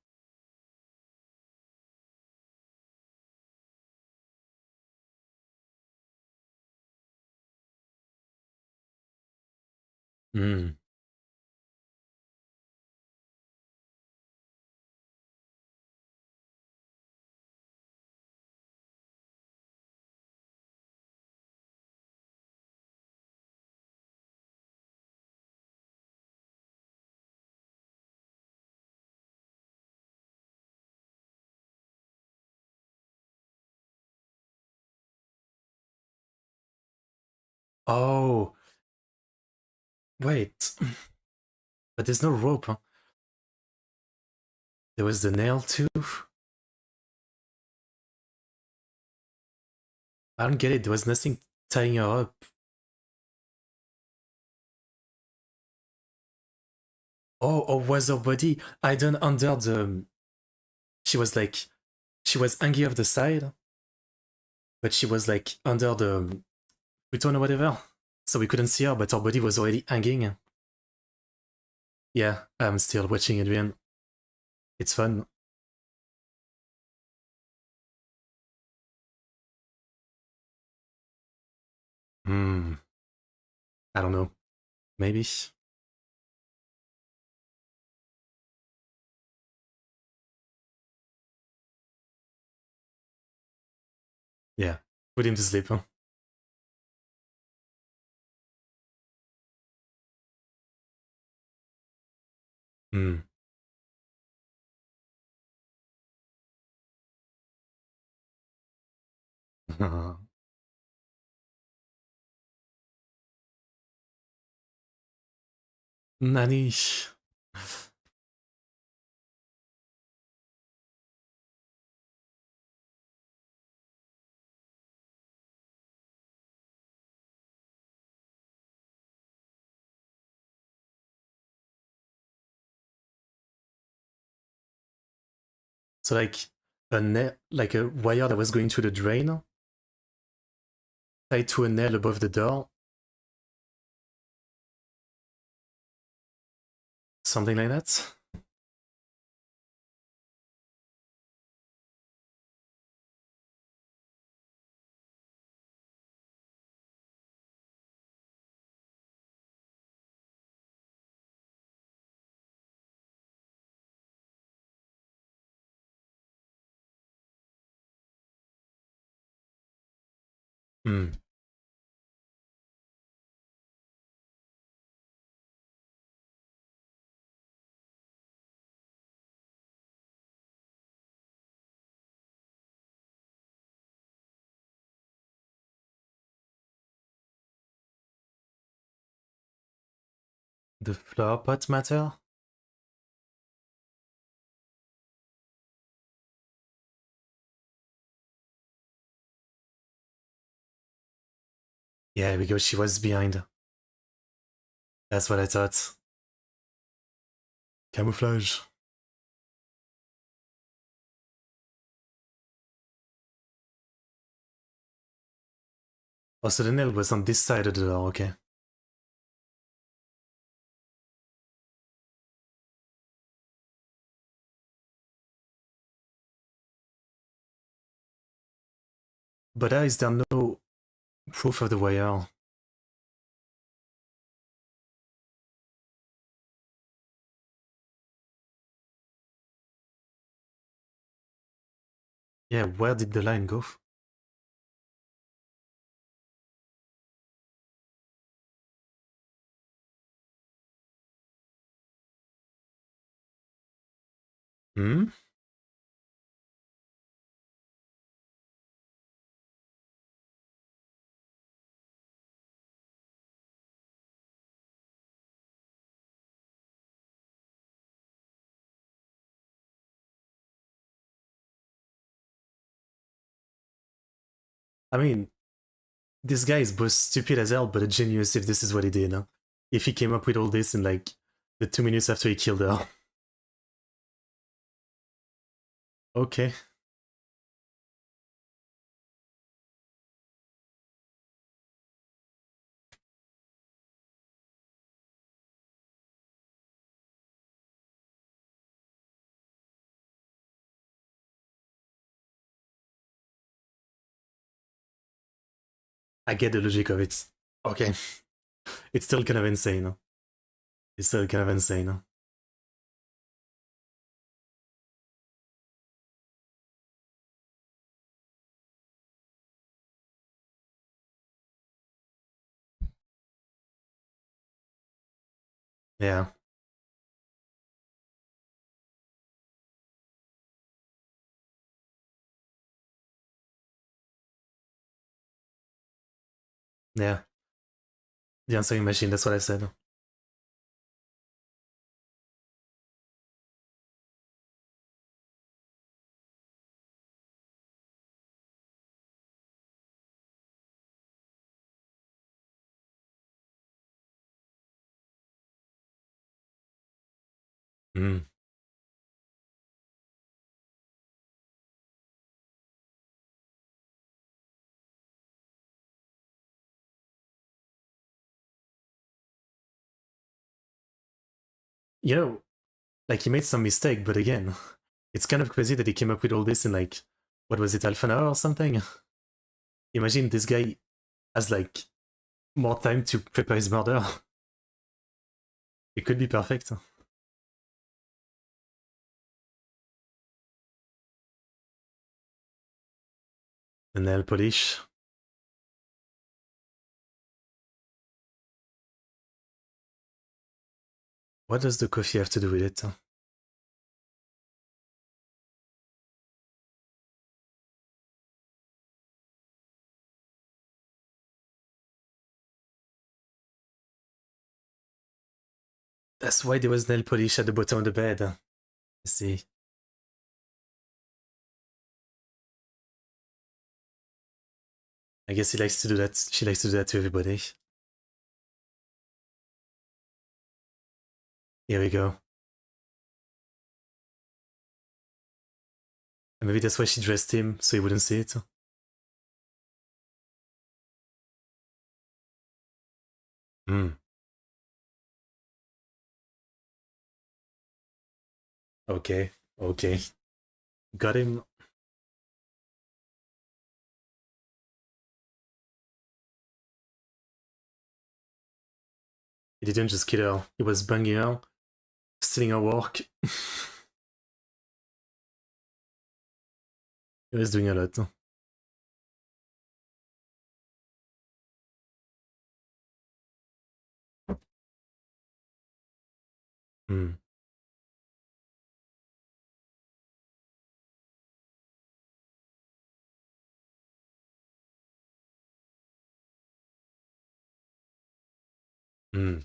Hmm. Oh, wait. But there's no rope, huh? There was the nail too. I don't get it. There was nothing tying her up. Oh, or was her body hidden under the. She was like. She was hanging off the side, but she was like under the futon or whatever. So we couldn't see her, but her body was already hanging. Yeah, I'm still watching it again. It's fun. Hmm. I don't know. Maybe. Yeah. Put him to sleep, huh? Hmm. Nani. So like like a wire that was going to the drain, tied to a nail above the door, something like that. Hmm. The flower pot matter? Yeah, because she was behind. That's what I thought. Camouflage. Oh, so the nail was on this side of the door, okay. But is there no proof of the wire? Yeah, where did the line go? Hmm? I mean, this guy is both stupid as hell, but a genius if this is what he did, huh? If he came up with all this in like the 2 minutes after he killed her. Okay. I get the logic of it. Okay. It's still kind of insane, huh? It's still kind of insane, huh? Yeah. Yeah. The answering machine, that's what I said. Mm. You know, like he made some mistake, but again, it's kind of crazy that he came up with all this in like, what was it, half an hour or something? Imagine this guy has like more time to prepare his murder. It could be perfect. The nail polish. What does the coffee have to do with it? That's why there was nail polish at the bottom of the bed. I see. I guess he likes to do that. She likes to do that to everybody. Here we go. And maybe that's why she dressed him, so he wouldn't see it. Hmm. Okay. Okay. Got him. He didn't just kill her. He was banging her, stealing her work. He was doing a lot. Hmm. Hmm.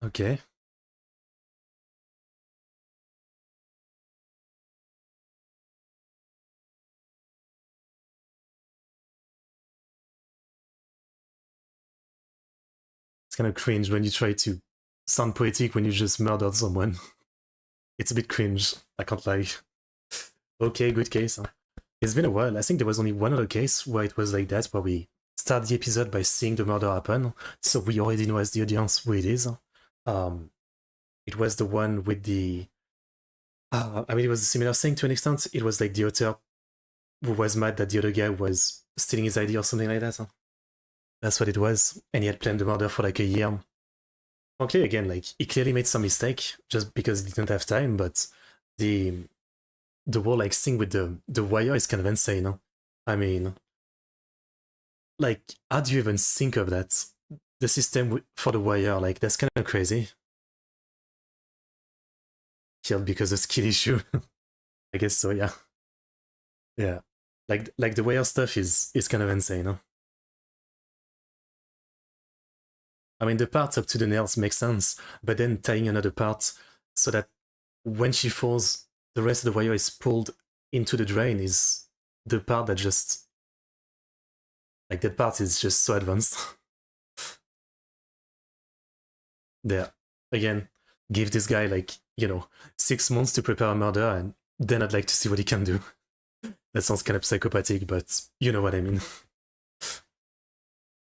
Okay. It's kind of cringe when you try to sound poetic when you just murdered someone. It's a bit cringe. I can't lie. Okay, good case. It's been a while. I think there was only one other case where it was like that, where we start the episode by seeing the murder happen, so we already know as the audience who it is. Um, it was the one with the. I mean, it was a similar thing to an extent. It was like the author who was mad that the other guy was stealing his idea or something like that. That's what it was, and he had planned the murder for like a year. Okay, again, like he clearly made some mistake just because he didn't have time, but the the whole like thing with the wire is kind of insane. No? I mean, like, how do you even think of that? The system for the wire, like, that's kind of crazy. Killed because of skill issue. I guess so. Yeah, yeah. Like the wire stuff is kind of insane. No? I mean, the parts up to the nails make sense, but then tying another part so that when she falls, the rest of the wire is pulled into the drain is the part that just like that part is just so advanced. There, again, give this guy like 6 months to prepare a murder, and then I'd like to see what he can do. That sounds kind of psychopathic, but you know what I mean.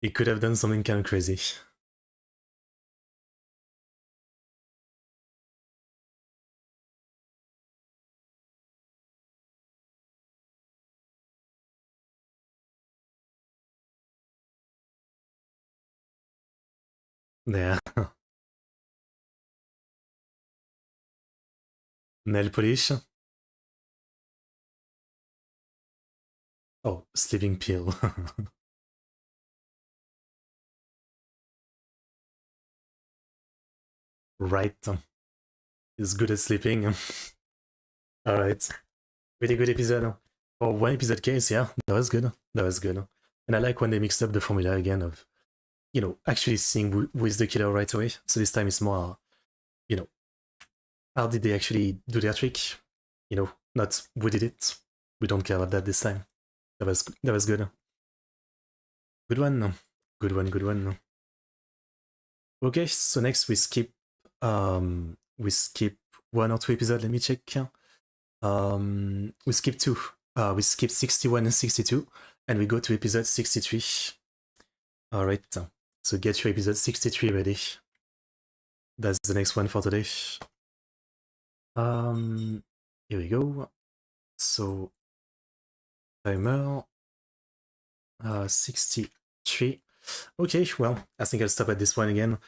He could have done something kind of crazy. Yeah. Nail polish. Oh, sleeping pill. Right. He's good at sleeping. Alright. Really good episode. For one episode case, yeah, that was good. That was good. And I like when they mixed up the formula again of, actually seeing who is the killer right away. So this time it's more, you know, how did they actually do their trick? Not who did it. We don't care about that this time. That was good. Good one. Good one, good one. Okay, so next we skip 1 or 2 episodes. Let me check. We skip 2. We skip 61 and 62, and we go to episode 63. All right, so get your episode 63 ready. That's the next one for today. Here we go. So timer 63. Okay, well, I think I'll stop at this one again,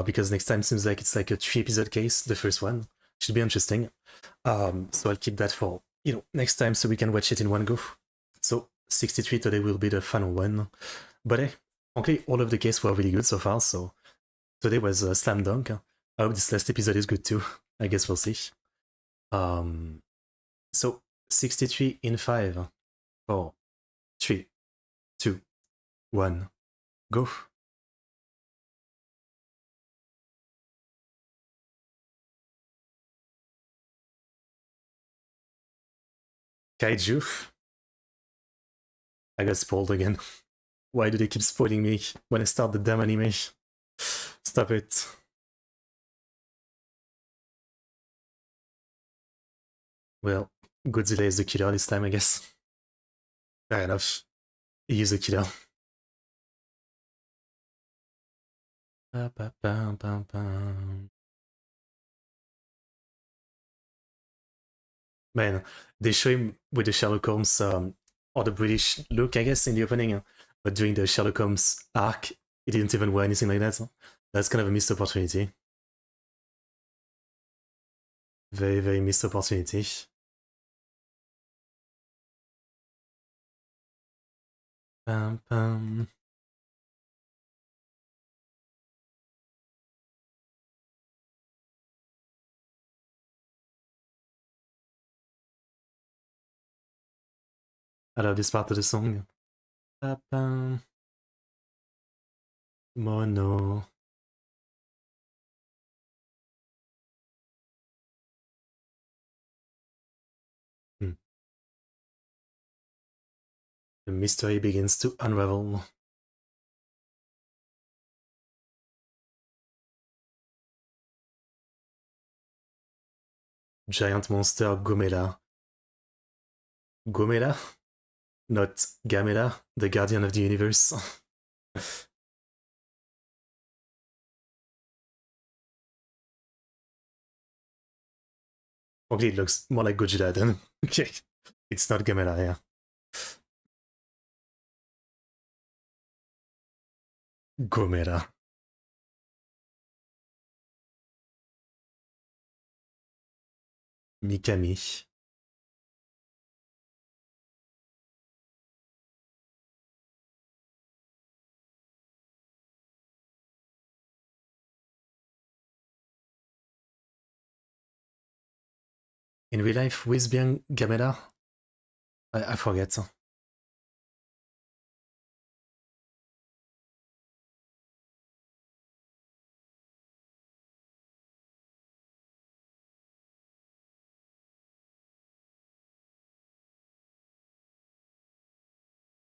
because next time seems like it's like a 3 episode case. The first one should be interesting. So I'll keep that for next time, so we can watch it in one go. So 63 today will be the final one. But hey, okay, all of the cases were really good so far. So today was a slam dunk. I hope this last episode is good too. I guess we'll see. So 63 in 5, 4, 3, 2, 1, go. Kaiju. I got spoiled again. Why do they keep spoiling me when I start the damn anime? Stop it. Well, Godzilla is the killer this time, I guess. Fair enough. He is a killer. Man, they show him with the Sherlock Holmes or the British look, I guess, in the opening. But during the Sherlock Holmes arc, he didn't even wear anything like that. That's kind of a missed opportunity. Very, very missed opportunity. Pam, pam. I love this part of the song. Pam. Mono. Hmm. The mystery begins to unravel. Giant monster Gomela. Gomela? Not Gamela, the guardian of the universe. Okay, it looks more like Gojira then. Okay. It's not Gamela, yeah. Gomera. Mikami. In real life, who is being Gamela? I forget.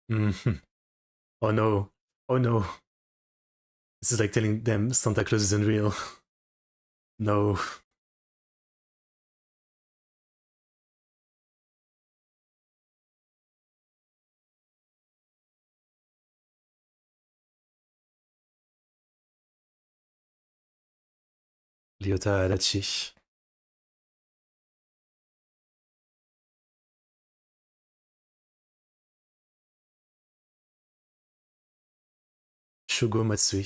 Mm. Oh no. Oh no. This is like telling them Santa Claus isn't real. No. Ryota Adachi. Shugo Matsui.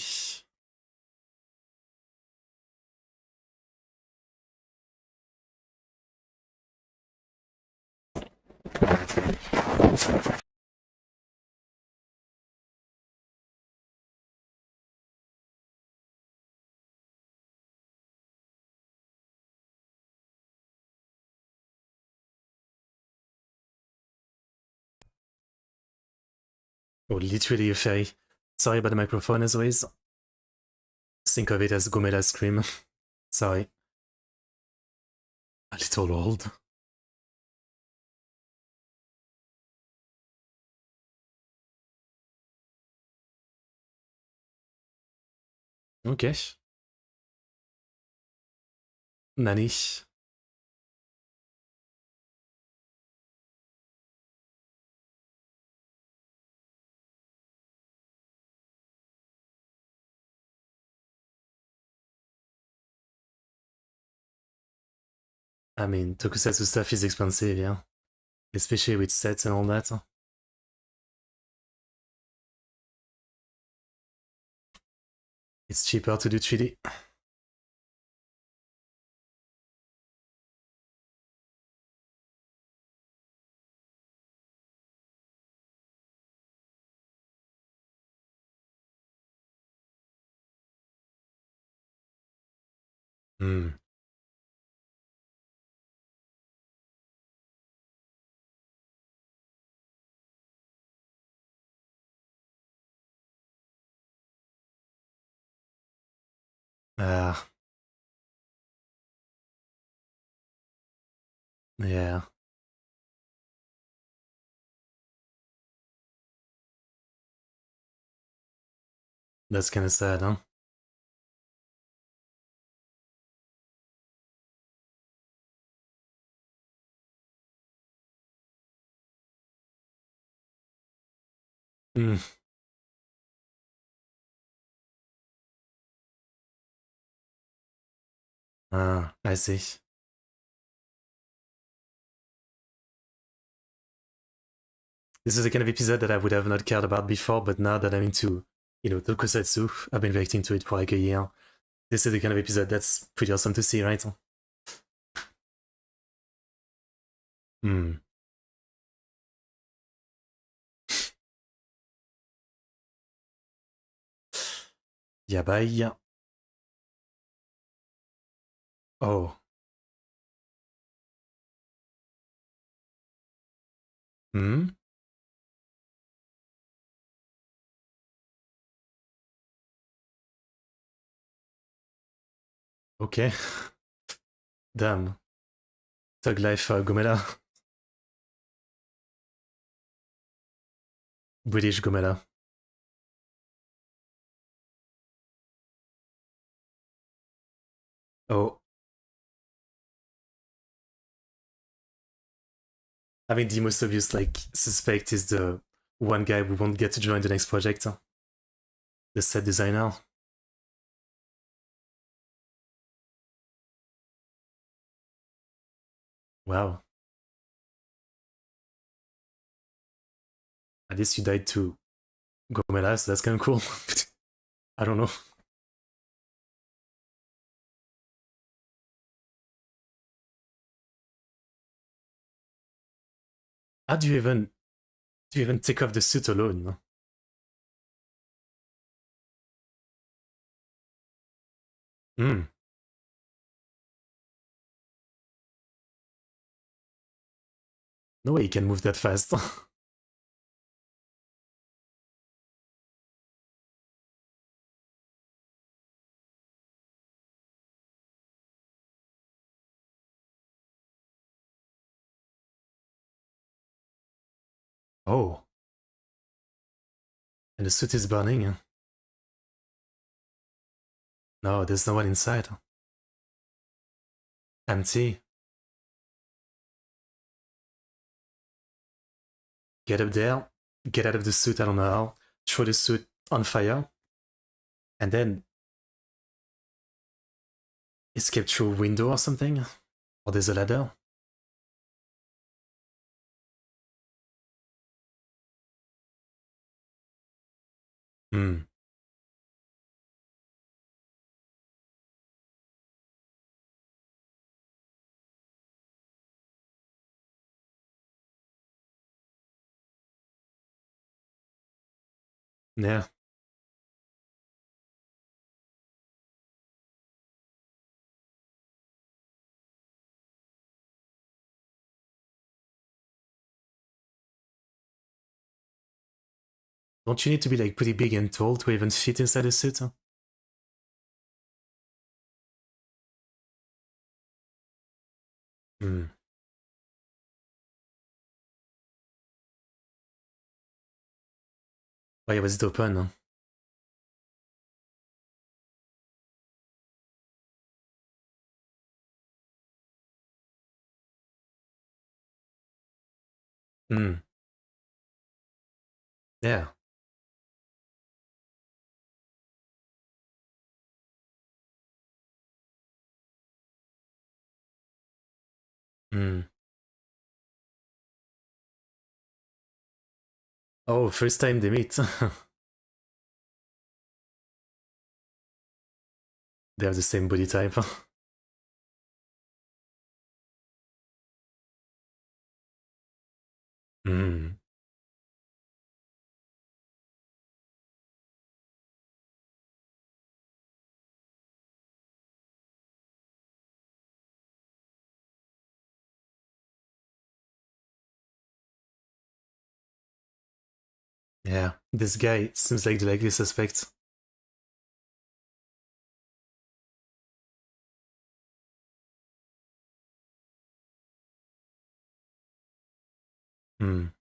Oh, literally a fairy. Sorry about the microphone as always. Think of it as Gomela's scream. Sorry. A little old. Okay. Nani. I mean, tokusatsu stuff is expensive, yeah. Especially with sets and all that. It's cheaper to do 3D. Hmm. Ah, yeah. That's kind of sad, huh? Hmm. Ah, I see. This is the kind of episode that I would have not cared about before, but now that I'm into, tokusatsu, I've been reacting to it for like a year. This is the kind of episode that's pretty awesome to see, right? Hmm. Yeah, bye. Oh. Hmm. Okay. Damn. Thug life, Gomela. British Gomela. Oh. I mean, the most obvious, like, suspect is the one guy who won't get to join the next project. The set designer. Wow. At least you died to Gomela, so that's kind of cool. I don't know. How do you even take off the suit alone? No? Hmm. No way you can move that fast. Oh. And the suit is burning. No, there's no one inside. Empty. Get up there. Get out of the suit, I don't know how. Throw the suit on fire. And then escape through a window or something. Or there's a ladder. Hmm. Yeah. Don't you need to be like pretty big and tall to even fit inside a suit? Hmm. Why was it open? Huh? Hmm. Yeah. Hmm. Oh, first time they meet. They have the same body type. Hmm. Yeah. This guy seems like the likely suspect. Hmm.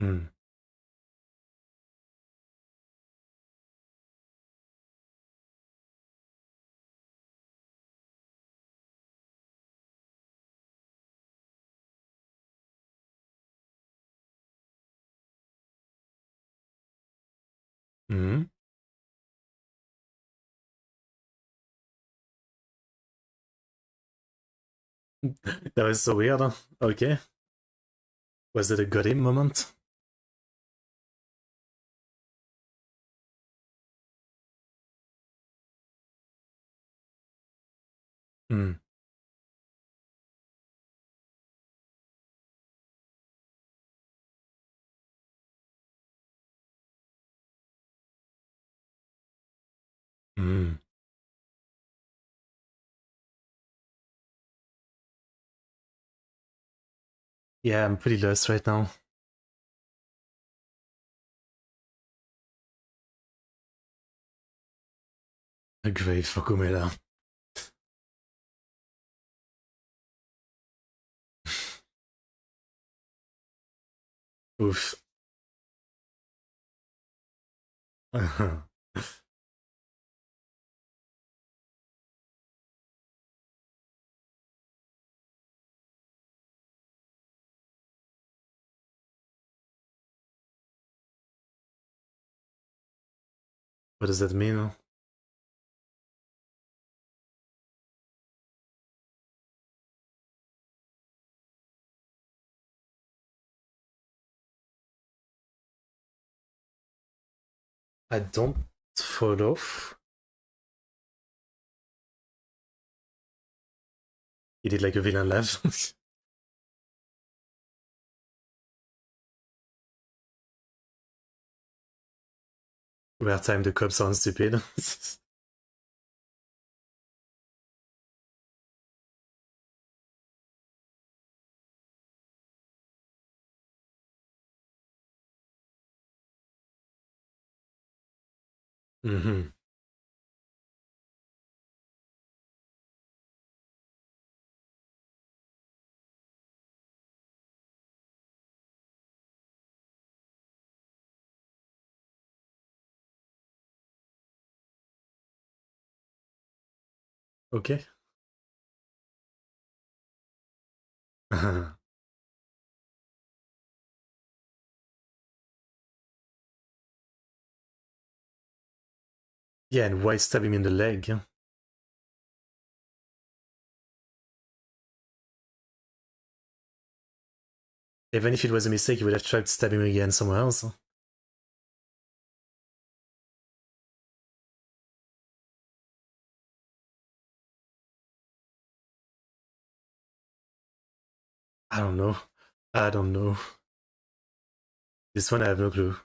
Hmm. Hmm. That was so weird. Huh? Okay. Was it a got him moment? Hmm. Hmm. Yeah, I'm pretty lost right now. A grave for Kumela. Oof. What does that mean? I don't follow. He did like a villain laugh. Where time the cops sounds stupid. Hmm. Okay. Yeah, and why stab him in the leg? Even if it was a mistake, he would have tried to stab him again somewhere else. I don't know. I don't know. This one I have no clue.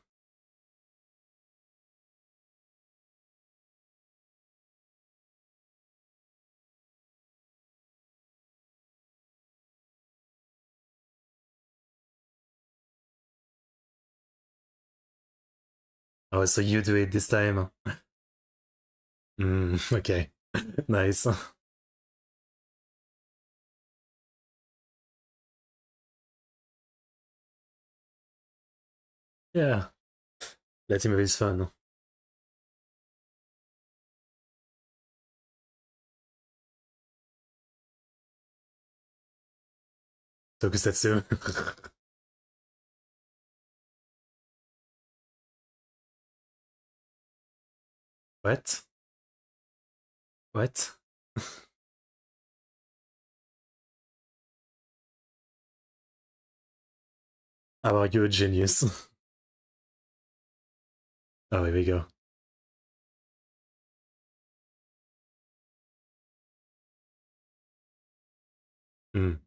Oh, so you do it this time. Okay. Nice. Yeah. That team is fun. Tokusatsu. What? What? How are you a genius? Oh, here we go. Mm.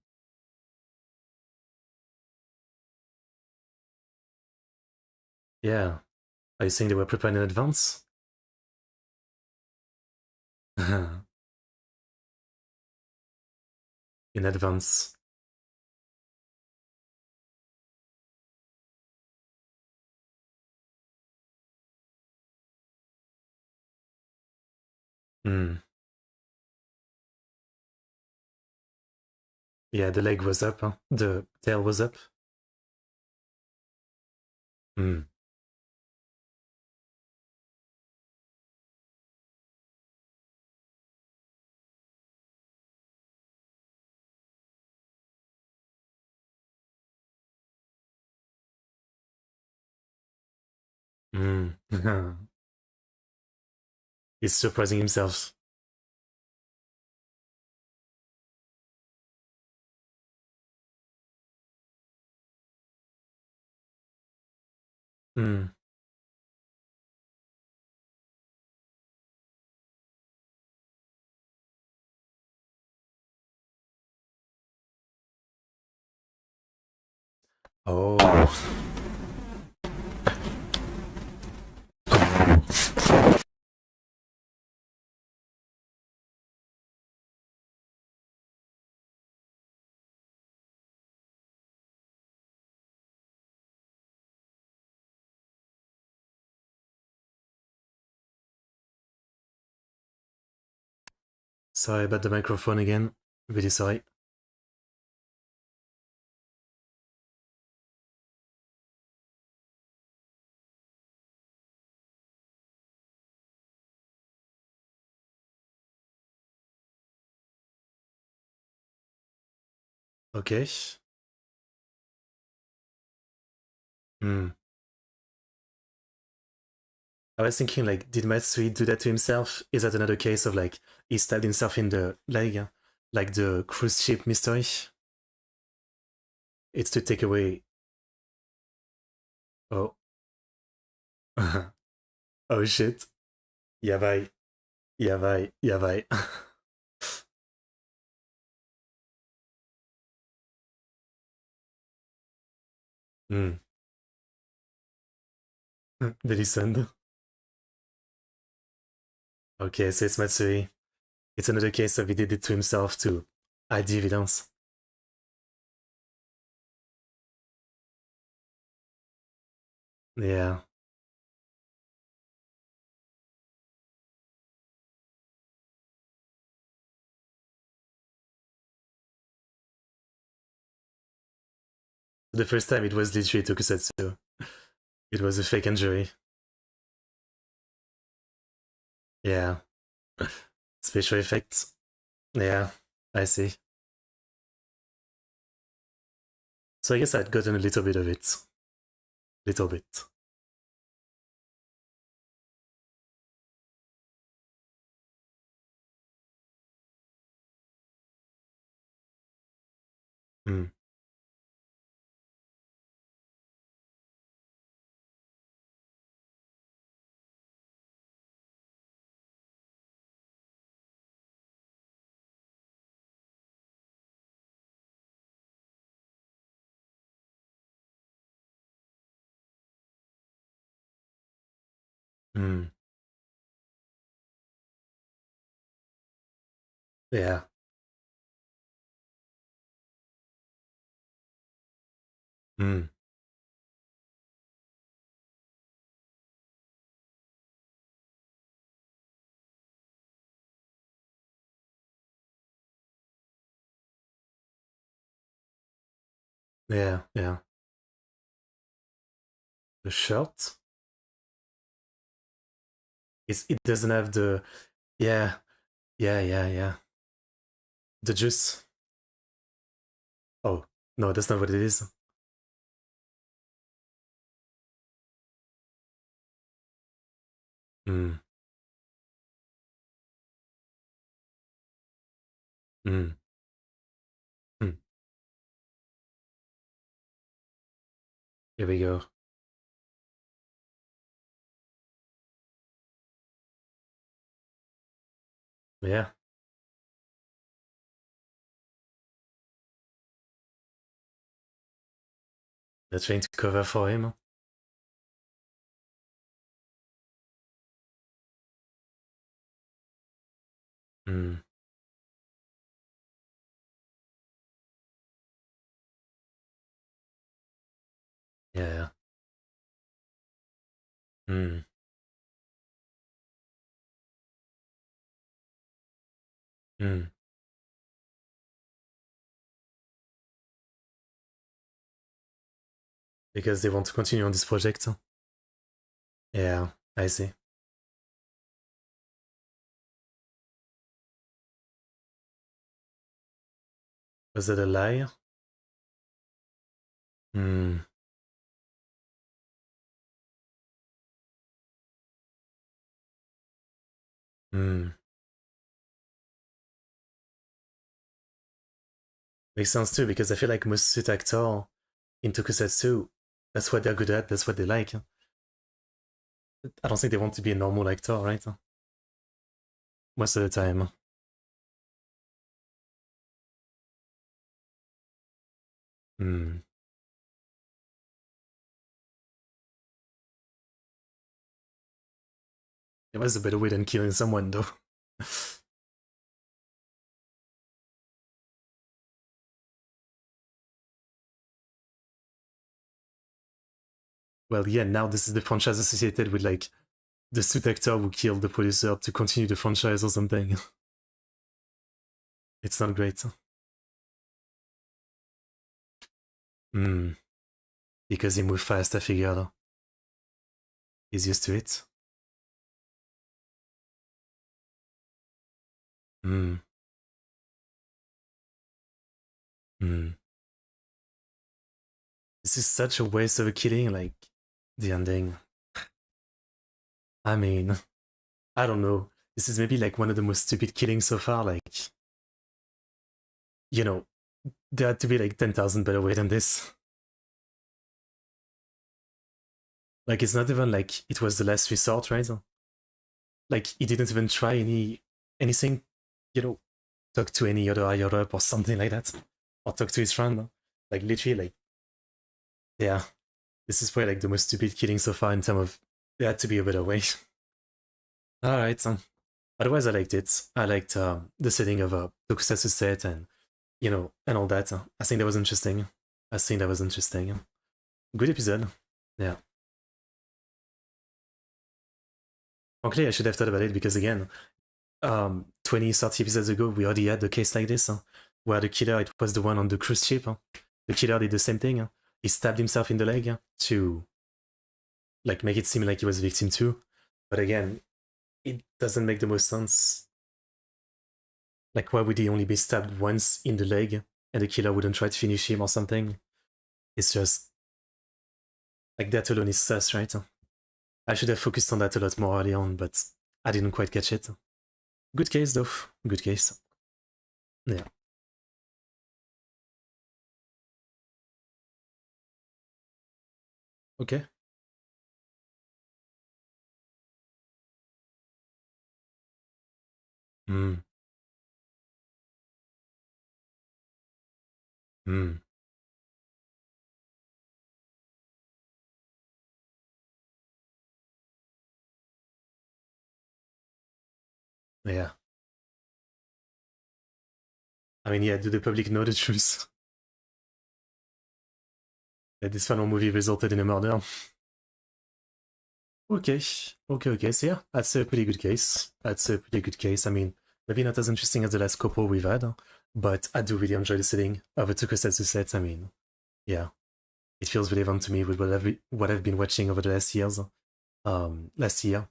Yeah. Are you saying they were prepared in advance? In advance. Mm. Yeah, the leg was up, huh? The tail was up. Mm. Mm. He's surprising himself. Mm. Oh. Sorry about the microphone again. Really sorry. Okay. Mm. I was thinking, like, did Matsui do that to himself? Is that another case of, like, he stabbed himself in the leg? Like the cruise ship mystery? It's to take away. Oh. Oh shit. Yabai. Yabai. Yabai. Mm. Very sad. Okay, so it's Matsui. It's another case of he did it to himself to hide the evidence. Yeah. The first time it was literally Tokusatsu. It was a fake injury. Yeah. Special effects. Yeah. I see. So I guess I'd gotten a little bit of it. Little bit. Mm. Mm. Yeah. Mm. Yeah, yeah. The shirt? It doesn't have the. Yeah, yeah. The juice. Oh, no, that's not what it is. Hmm, hmm, hmm. Here we go. Yeah, they're trying to cover for him. Hmm, yeah. Hmm, hmm. Because they want to continue on this project. Yeah, I see. Was that a lie? Hmm, hmm. Makes sense too, because I feel like most suit actor in tokusatsu, that's what they're good at, that's what they like. I don't think they want to be a normal actor, right? Most of the time. Hmm. It was a better way than killing someone, though. Well, yeah, now this is the franchise associated with like the suit actor who killed the producer to continue the franchise or something. It's not great. Hmm. Because he moved fast, I figured. He's used to it. Hmm. Hmm. This is such a waste of a killing, like the ending. I mean, I don't know. This is maybe like one of the most stupid killings so far. Like, you know, there had to be like 10,000 better way than this. Like, it's not even like it was the last resort, right? Like, he didn't even try anything, you know, talk to any other higher up or something like that, or talk to his friend. Like, literally, like, yeah, this is probably like the most stupid killing so far in terms of there had to be a better way. All right. Otherwise, I liked it. I liked the setting of a tokusatsu set and and all that. I think that was interesting. I think that was interesting. Good episode. Yeah. Frankly, I should have thought about it because again, 20, 30 episodes ago, we already had a case like this, where the killer, it was the one on the cruise ship. The killer did the same thing. He stabbed himself in the leg to like make it seem like he was a victim too. But again, it doesn't make the most sense. Like, why would he only be stabbed once in the leg and the killer wouldn't try to finish him or something? It's just like that alone is sus, right? I should have focused on that a lot more early on, but I didn't quite catch it. Good case though. Good case. Yeah. Okay. Hmm. Hmm. Yeah. I mean, yeah, do the public know the truth? That this final movie resulted in a murder? Okay. Okay. So yeah, that's a pretty good case. That's a pretty good case. I mean, maybe not as interesting as the last couple we've had, but I do really enjoy the setting of a tokusatsu set. I mean, yeah, it feels relevant to me with what I've been watching over the last years. Last year,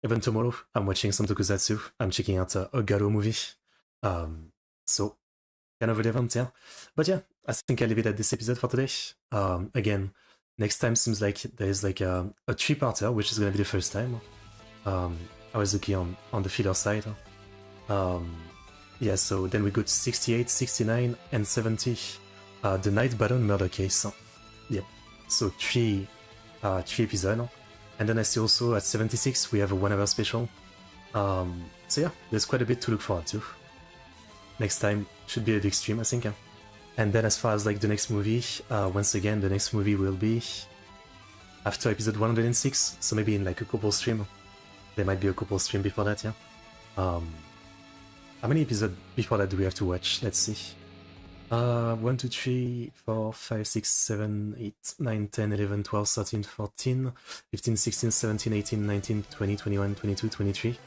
even tomorrow, I'm watching some tokusatsu. I'm checking out a Garo movie. So kind of relevant, yeah. But yeah, I think I'll leave it at this episode for today. Again, next time seems like there's like a three-parter, which is gonna be the first time. I was looking on the filler side. Yeah, so then we go to 68, 69, and 70. The Night Baron murder case. Yep. So three episodes. And then I see also at 76 we have a 1 hour special. So yeah, there's quite a bit to look forward to. Next time should be a big stream, I think. And then as far as like the next movie, once again the next movie will be after episode 106, so maybe in like a couple stream. There might be a couple stream before that, yeah. How many episodes before that do we have to watch? Let's see. 1, 2, 3, 4, 5, 6, 7, 8, 9, 10, 11, 12, 13, 14, 15, 16, 17, 18, 19, 20, 21, 22, 23.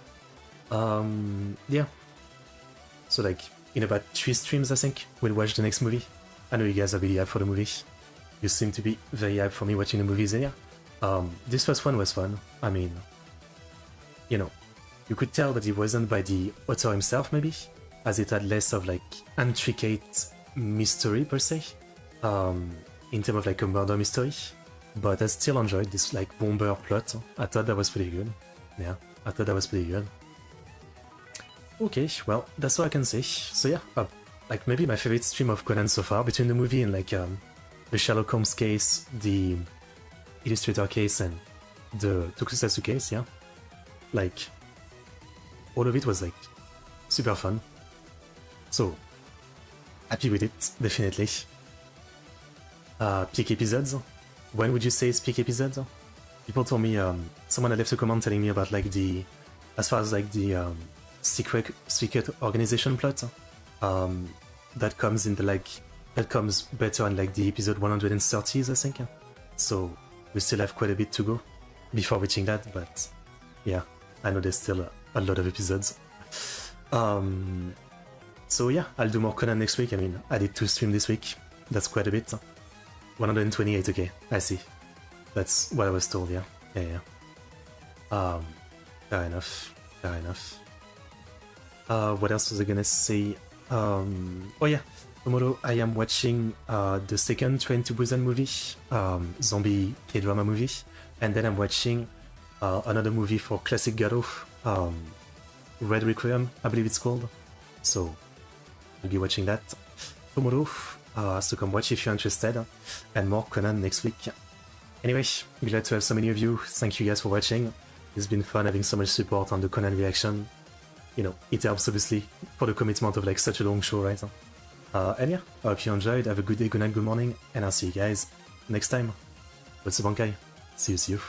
Yeah. So like, in about 3 streams, I think, we'll watch the next movie. I know you guys are really hyped for the movie. You seem to be very hyped for me watching the movies here. This first one was fun. I mean, you know, you could tell that it wasn't by the author himself, maybe, as it had less of like intricate mystery per se, in terms of like a murder mystery. But I still enjoyed this like bomber plot. I thought that was pretty good. Yeah, I thought that was pretty good. Okay, well, that's all I can say. So yeah, like maybe my favorite stream of Conan so far, between the movie and like the Sherlock Holmes case, the Illustrator case, and the Tokusatsu case, yeah. Like, all of it was like super fun. So, happy with it, definitely. Peak episodes. When would you say is peak episodes? People told me, someone had left a comment telling me about like the, as far as like the secret organization plot, that comes in the like, that comes better in like the episode 130s, I think. So we still have quite a bit to go before reaching that, but yeah, I know there's still a lot of episodes. So yeah, I'll do more Conan next week. I mean, I did 2 streams this week. That's quite a bit. 128, okay, I see. That's what I was told, yeah. Yeah. Fair enough. Fair enough. What else was I gonna say? Oh yeah, tomorrow I am watching the second Train to Busan movie, zombie K-drama movie, and then I'm watching another movie for classic Garo, Red Requiem, I believe it's called. So I'll be watching that tomorrow, so come watch if you're interested, and more Conan next week. Anyway, glad to have so many of you. Thank you guys for watching. It's been fun having so much support on the Conan reaction. You know, it helps obviously for the commitment of like such a long show, right? And yeah, I hope you enjoyed. Have a good day, good night, good morning, and I'll see you guys next time. What's up, Bankai? See you.